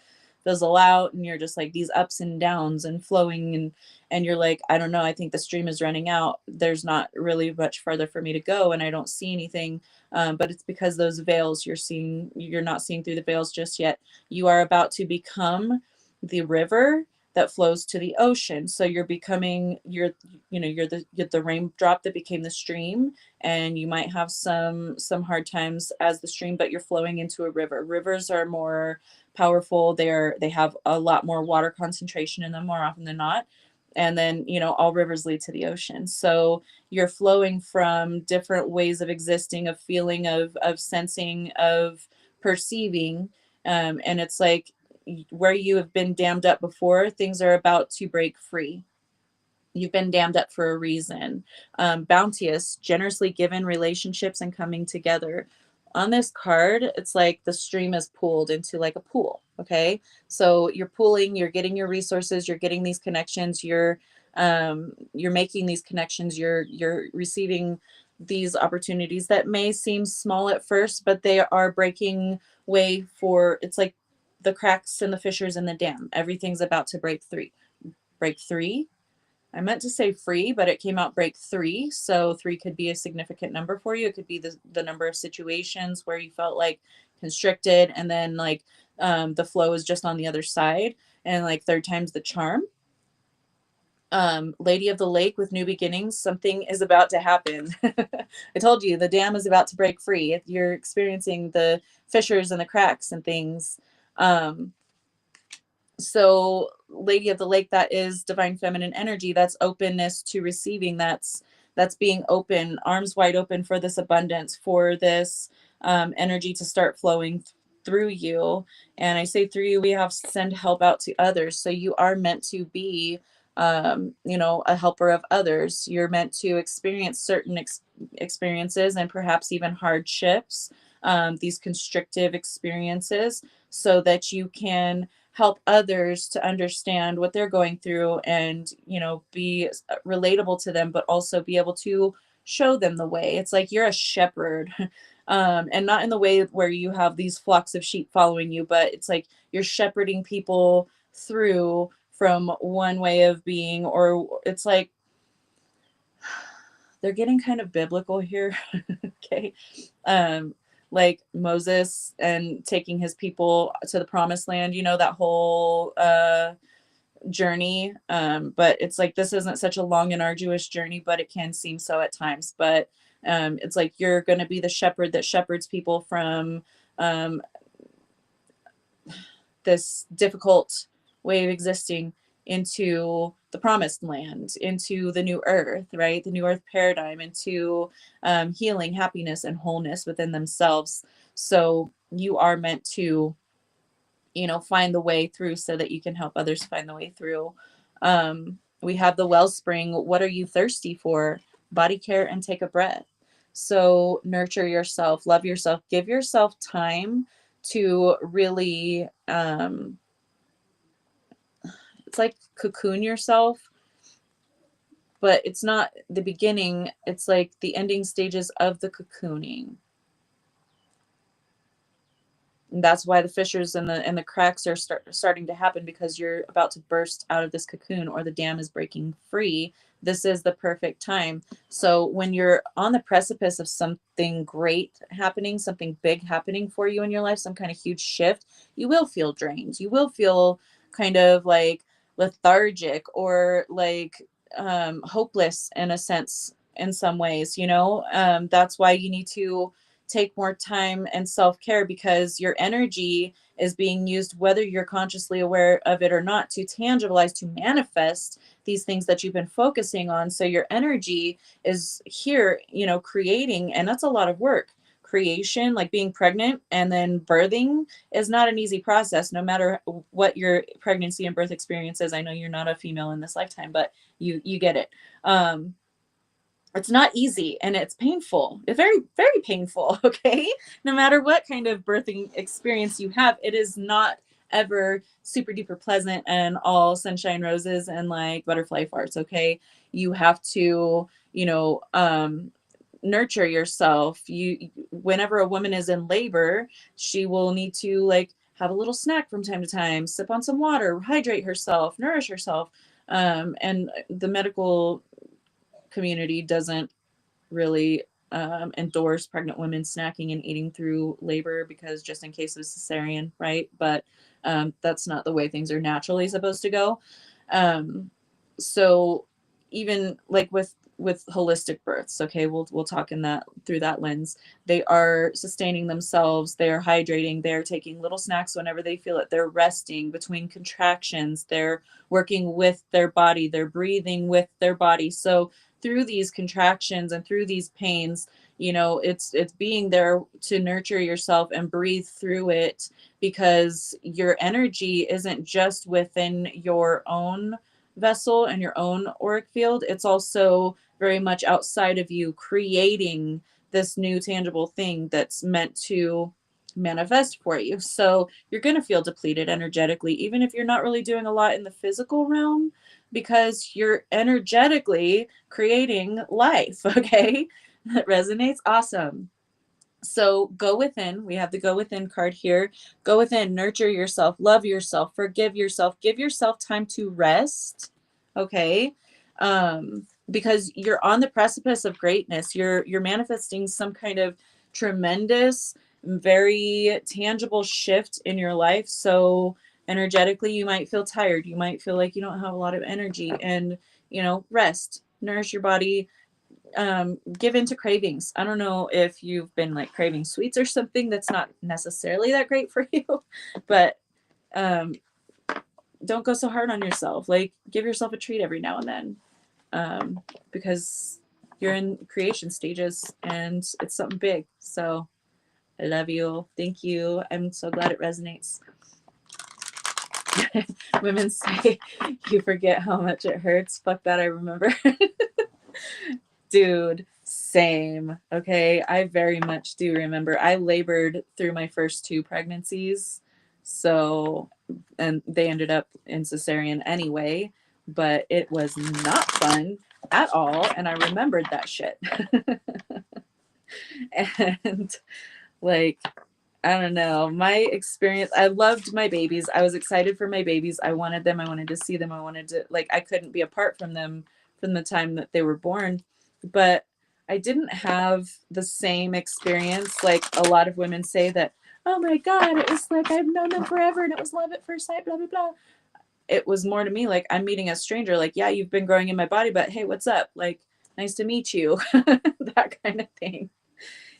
Speaker 1: fizzle out, and you're just like these ups and downs and flowing, and you're like, I don't know, I think the stream is running out. There's not really much further for me to go, and I don't see anything. But it's because those veils you're not seeing through the veils just yet. You are about to become the river that flows to the ocean. So you're becoming, you're the raindrop that became the stream, and you might have some hard times as the stream, but you're flowing into a river. Rivers are more powerful. They have a lot more water concentration in them more often than not. And then, all rivers lead to the ocean. So you're flowing from different ways of existing, of feeling, of sensing, of perceiving. And it's like where you have been dammed up before, things are about to break free. You've been dammed up for a reason. Bounteous, generously given relationships and coming together. On this card, it's like the stream is pooled into like a pool. Okay. So you're pooling, you're getting your resources, you're getting these connections, you're making these connections, you're receiving these opportunities that may seem small at first, but they are breaking way for, it's like the cracks and the fissures in the dam. Everything's about to break free. Break three. I meant to say free, but it came out break three. So three could be a significant number for you. It could be the number of situations where you felt like constricted, and then like the flow is just on the other side, and like third time's the charm. Lady of the Lake with new beginnings, something is about to happen. I told you the dam is about to break free. If you're experiencing the fissures and the cracks and things. So Lady of the Lake, that is divine feminine energy. That's openness to receiving. That's being open, arms wide open for this abundance, for this energy to start flowing through you. And I say through you, we have to send help out to others. So you are meant to be a helper of others. You're meant to experience certain experiences, and perhaps even hardships, these constrictive experiences, so that you can help others to understand what they're going through, and be relatable to them, but also be able to show them the way. It's like you're a shepherd. And not in the way where you have these flocks of sheep following you, but it's like you're shepherding people through from one way of being, or it's like they're getting kind of biblical here. Okay. Like Moses and taking his people to the promised land, that whole journey. But it's like this isn't such a long and arduous journey, but it can seem so at times. But it's like you're going to be the shepherd that shepherds people from this difficult way of existing into the promised land, into the new earth, right? The new earth paradigm, into healing, happiness, and wholeness within themselves. So you are meant to, find the way through so that you can help others find the way through. We have the wellspring. What are you thirsty for? Body care and take a breath. So nurture yourself, love yourself, give yourself time to really it's like cocoon yourself, but it's not the beginning, it's like the ending stages of the cocooning. And that's why the fissures and the cracks are starting to happen, because you're about to burst out of this cocoon, or the dam is breaking free. This is the perfect time. So when you're on the precipice of something great happening, something big happening for you in your life, some kind of huge shift, you will feel drained. You will feel kind of like lethargic, or like hopeless in a sense, in some ways. That's why you need to take more time and self-care, because your energy is being used, whether you're consciously aware of it or not, to tangibilize, to manifest these things that you've been focusing on. So your energy is here, creating, and that's a lot of work. Creation, like being pregnant and then birthing, is not an easy process, no matter what your pregnancy and birth experience is. I know you're not a female in this lifetime, but you get it. It's not easy, and it's painful. It's very, very painful. Okay. No matter what kind of birthing experience you have, it is not ever super duper pleasant and all sunshine roses and like butterfly farts. Okay. You have to, nurture yourself. Whenever a woman is in labor, she will need to like have a little snack from time to time, sip on some water, hydrate herself, nourish herself. And the medical community doesn't really endorse pregnant women snacking and eating through labor because just in case of cesarean, right? But that's not the way things are naturally supposed to go. Um, so even like with holistic births, okay, we'll talk in that through that lens. They are sustaining themselves, they're hydrating, they're taking little snacks whenever they feel it, they're resting between contractions, they're working with their body, they're breathing with their body. So through these contractions and through these pains, you know, it's being there to nurture yourself and breathe through it, because your energy isn't just within your own vessel and your own auric field, it's also very much outside of you, creating this new tangible thing that's meant to manifest for you. So you're going to feel depleted energetically, even if you're not really doing a lot in the physical realm, because you're energetically creating life. Okay. That resonates. Awesome. So go within. We have the go within card here. Go within, nurture yourself, love yourself, forgive yourself, give yourself time to rest. Okay. Because you're on the precipice of greatness. You're manifesting some kind of tremendous, very tangible shift in your life. So energetically, you might feel tired. You might feel like you don't have a lot of energy, and rest, nourish your body, give into cravings. I don't know if you've been like craving sweets or something. That's not necessarily that great for you, but um, don't go so hard on yourself. Like, give yourself a treat every now and then, because you're in creation stages and it's something big. So I love you. Thank you. I'm so glad it resonates. Women say you forget how much it hurts. Fuck that, I remember. Dude, same. Okay, I very much do remember. I labored through my first two pregnancies. So, and they ended up in cesarean anyway, but it was not fun at all. And I remembered that shit. And like, I don't know, my experience, I loved my babies. I was excited for my babies. I wanted them. I wanted to see them. I wanted to, like, I couldn't be apart from them from the time that they were born. But I didn't have the same experience. Like a lot of women say that, oh my God, it was like I've known them forever and it was love at first sight, blah, blah, blah. It was more to me like I'm meeting a stranger. Like, yeah, you've been growing in my body, but hey, what's up? Like, nice to meet you. That kind of thing.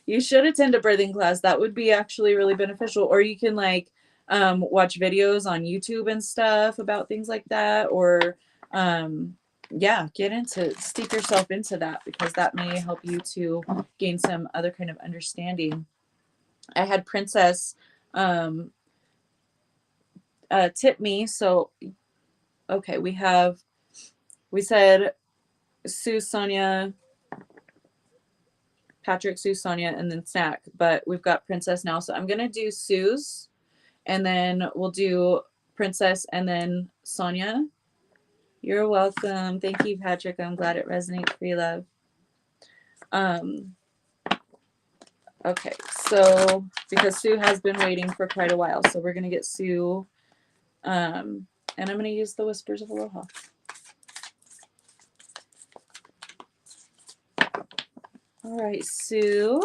Speaker 1: You should attend a birthing class. That would be actually really beneficial. Or you can like watch videos on YouTube and stuff about things like that. Or yeah, steep yourself into that, because that may help you to gain some other kind of understanding. I had Princess tip me. So, okay, we said Sue, Sonia, Patrick, Sue, Sonia, and then Snack. But we've got Princess now. So I'm going to do Sue's, and then we'll do Princess, and then Sonia. You're welcome. Thank you, Patrick. I'm glad it resonates for you, love. Okay, so because Sue has been waiting for quite a while, so we're going to get Sue, and I'm going to use the Whispers of Aloha. All right, Sue.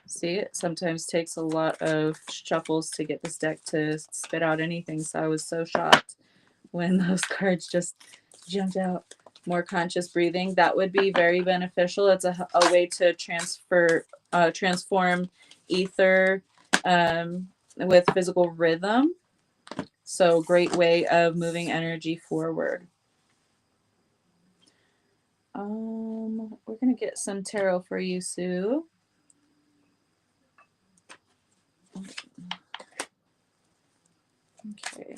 Speaker 1: See, it sometimes takes a lot of shuffles to get this deck to spit out anything, so I was so shocked when those cards just jumped out. More conscious breathing. That would be very beneficial. It's a way to transform ether with physical rhythm. So great way of moving energy forward. We're going to get some tarot for you, Sue. Okay.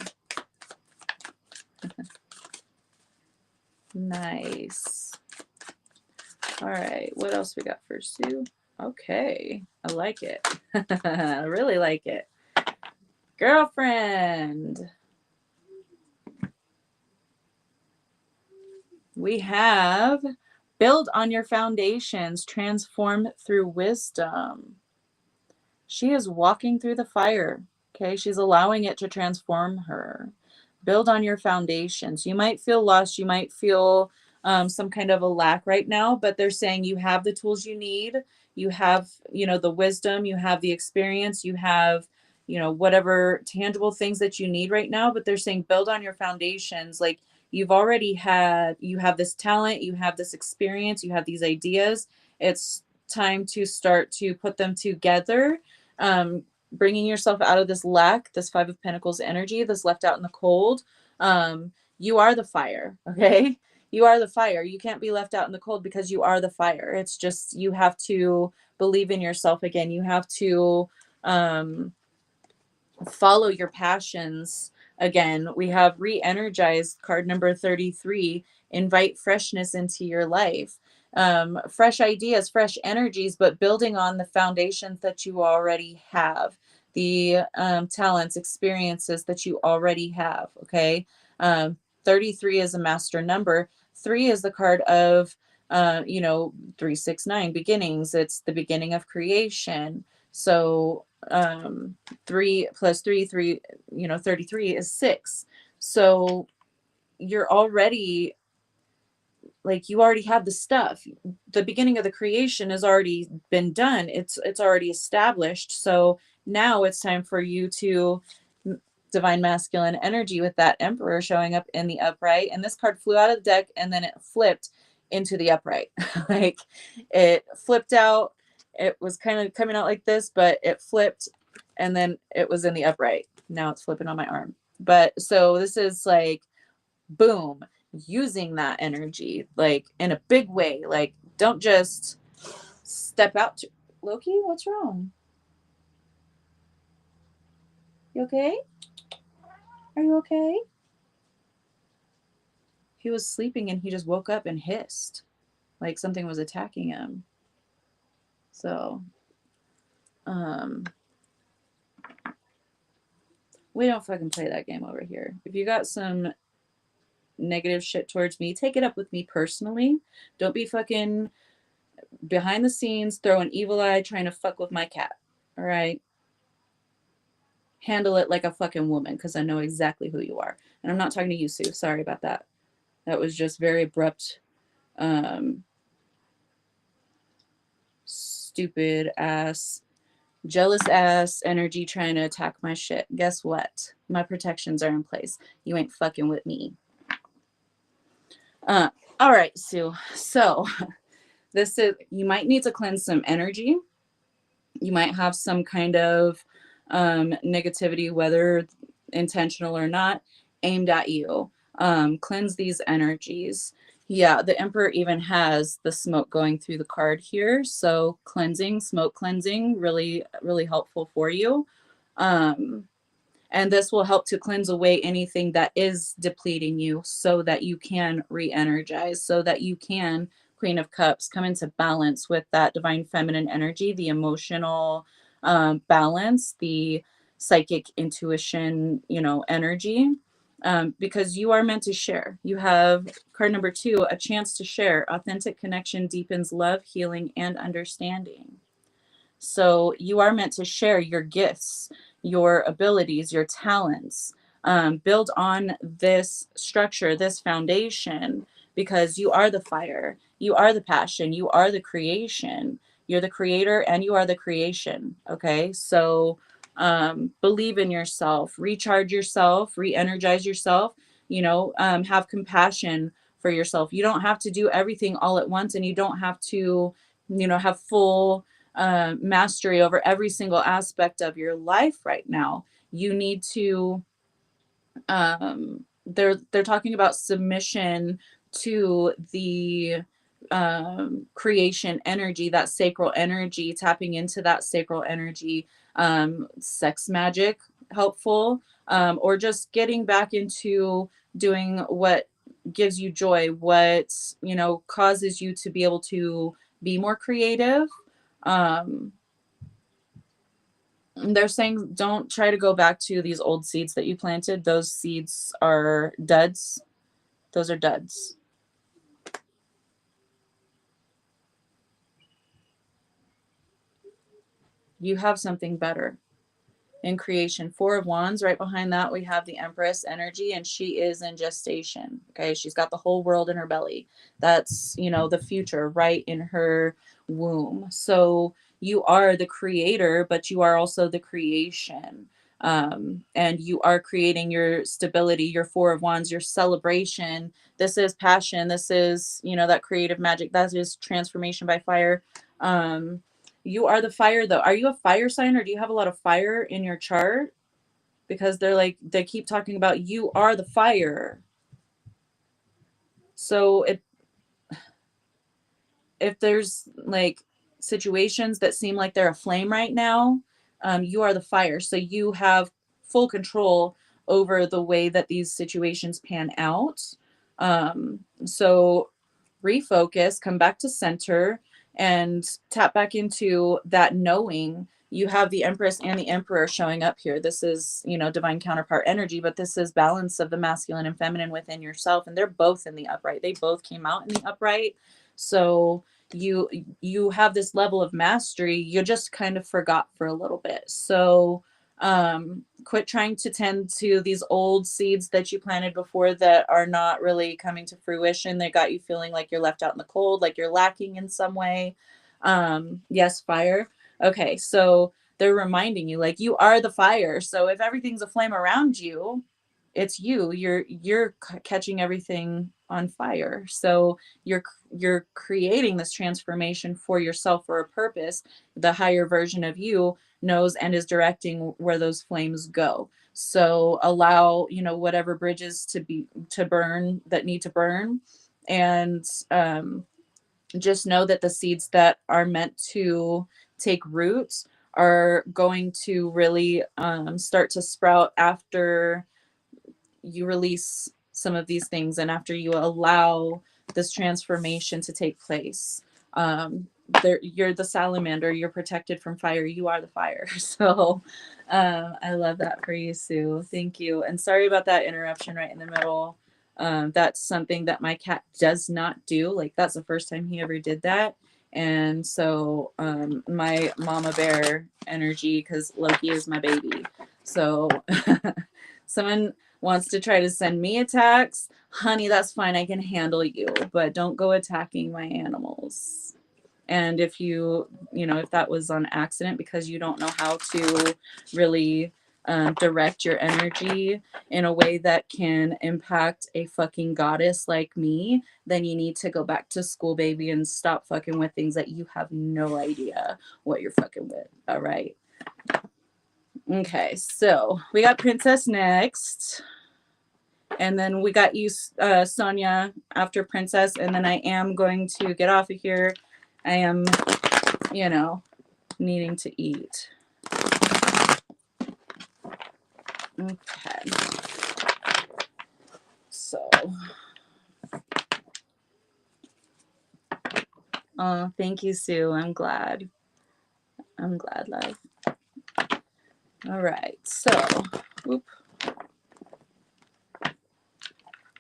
Speaker 1: Nice. All right. What else we got for Sue? Okay. I like it. I really like it. Girlfriend. We have build on your foundations, transform through wisdom. She is walking through the fire. Okay. She's allowing it to transform her. Build on your foundations. You might feel lost. You might feel some kind of a lack right now, but they're saying you have the tools you need. You have, the wisdom, you have the experience, you have, whatever tangible things that you need right now. But they're saying build on your foundations. Like you have this talent, you have this experience, you have these ideas. It's time to start to put them together, bringing yourself out of this lack, this Five of Pentacles energy, this left out in the cold. You are the fire, okay? You are the fire. You can't be left out in the cold because you are the fire. It's just you have to believe in yourself again. You have to follow your passions again. We have re-energized card number 33. Invite freshness into your life. Fresh ideas, fresh energies, but building on the foundations that you already have, the talents, experiences that you already have. Okay. 33 is a master number. 3 is the card of 369 beginnings. It's the beginning of creation. So 3 plus 3, 33 is 6. So you're already, like, you already have the stuff. The beginning of the creation has already been done. It's already established. So now it's time for you to divine masculine energy with that emperor showing up in the upright. And this card flew out of the deck and then it flipped into the upright. Like, it flipped out. It was kind of coming out like this, but it flipped and then it was in the upright. Now it's flipping on my arm. But so this is like, boom, using that energy like in a big way. Like, don't just step out to Loki. What's wrong? You okay? Are you okay? He was sleeping and he just woke up and hissed like something was attacking him. So we don't fucking play that game over here. If you got some negative shit towards me, take it up with me personally. Don't be fucking behind the scenes throwing evil eye trying to fuck with my cat. All right? Handle it like a fucking woman, because I know exactly who you are. And I'm not talking to you, Sue. Sorry about that. That was just very abrupt, stupid ass, jealous ass energy trying to attack my shit. Guess what? My protections are in place. You ain't fucking with me. All right, Sue. So this is, you might need to cleanse some energy. You might have some kind of negativity, whether intentional or not, aimed at you. Cleanse these energies. Yeah, the Emperor even has the smoke going through the card here. So cleansing, smoke cleansing, really, really helpful for you. And this will help to cleanse away anything that is depleting you so that you can re-energize, so that you can, Queen of Cups, come into balance with that divine feminine energy, the emotional balance, the psychic intuition, energy, because you are meant to share. You have card number 2, a chance to share. Authentic connection deepens love, healing, and understanding. So you are meant to share your gifts, your abilities, your talents. Build on this structure, this foundation, because you are the fire, you are the passion, you are the creation. You're the creator and you are the creation. Okay. So believe in yourself, recharge yourself, re-energize yourself, have compassion for yourself. You don't have to do everything all at once, and you don't have to, have full mastery over every single aspect of your life right now. You need to they're talking about submission to the creation energy, that sacral energy, tapping into that sacral energy. Sex magic helpful, or just getting back into doing what gives you joy, what causes you to be able to be more creative. They're saying don't try to go back to these old seeds that you planted. Those seeds are duds. Those are duds. You have something better in creation. Four of Wands, right behind that, we have the Empress energy, and she is in gestation. Okay. She's got the whole world in her belly. That's, the future right in her womb. So you are the creator, but you are also the creation. And you are creating your stability, your Four of Wands, your celebration. This is passion. This is, that creative magic. That is transformation by fire. You are the fire though. Are you a fire sign, or do you have a lot of fire in your chart? Because they keep talking about you are the fire. So if there's like situations that seem like they're a flame right now, you are the fire. So you have full control over the way that these situations pan out. So refocus, come back to center, and tap back into that knowing. You have the Empress and the Emperor showing up here. This is, divine counterpart energy, but this is balance of the masculine and feminine within yourself. And they're both in the upright. They both came out in the upright. So you have this level of mastery. You just kind of forgot for a little bit. So quit trying to tend to these old seeds that you planted before that are not really coming to fruition. They got you feeling like you're left out in the cold, like you're lacking in some way. Yes, fire. Okay, so they're reminding you like you are the fire. So if everything's a flame around you, it's you. You're catching everything on fire. So you're creating this transformation for yourself for a purpose. The higher version of you knows and is directing where those flames go. So allow, whatever bridges to burn that need to burn. And just know that the seeds that are meant to take root are going to really start to sprout after you release some of these things and after you allow this transformation to take place. You're the salamander, you're protected from fire, you are the fire. So I love that for you, Sue. Thank you. And sorry about that interruption right in the middle. That's something that my cat does not do. Like, that's the first time he ever did that. And so my mama bear energy, because Loki is my baby. So someone wants to try to send me attacks, honey, that's fine. I can handle you, but don't go attacking my animals. And if if that was on accident because you don't know how to really direct your energy in a way that can impact a fucking goddess like me, then you need to go back to school, baby, and stop fucking with things that you have no idea what you're fucking with. All right. Okay, so we got Princess next. And then we got you, Sonia, after Princess. And then I am going to get off of here. I am, needing to eat. Okay. So. Oh, thank you, Sue. I'm glad. I'm glad, love. All right. So, whoop.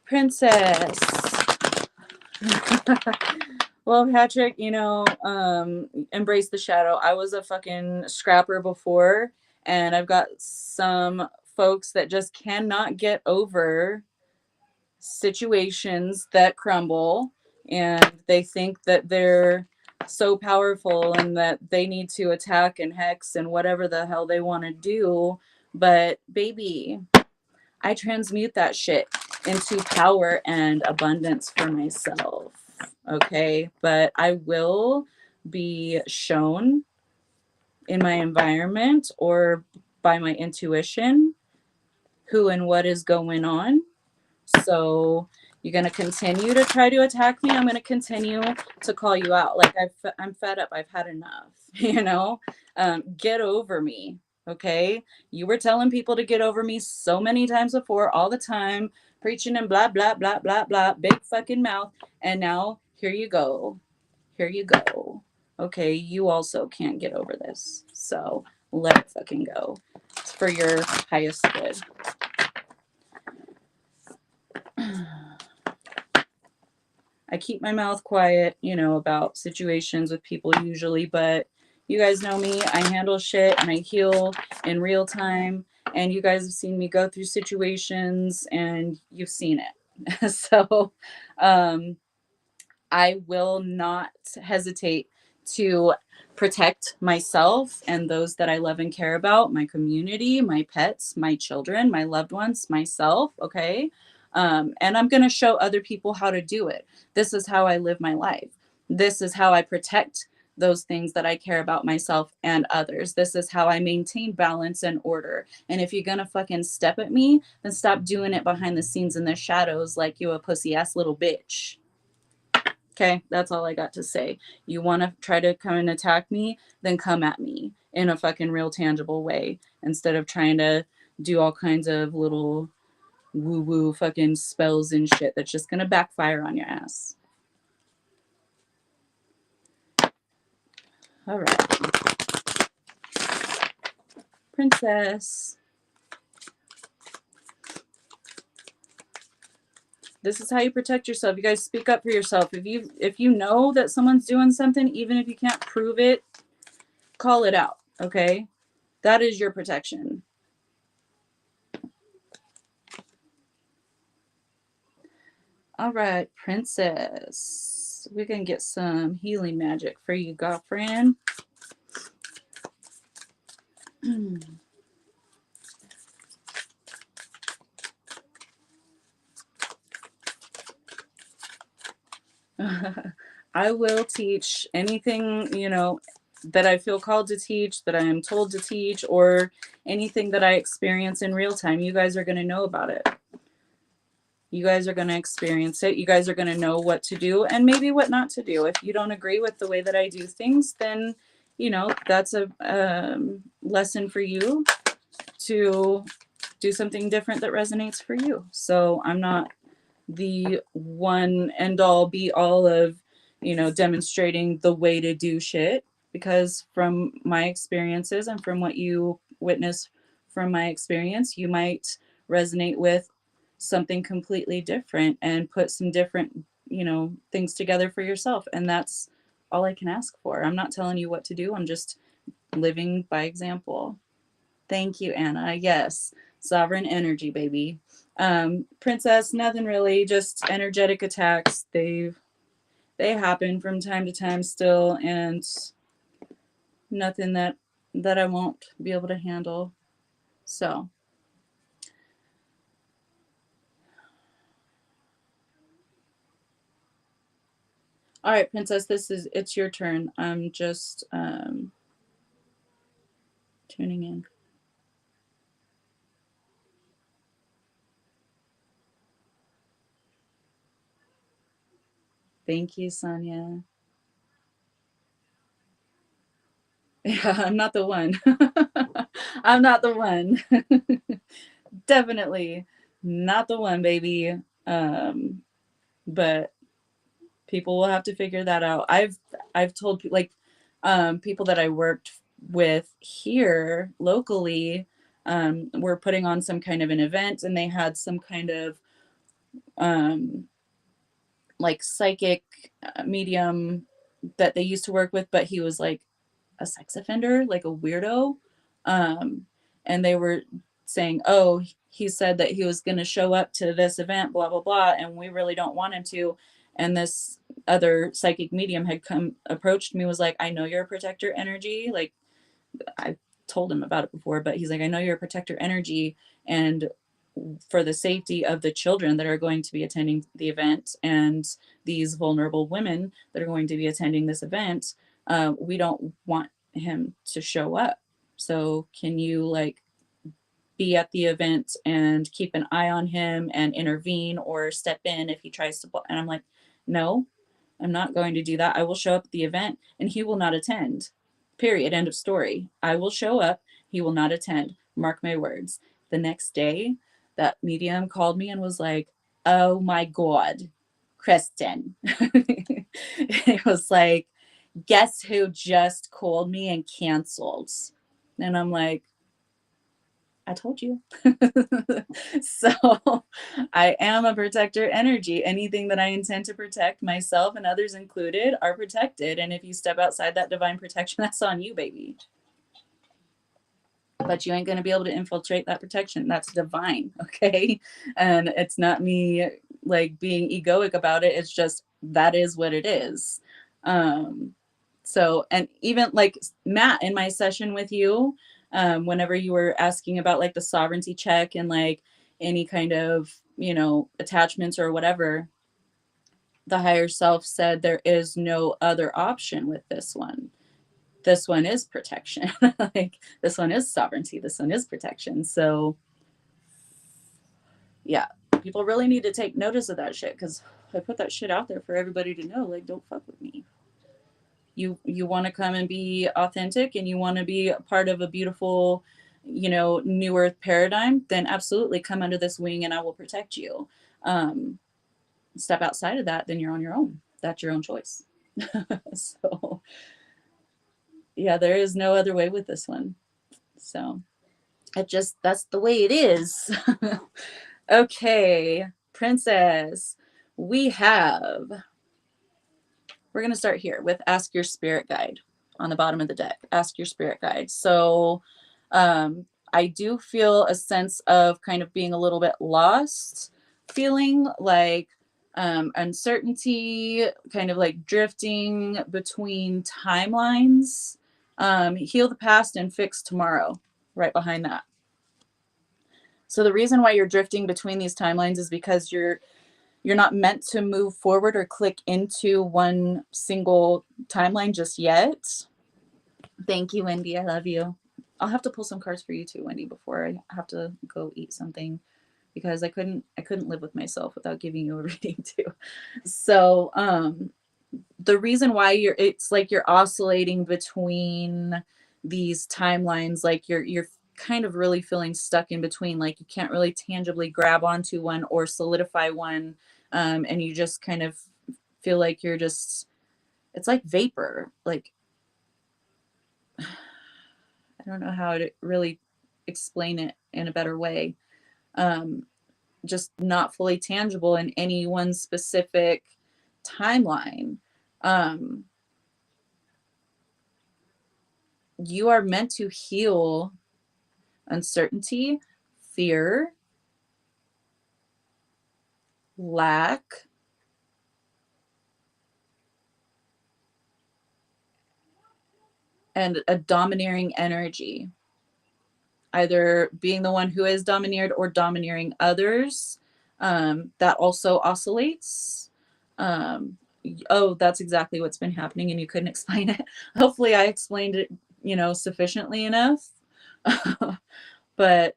Speaker 1: Princess. Well, Patrick, embrace the shadow. I was a fucking scrapper before, and I've got some folks that just cannot get over situations that crumble, and they think that they're so powerful and that they need to attack and hex and whatever the hell they want to do. But baby, I transmute that shit into power and abundance for myself. Okay. But I will be shown in my environment or by my intuition who and what is going on. So you're going to continue to try to attack me. I'm going to continue to call you out. Like, I'm fed up. I've had enough, get over me. Okay. You were telling people to get over me so many times before, all the time, preaching and blah, blah, blah, blah, blah, big fucking mouth. And now here you go. Here you go. Okay. You also can't get over this. So let it fucking go. It's for your highest good. I keep my mouth quiet, about situations with people usually, but, You guys know me. I handle shit and I heal in real time. And you guys have seen me go through situations and you've seen it. So um, I will not hesitate to protect myself and those that I love and care about, my community, my pets, my children, my loved ones, myself. Okay. And I'm going to show other people how to do it. This is how I live my life. This is how I protect those things that I care about myself and others. This is how I maintain balance and order. And if you're going to fucking step at me, then stop doing it behind the scenes in the shadows like you a pussy ass little bitch. Okay, that's all I got to say. You want to try to come and attack me, then come at me in a fucking real tangible way instead of trying to do all kinds of little woo woo fucking spells and shit that's just going to backfire on your ass. All right, princess. This is how you protect yourself. You guys speak up for yourself. If you know that someone's doing something, even if you can't prove it, call it out, okay? That is your protection. All right, princess. We can get some healing magic for you, girlfriend. I will teach anything, that I feel called to teach, that I am told to teach, or anything that I experience in real time. You guys are going to know about it. You guys are going to experience it. You guys are going to know what to do and maybe what not to do. If you don't agree with the way that I do things, then, that's a lesson for you to do something different that resonates for you. So I'm not the one end all be all of, demonstrating the way to do shit, because from my experiences and from what you witness from my experience, you might resonate with something completely different and put some different, things together for yourself. And that's all I can ask for. I'm not telling you what to do. I'm just living by example. Thank you, Anna. Yes, sovereign energy, baby. Princess, nothing really, just energetic attacks. They happen from time to time still, and nothing that I won't be able to handle. So, all right, Princess, it's your turn. I'm just tuning in. Thank you, Sonia. Yeah, I'm not the one. I'm not the one. Definitely not the one, baby. But people will have to figure that out. I've told people that I worked with here locally, were putting on some kind of an event, and they had some kind of um, like psychic medium that they used to work with, but he was like a sex offender, like a weirdo. Um, and they were saying, oh, he said that he was going to show up to this event, blah, blah, blah. And we really don't want him to. And this other psychic medium had approached me, was like, I know you're a protector energy. Like, I told him about it before, but he's like, I know you're a protector energy. And for the safety of the children that are going to be attending the event and these vulnerable women that are going to be attending this event, we don't want him to show up. So can you be at the event and keep an eye on him and intervene or step in if he tries to? And I'm like, no, I'm not going to do that. I will show up at the event and he will not attend. Period. End of story. I will show up. He will not attend. Mark my words. The next day, that medium called me and was like, oh my God, Kristen. It was like, guess who just called me and canceled? And I'm like, I told you. So I am a protector energy. Anything that I intend to protect, myself and others included, are protected. And if you step outside that divine protection, that's on you, baby. But you ain't going to be able to infiltrate that protection. That's divine. Okay. And it's not me like being egoic about it. It's just that is what it is. So, and even like Matt in my session with you, whenever you were asking about like the sovereignty check and like any kind of, you know, attachments or whatever, the higher self said there is no other option with this one. This one is protection. Like this one is sovereignty. This one is protection. So yeah, people really need to take notice of that shit because I put that shit out there for everybody to know. Like, don't fuck with me. You want to come and be authentic and you want to be a part of a beautiful, you know, new earth paradigm, then absolutely come under this wing and I will protect you. Step outside of that, then you're on your own. That's your own choice. So yeah, there is no other way with this one. So it just, that's the way it is. Okay, princess, we're going to start here with ask your spirit guide on the bottom of the deck. Ask your spirit guide. So I do feel a sense of kind of being a little bit lost, feeling like uncertainty, kind of like drifting between timelines. Heal the past and fix tomorrow, right behind that. So the reason why you're drifting between these timelines is because you're not meant to move forward or click into one single timeline just yet. Thank you, Wendy. I love you. I'll have to pull some cards for you too, Wendy, before I have to go eat something because I couldn't live with myself without giving you a reading too. So the reason why it's like you're oscillating between these timelines, like you're kind of really feeling stuck in between, like you can't really tangibly grab onto one or solidify one, and you just kind of feel like you're just, it's like vapor. Like I don't know how to really explain it in a better way. Just not fully tangible in any one specific timeline. You are meant to heal uncertainty, fear, lack, and a domineering energy. Either being the one who is domineered or domineering others. That also oscillates. Oh, that's exactly what's been happening and you couldn't explain it. Hopefully I explained it, you know, sufficiently enough. But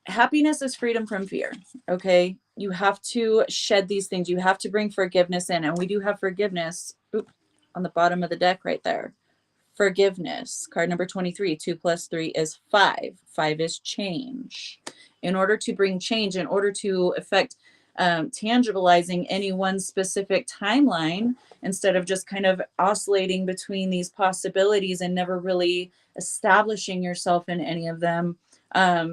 Speaker 1: happiness is freedom from fear. Okay. You have to shed these things. You have to bring forgiveness in. And we do have forgiveness on the bottom of the deck right there. Forgiveness. Card number 23. 2 plus 3 is 5. 5 is change. In order to bring change, in order to affect tangibilizing any one specific timeline, instead of just kind of oscillating between these possibilities and never really establishing yourself in any of them,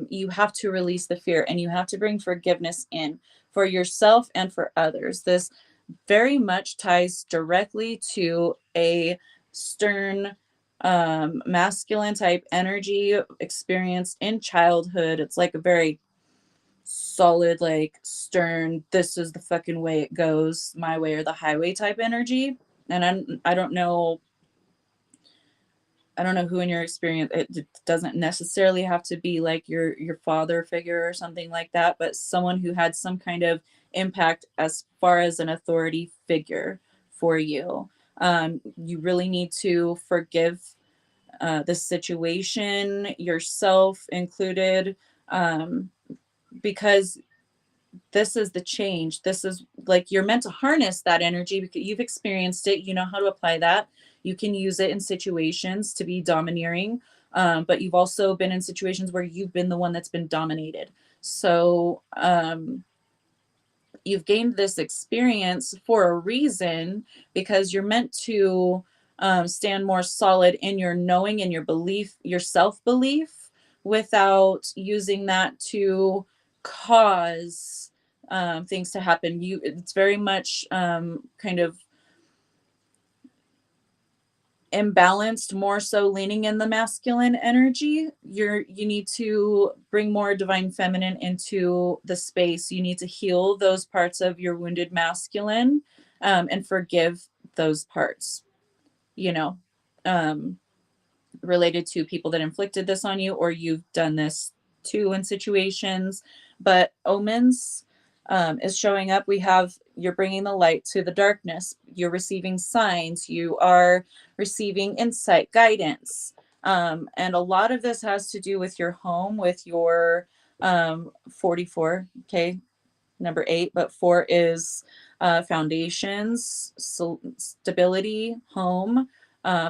Speaker 1: you have to release the fear and you have to bring forgiveness in for yourself and for others. This very much ties directly to a stern masculine type energy experienced in childhood. It's like a very solid, like stern, this is the fucking way it goes, my way or the highway type energy. And I don't know who in your experience, it doesn't necessarily have to be like your father figure or something like that, but someone who had some kind of impact as far as an authority figure for you. You really need to forgive the situation, yourself included, because this is the change. This is like you're meant to harness that energy because you've experienced it. You know how to apply that. You can use it in situations to be domineering, but you've also been in situations where you've been the one that's been dominated. So you've gained this experience for a reason because you're meant to stand more solid in your knowing and your belief, your self belief, without using that to cause things to happen. It's very much kind of imbalanced, more so leaning in the masculine energy. You need to bring more divine feminine into the space. You need to heal those parts of your wounded masculine, and forgive those parts, you know, um, related to people that inflicted this on you, or you've done this too in situations. But omens is showing up. We have, you're bringing the light to the darkness. You're receiving signs. You are receiving insight, guidance. And a lot of this has to do with your home, with your 44. Okay, number 8, but 4 is foundations, so stability, home,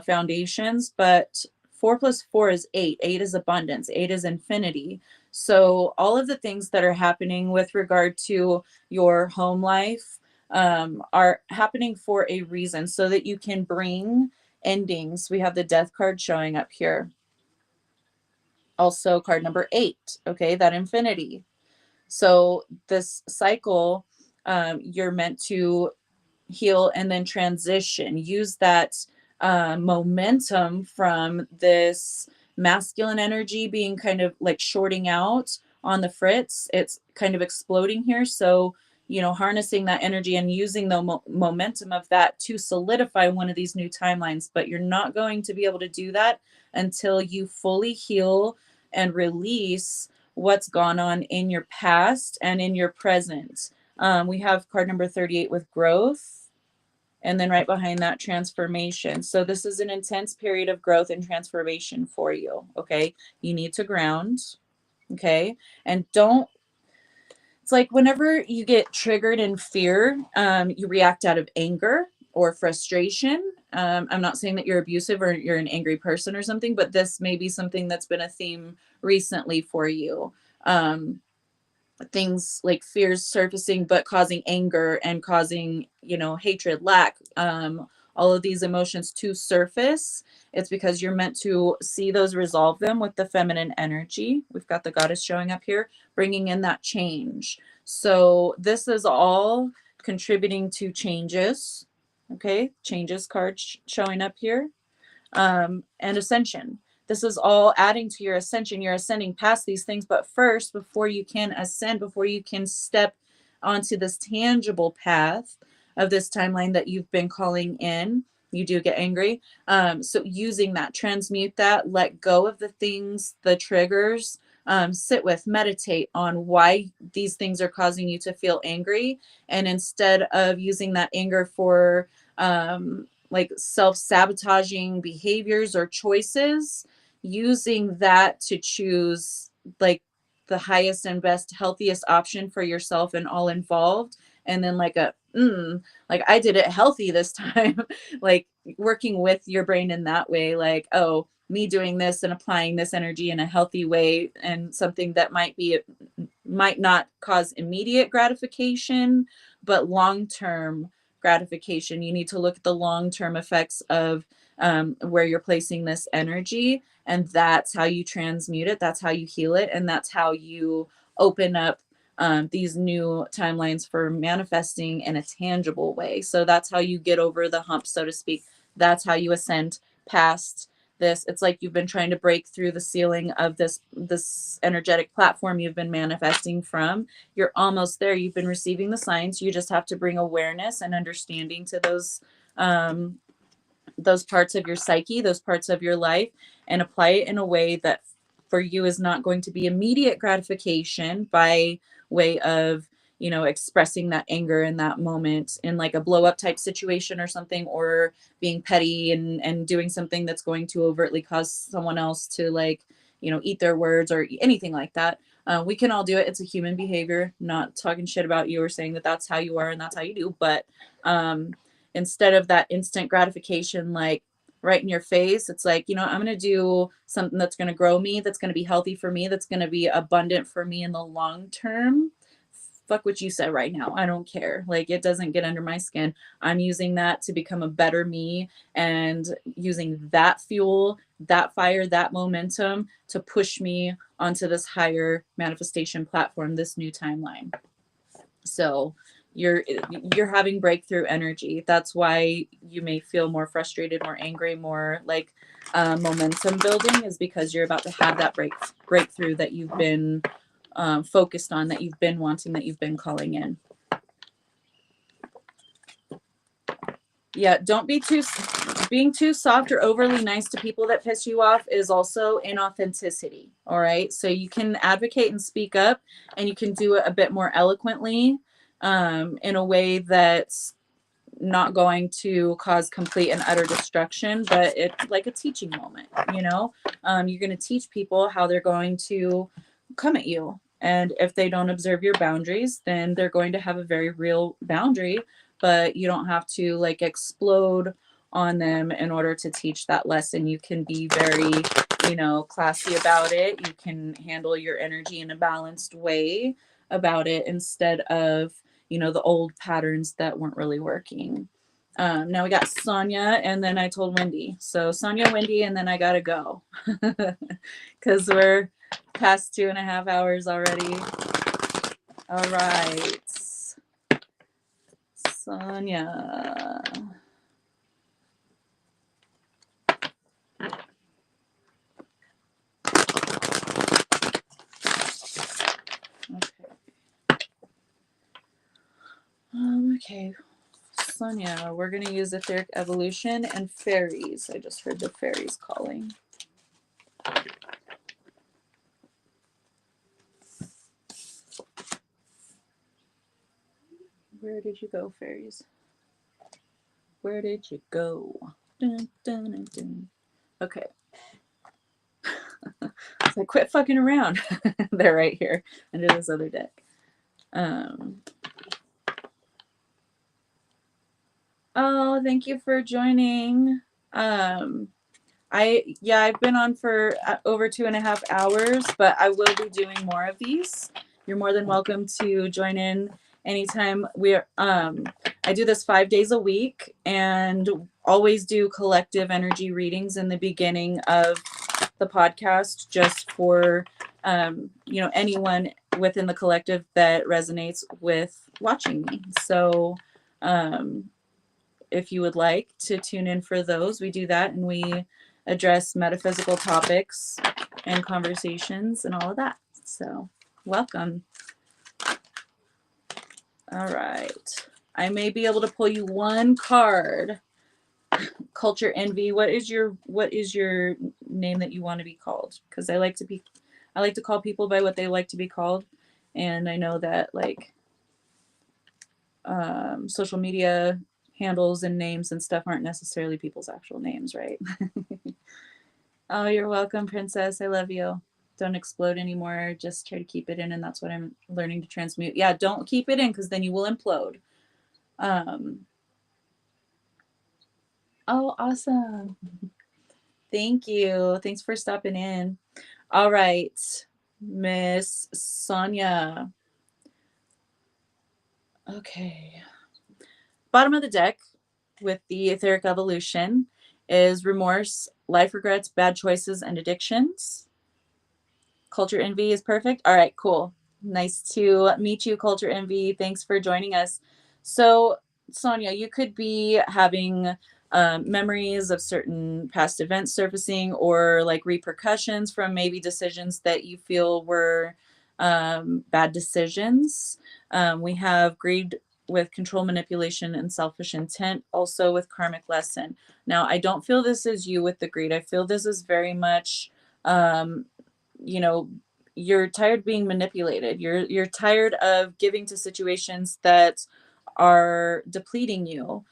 Speaker 1: foundations. But 4 plus 4 is 8. 8 is abundance. 8 is infinity. So all of the things that are happening with regard to your home life are happening for a reason, so that you can bring endings. We have the death card showing up here. Also, card number 8. Okay, that infinity. So this cycle, you're meant to heal and then transition. Use that momentum from this masculine energy being kind of like shorting out on the fritz. It's kind of exploding here. So, harnessing that energy and using the momentum of that to solidify one of these new timelines. But you're not going to be able to do that until you fully heal and release what's gone on in your past and in your present. We have card number 38 with growth, and then right behind that, transformation. So this is an intense period of growth and transformation for you. Okay, you need to ground. Okay, and don't, it's like whenever you get triggered in fear, you react out of anger or frustration. I'm not saying that you're abusive or you're an angry person or something, but this may be something that's been a theme recently for you. Things like fears surfacing but causing anger and causing, hatred, lack, all of these emotions to surface. It's because you're meant to see those, resolve them with the feminine energy. We've got the goddess showing up here, bringing in that change. So this is all contributing to changes. Okay, changes card showing up here, and ascension. This is all adding to your ascension. You're ascending past these things, but first, before you can ascend, before you can step onto this tangible path of this timeline that you've been calling in, you do get angry. So using that, transmute that, let go of the things, the triggers, sit with, meditate on why these things are causing you to feel angry. And instead of using that anger for like self-sabotaging behaviors or choices, using that to choose like the highest and best, healthiest option for yourself and all involved. And then like like I did it healthy this time. Like working with your brain in that way, like, oh, me doing this and applying this energy in a healthy way, and something that might not cause immediate gratification, but long-term gratification. You need to look at the long-term effects of where you're placing this energy, and that's how you transmute it. That's how you heal it, and that's how you open up these new timelines for manifesting in a tangible way. So that's how you get over the hump, so to speak. That's how you ascend past this. It's like you've been trying to break through the ceiling of this energetic platform you've been manifesting from. You're almost there. You've been receiving the signs. You just have to bring awareness and understanding to those parts of your psyche, those parts of your life, and apply it in a way that for you is not going to be immediate gratification by way of, expressing that anger in that moment in like a blow up type situation or something, or being petty and doing something that's going to overtly cause someone else to like, eat their words or anything like that. We can all do it. It's a human behavior. Not talking shit about you or saying that that's how you are and that's how you do, but instead of that instant gratification, like right in your face, it's like, I'm going to do something that's going to grow me, that's going to be healthy for me, that's going to be abundant for me in the long term, fuck what you said right now. I don't care. Like, it doesn't get under my skin. I'm using that to become a better me, and using that fuel, that fire, that momentum to push me onto this higher manifestation platform, this new timeline. So you're having breakthrough energy. That's why you may feel more frustrated, more angry, more like momentum building, is because you're about to have that breakthrough that you've been focused on, that you've been wanting, that you've been calling in. Yeah, don't be being too soft or overly nice to people that piss you off is also inauthenticity. All right. So you can advocate and speak up, and you can do it a bit more eloquently, in a way that's not going to cause complete and utter destruction, but it's like a teaching moment, you know? You're going to teach people how they're going to come at you. And if they don't observe your boundaries, then they're going to have a very real boundary, but you don't have to like explode on them in order to teach that lesson. You can be very, classy about it. You can handle your energy in a balanced way about it, instead of, the old patterns that weren't really working. Now we got Sonia, and then I told Wendy. So Sonia, Wendy, and then I gotta go because we're past 2.5 hours already. All right, Sonia. Okay. Sonia, we're going to use etheric evolution and fairies. I just heard the fairies calling. Where did you go, fairies? Where did you go? Dun, dun, dun, dun. Okay. So quit fucking around. They're right here under this other deck. Oh, thank you for joining. I've been on for over 2.5 hours, but I will be doing more of these. You're more than welcome to join in anytime. I do this 5 days a week, and always do collective energy readings in the beginning of the podcast, just for anyone within the collective that resonates with watching me. So if you would like to tune in for those, we do that, and we address metaphysical topics and conversations and all of that. So welcome. All right. I may be able to pull you one card. Culture Envy. What is your name that you want to be called? Because I like to call people by what they like to be called. And I know that like social media handles and names and stuff aren't necessarily people's actual names, right? Oh, you're welcome, princess. I love you. Don't explode anymore. Just try to keep it in, and that's what I'm learning to transmute. Yeah, don't keep it in, because then you will implode. Oh, awesome. Thank you. Thanks for stopping in. All right, Miss Sonia. Okay. Bottom of the deck with the etheric evolution is remorse, life regrets, bad choices, and addictions. Culture Envy is perfect. All right, cool. Nice to meet you, Culture Envy. Thanks for joining us. So, Sonia, you could be having memories of certain past events surfacing, or like repercussions from maybe decisions that you feel were bad decisions. We have greed with control, manipulation, and selfish intent, also with karmic lesson. Now, I don't feel this is you with the greed. I feel this is very much you're tired of being manipulated. You're tired of giving to situations that are depleting you.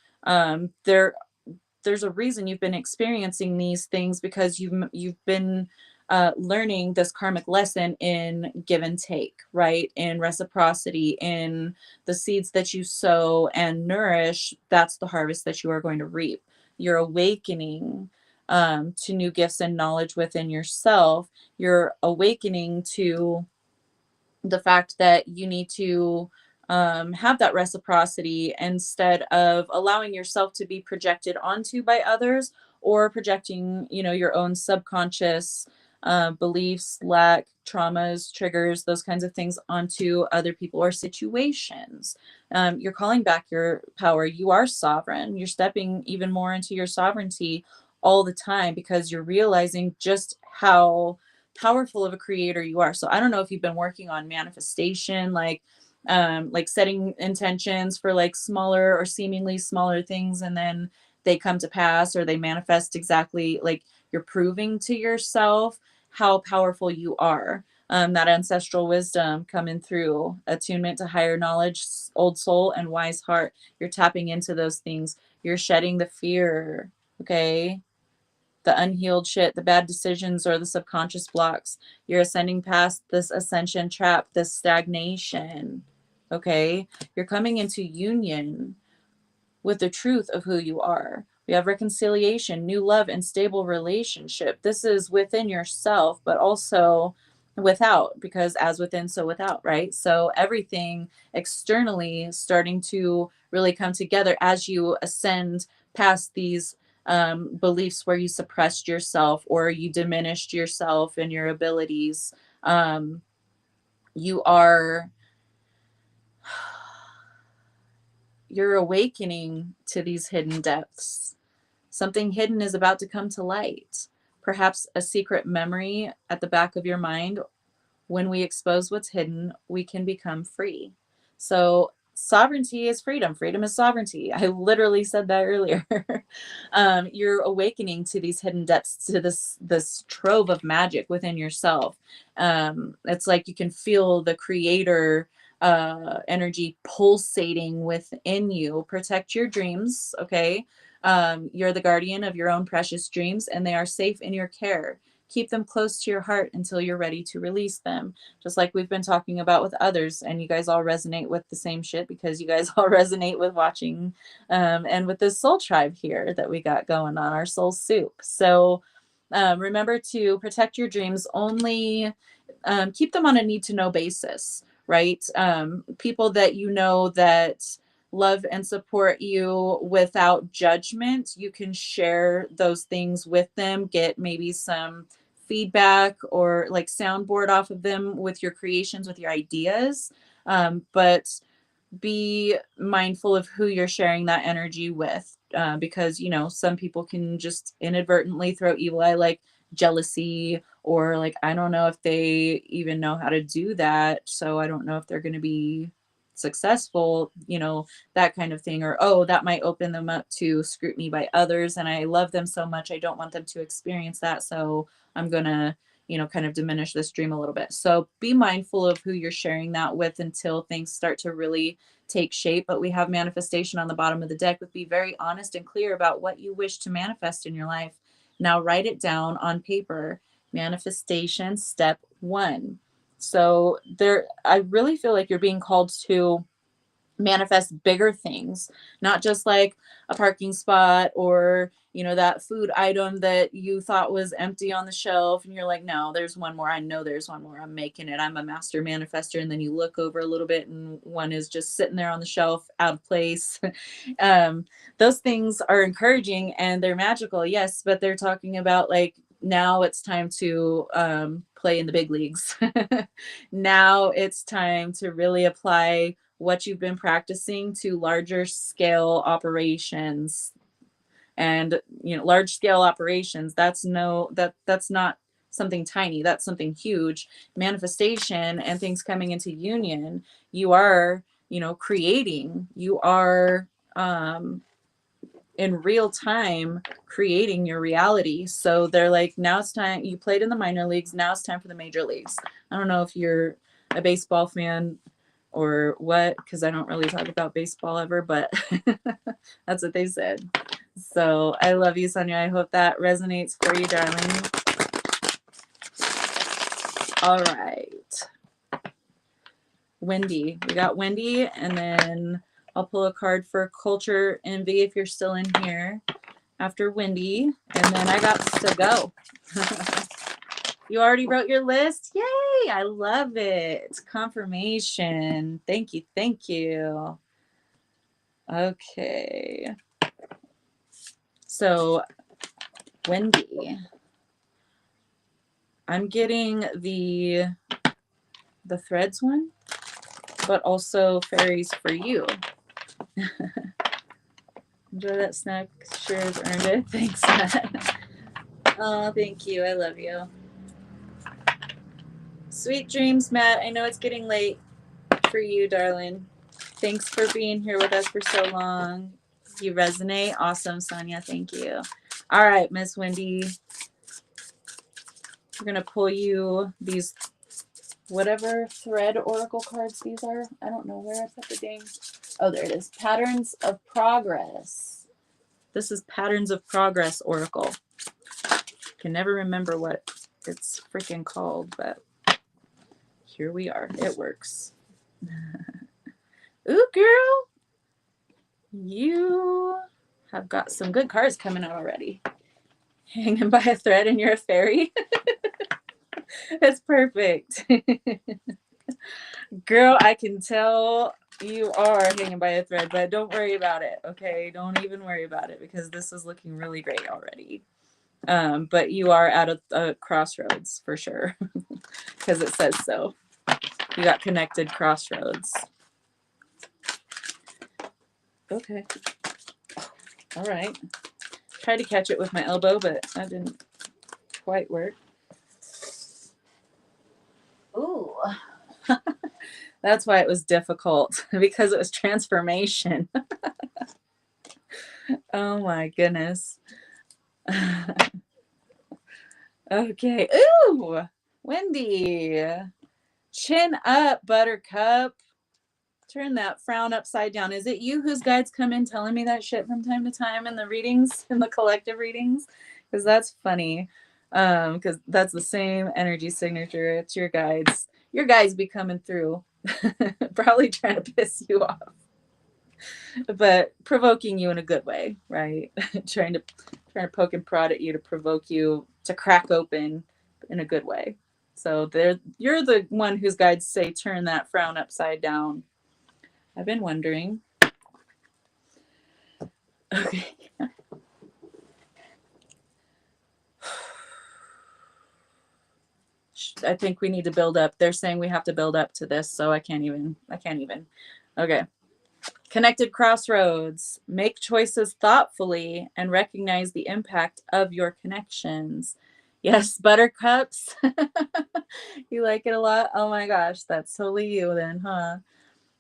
Speaker 1: There's a reason you've been experiencing these things, because you've been learning this karmic lesson in give and take, right? In reciprocity, in the seeds that you sow and nourish, that's the harvest that you are going to reap. You're awakening to new gifts and knowledge within yourself. You're awakening to the fact that you need to have that reciprocity instead of allowing yourself to be projected onto by others, or projecting, your own subconscious beliefs, lack, traumas, triggers, those kinds of things onto other people or situations. You're calling back your power. You are sovereign. You're stepping even more into your sovereignty all the time because you're realizing just how powerful of a creator you are. So I don't know if you've been working on manifestation, like setting intentions for like smaller or seemingly smaller things, and then they come to pass or they manifest exactly like you're proving to yourself how powerful you are. That ancestral wisdom coming through, attunement to higher knowledge, old soul, and wise heart. You're tapping into those things. You're shedding the fear, okay? The unhealed shit, the bad decisions, or the subconscious blocks. You're ascending past this ascension trap, this stagnation. Okay? You're coming into union with the truth of who you are. We have reconciliation, new love, and stable relationship. This is within yourself, but also without, because as within, so without, right? So everything externally starting to really come together as you ascend past these beliefs where you suppressed yourself or you diminished yourself and your abilities. You are you're awakening to these hidden depths. Something hidden is about to come to light. Perhaps a secret memory at the back of your mind. When we expose what's hidden, we can become free. So, sovereignty is freedom. Freedom is sovereignty. I literally said that earlier. You're awakening to these hidden depths, to this trove of magic within yourself. It's like you can feel the creator energy pulsating within you. Protect your dreams, okay? You're the guardian of your own precious dreams, and they are safe in your care. Keep them close to your heart until you're ready to release them. Just like we've been talking about with others, and you guys all resonate with the same shit because you guys all resonate with watching and with this soul tribe here that we got going on, our soul soup. So remember to protect your dreams, only keep them on a need to know basis, right? People that you know that love and support you without judgment, you can share those things with them, get maybe some feedback or like soundboard off of them with your creations, with your ideas. But be mindful of who you're sharing that energy with, because some people can just inadvertently throw evil eye, like jealousy, or like I don't know if they even know how to do that, so I don't know if they're going to be successful, that kind of thing. Or oh, that might open them up to scrutiny by others, and I love them so much, I don't want them to experience that, so I'm gonna kind of diminish this dream a little bit. So be mindful of who you're sharing that with until things start to really take shape. But we have manifestation on the bottom of the deck with be very honest and clear about what you wish to manifest in your life. Now write it down on paper. Manifestation step 1. So I really feel like you're being called to manifest bigger things, not just like a parking spot or that food item that you thought was empty on the shelf and you're like, no, there's one more, I know there's one more, I'm making it, I'm a master manifester. And then you look over a little bit and one is just sitting there on the shelf out of place. Those things are encouraging and they're magical, yes, but they're talking about like now it's time to play in the big leagues. Now it's time to really apply what you've been practicing to larger scale operations. And large scale operations, that's not something tiny, that's something huge. Manifestation and things coming into union, you are creating, you are in real time creating your reality. So they're like, now it's time, you played in the minor leagues, now it's time for the major leagues. I don't know if you're a baseball fan or what, because I don't really talk about baseball ever, but that's what they said. So I love you, Sonia. I hope that resonates for you, darling. All right. Wendy. We got Wendy, and then I'll pull a card for Culture Envy if you're still in here after Wendy, and then I got to go. You already wrote your list? Yay! I love it. Confirmation. Thank you. Thank you. Okay. So, Wendy, I'm getting the threads one, but also fairies for you. Enjoy that snack. Sure has earned it. Thanks, Matt. Oh, thank you. I love you. Sweet dreams, Matt. I know it's getting late for you, darling. Thanks for being here with us for so long. You resonate. Awesome, Sonia. Thank you. All right, Miss Wendy. We're going to pull you these whatever thread oracle cards these are. I don't know where I put the dang. Oh, there it is. Patterns of Progress. This is Patterns of Progress oracle. Can never remember what it's freaking called, but here we are. It works. Ooh, girl. You have got some good cards coming out already. Hanging by a thread and you're a fairy. That's perfect. Girl, I can tell you are hanging by a thread, but don't worry about it, okay? Don't even worry about it because this is looking really great already. But you are at a crossroads for sure because it says so. You got connected crossroads. Okay. All right. Tried to catch it with my elbow, but that didn't quite work. Ooh. That's why it was difficult, because it was transformation. Oh my goodness. Okay. Ooh, Wendy. Chin up, Buttercup. Turn that frown upside down. Is it you whose guides come in telling me that shit from time to time in the readings, in the collective readings? Because that's funny. Because that's the same energy signature. It's your guides. Your guides be coming through, probably trying to piss you off, but provoking you in a good way, right? trying to poke and prod at you to provoke you to crack open in a good way. So you're the one whose guides say turn that frown upside down. I've been wondering. Okay. I think we need to build up. They're saying we have to build up to this, so I can't even. Okay. Connected crossroads. Make choices thoughtfully and recognize the impact of your connections. Yes, buttercups. You like it a lot? Oh my gosh, that's totally you then, huh?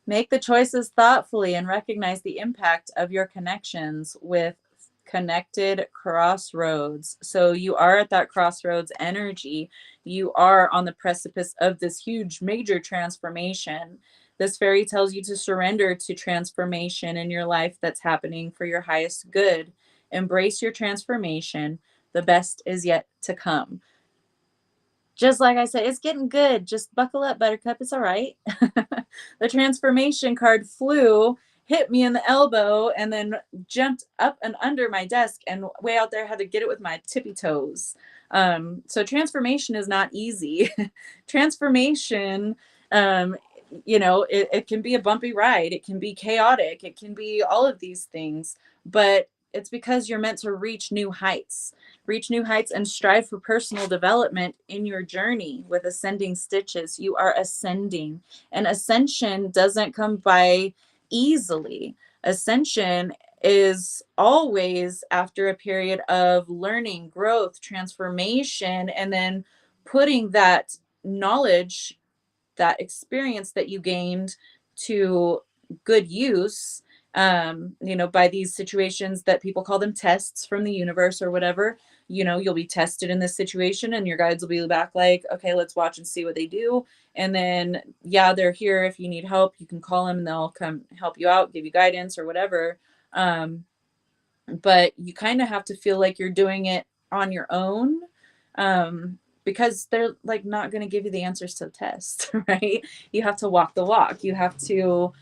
Speaker 1: Make the choices thoughtfully and recognize the impact of your connections with connected crossroads. So you are at that crossroads energy. You are on the precipice of this huge major transformation. This fairy tells you to surrender to transformation in your life that's happening for your highest good. Embrace your transformation. The best is yet to come. Just like I said, it's getting good. Just buckle up, Buttercup. It's all right. The transformation card flew, hit me in the elbow, and then jumped up and under my desk and way out there. I had to get it with my tippy toes. So transformation is not easy. Transformation, it can be a bumpy ride. It can be chaotic. It can be all of these things. But it's because you're meant to reach new heights and strive for personal development in your journey with ascending stitches. You are ascending, and ascension doesn't come by easily. Ascension is always after a period of learning, growth, transformation, and then putting that knowledge, that experience that you gained to good use, by these situations that people call them tests from the universe or whatever. You'll be tested in this situation and your guides will be back like, okay, let's watch and see what they do. And then, yeah, they're here. If you need help, you can call them and they'll come help you out, give you guidance or whatever. But you kind of have to feel like you're doing it on your own. Because they're like not going to give you the answers to the test, right? You have to walk the walk. You have to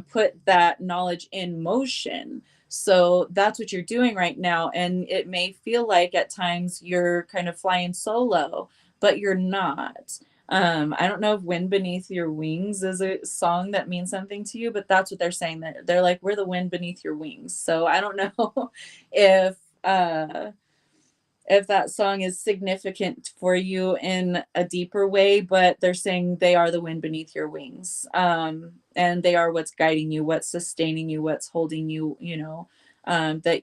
Speaker 1: put that knowledge in motion. So that's what you're doing right now. And it may feel like at times you're kind of flying solo, but you're not. I don't know if Wind Beneath Your Wings is a song that means something to you, but that's what they're saying. That they're like, we're the wind beneath your wings. So I don't know if uh if that song is significant for you in a deeper way, but they're saying they are the wind beneath your wings. And they are what's guiding you, what's sustaining you, what's holding you, that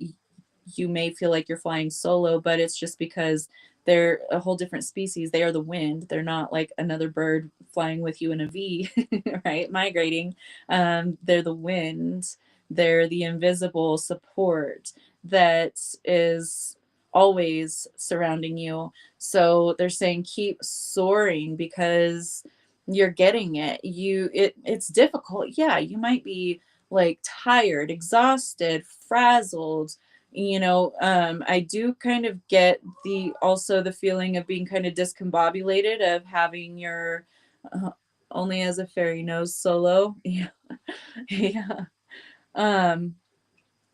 Speaker 1: you may feel like you're flying solo, but it's just because they're a whole different species. They are the wind. They're not like another bird flying with you in a V, right? Migrating. They're the wind. They're the invisible support that is always surrounding you. So they're saying keep soaring because you're getting it. It's difficult. Yeah, you might be like tired, exhausted, frazzled. I do kind of get the feeling of being kind of discombobulated of having your uh, only as a fairy knows solo. Yeah. Yeah. Um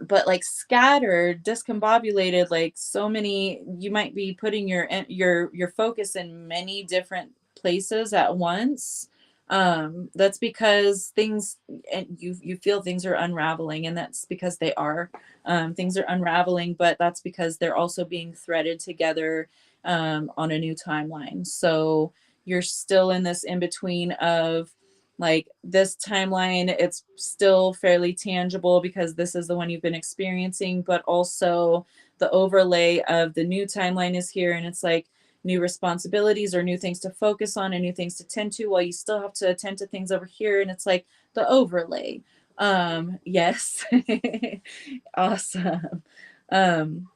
Speaker 1: but like scattered, discombobulated, like so many, you might be putting your focus in many different places at once. That's because things, and you feel things are unraveling, and that's because they are. Things are unraveling, but that's because they're also being threaded together on a new timeline. So you're still in this in between of like this timeline, it's still fairly tangible because this is the one you've been experiencing, but also the overlay of the new timeline is here, and it's like new responsibilities or new things to focus on and new things to tend to while you still have to attend to things over here, and it's like the overlay. Yes. Awesome. um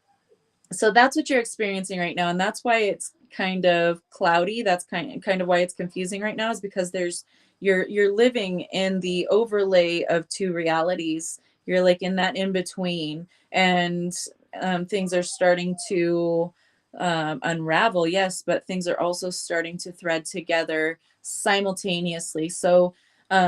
Speaker 1: so that's what you're experiencing right now, and that's why it's kind of cloudy. That's kind of why it's confusing right now, is because you're living in the overlay of two realities. You're like in that in between, and things are starting to unravel, yes, but things are also starting to thread together simultaneously. So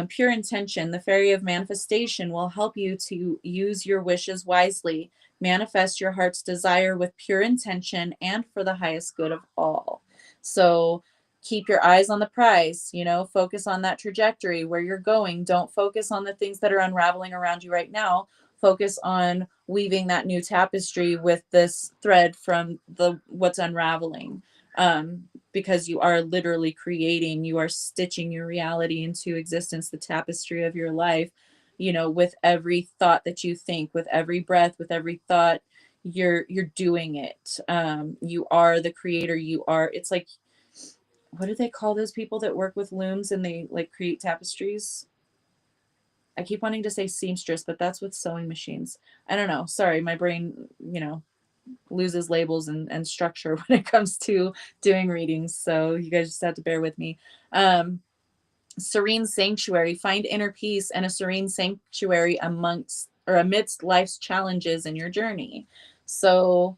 Speaker 1: pure intention, the fairy of manifestation, will help you to use your wishes wisely. Manifest your heart's desire with pure intention and for the highest good of all. So keep your eyes on the prize, focus on that trajectory where you're going. Don't focus on the things that are unraveling around you right now. Focus on weaving that new tapestry with this thread from the what's unraveling. Because you are literally creating, you are stitching your reality into existence, the tapestry of your life, with every thought that you think, with every breath, with every thought, you're doing it. You are the creator. You are, it's like, what do they call those people that work with looms and they like create tapestries? I keep wanting to say seamstress, but that's with sewing machines. I don't know. Sorry, my brain, loses labels and structure when it comes to doing readings. So you guys just have to bear with me. Serene sanctuary, find inner peace and a serene sanctuary amidst life's challenges in your journey. So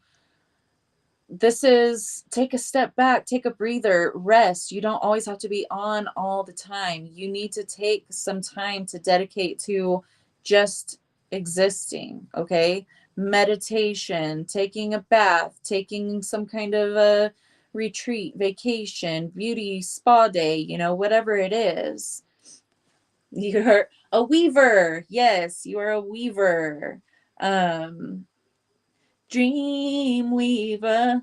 Speaker 1: this is take a step back, take a breather, rest. You don't always have to be on all the time. You need to take some time to dedicate to just existing, okay? Meditation, taking a bath, taking some kind of a retreat, vacation, beauty spa day, whatever it is. You're a weaver. Yes, you are a weaver. Um Dreamweaver.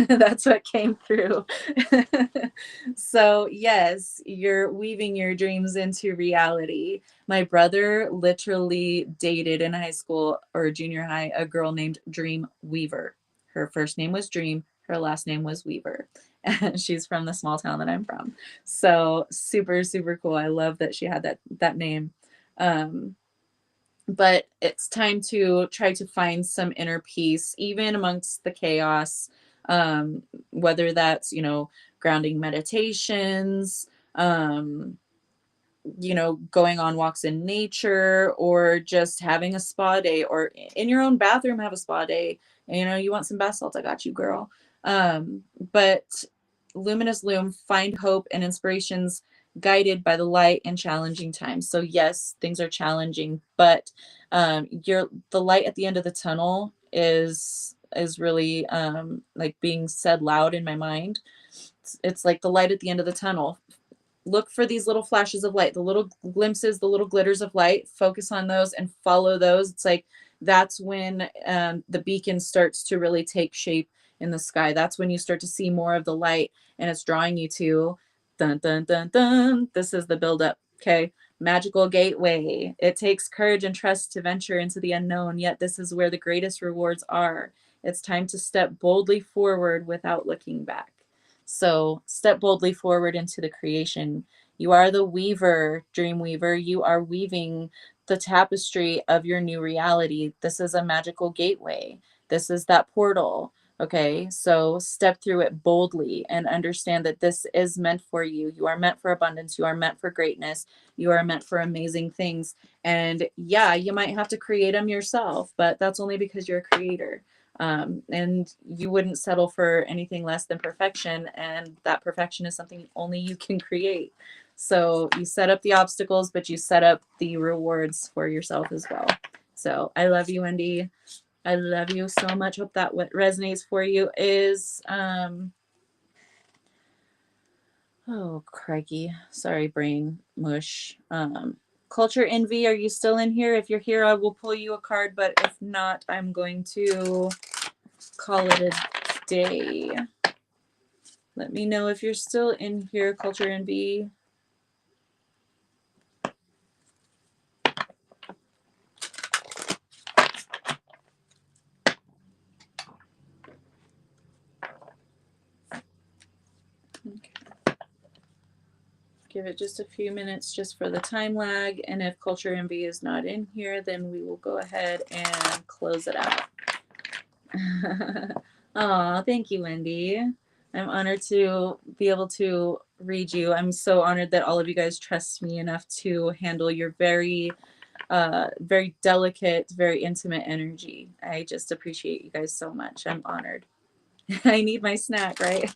Speaker 1: That's what came through. So, yes, you're weaving your dreams into reality. My brother literally dated in high school or junior high a girl named Dream Weaver. Her first name was Dream, her last name was Weaver. And she's from the small town that I'm from. So, super, super cool. I love that she had that name. Um, but it's time to try to find some inner peace even amongst the chaos, whether that's grounding meditations, going on walks in nature, or just having a spa day, or in your own bathroom have a spa day. You want some bath salts, I got you, girl. But luminous loom, find hope and inspirations guided by the light in challenging times. So yes, things are challenging, but the light at the end of the tunnel is really like being said loud in my mind. It's like the light at the end of the tunnel. Look for these little flashes of light, the little glimpses, the little glitters of light. Focus on those and follow those. It's like that's when the beacon starts to really take shape in the sky. That's when you start to see more of the light, and it's drawing you to dun dun dun dun. This is the buildup. Okay. Magical gateway. It takes courage and trust to venture into the unknown, yet this is where the greatest rewards are. It's time to step boldly forward without looking back. So step boldly forward into the creation. You are the weaver, dream weaver. You are weaving the tapestry of your new reality. This is a magical gateway. This is that portal. Okay, so step through it boldly and understand that this is meant for you. You are meant for abundance. You are meant for greatness. You are meant for amazing things. And yeah, you might have to create them yourself, but that's only because you're a creator. And you wouldn't settle for anything less than perfection, and that perfection is something only you can create. So you set up the obstacles, but you set up the rewards for yourself as well. So I love you, Wendy. I love you so much. Hope that what resonates for you is oh crikey, sorry, brain mush. Culture envy, are you still in here? If you're here, I will pull you a card, but if not, I'm going to call it a day. Let me know if you're still in here, Culture envy. Okay. Give it just a few minutes just for the time lag, and if Culture envy is not in here, then we will go ahead and close it out. Aw, thank you, Wendy. I'm honored to be able to read you. I'm so honored that all of you guys trust me enough to handle your very, very delicate, very intimate energy. I just appreciate you guys so much. I'm honored. I need my snack, right?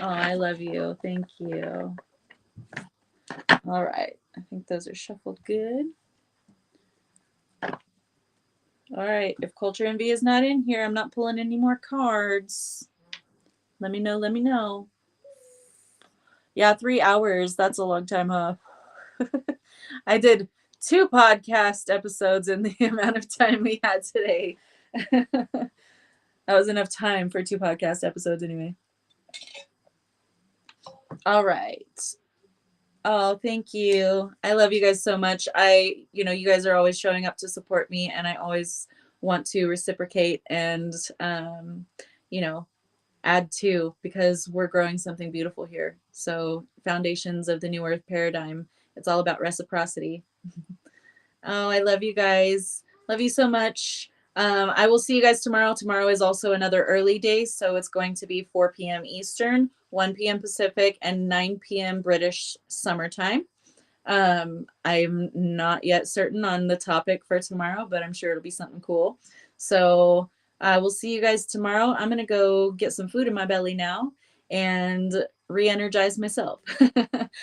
Speaker 1: Oh, I love you. Thank you. All right. I think those are shuffled good. All right. If Culture envy is not in here, I'm not pulling any more cards. Let me know. Let me know. Yeah, 3 hours. That's a long time, huh? I did 2 podcast episodes in the amount of time we had today. That was enough time for 2 podcast episodes anyway. All right. Oh, thank you. I love you guys so much. You guys are always showing up to support me, and I always want to reciprocate and, add to, because we're growing something beautiful here. So foundations of the New Earth paradigm, it's all about reciprocity. Oh, I love you guys. Love you so much. I will see you guys tomorrow. Tomorrow is also another early day, so it's going to be 4 p.m. Eastern, 1 p.m. Pacific, and 9 p.m. British summertime. I'm not yet certain on the topic for tomorrow, but I'm sure it'll be something cool. So we'll see you guys tomorrow. I'm going to go get some food in my belly now and re-energize myself.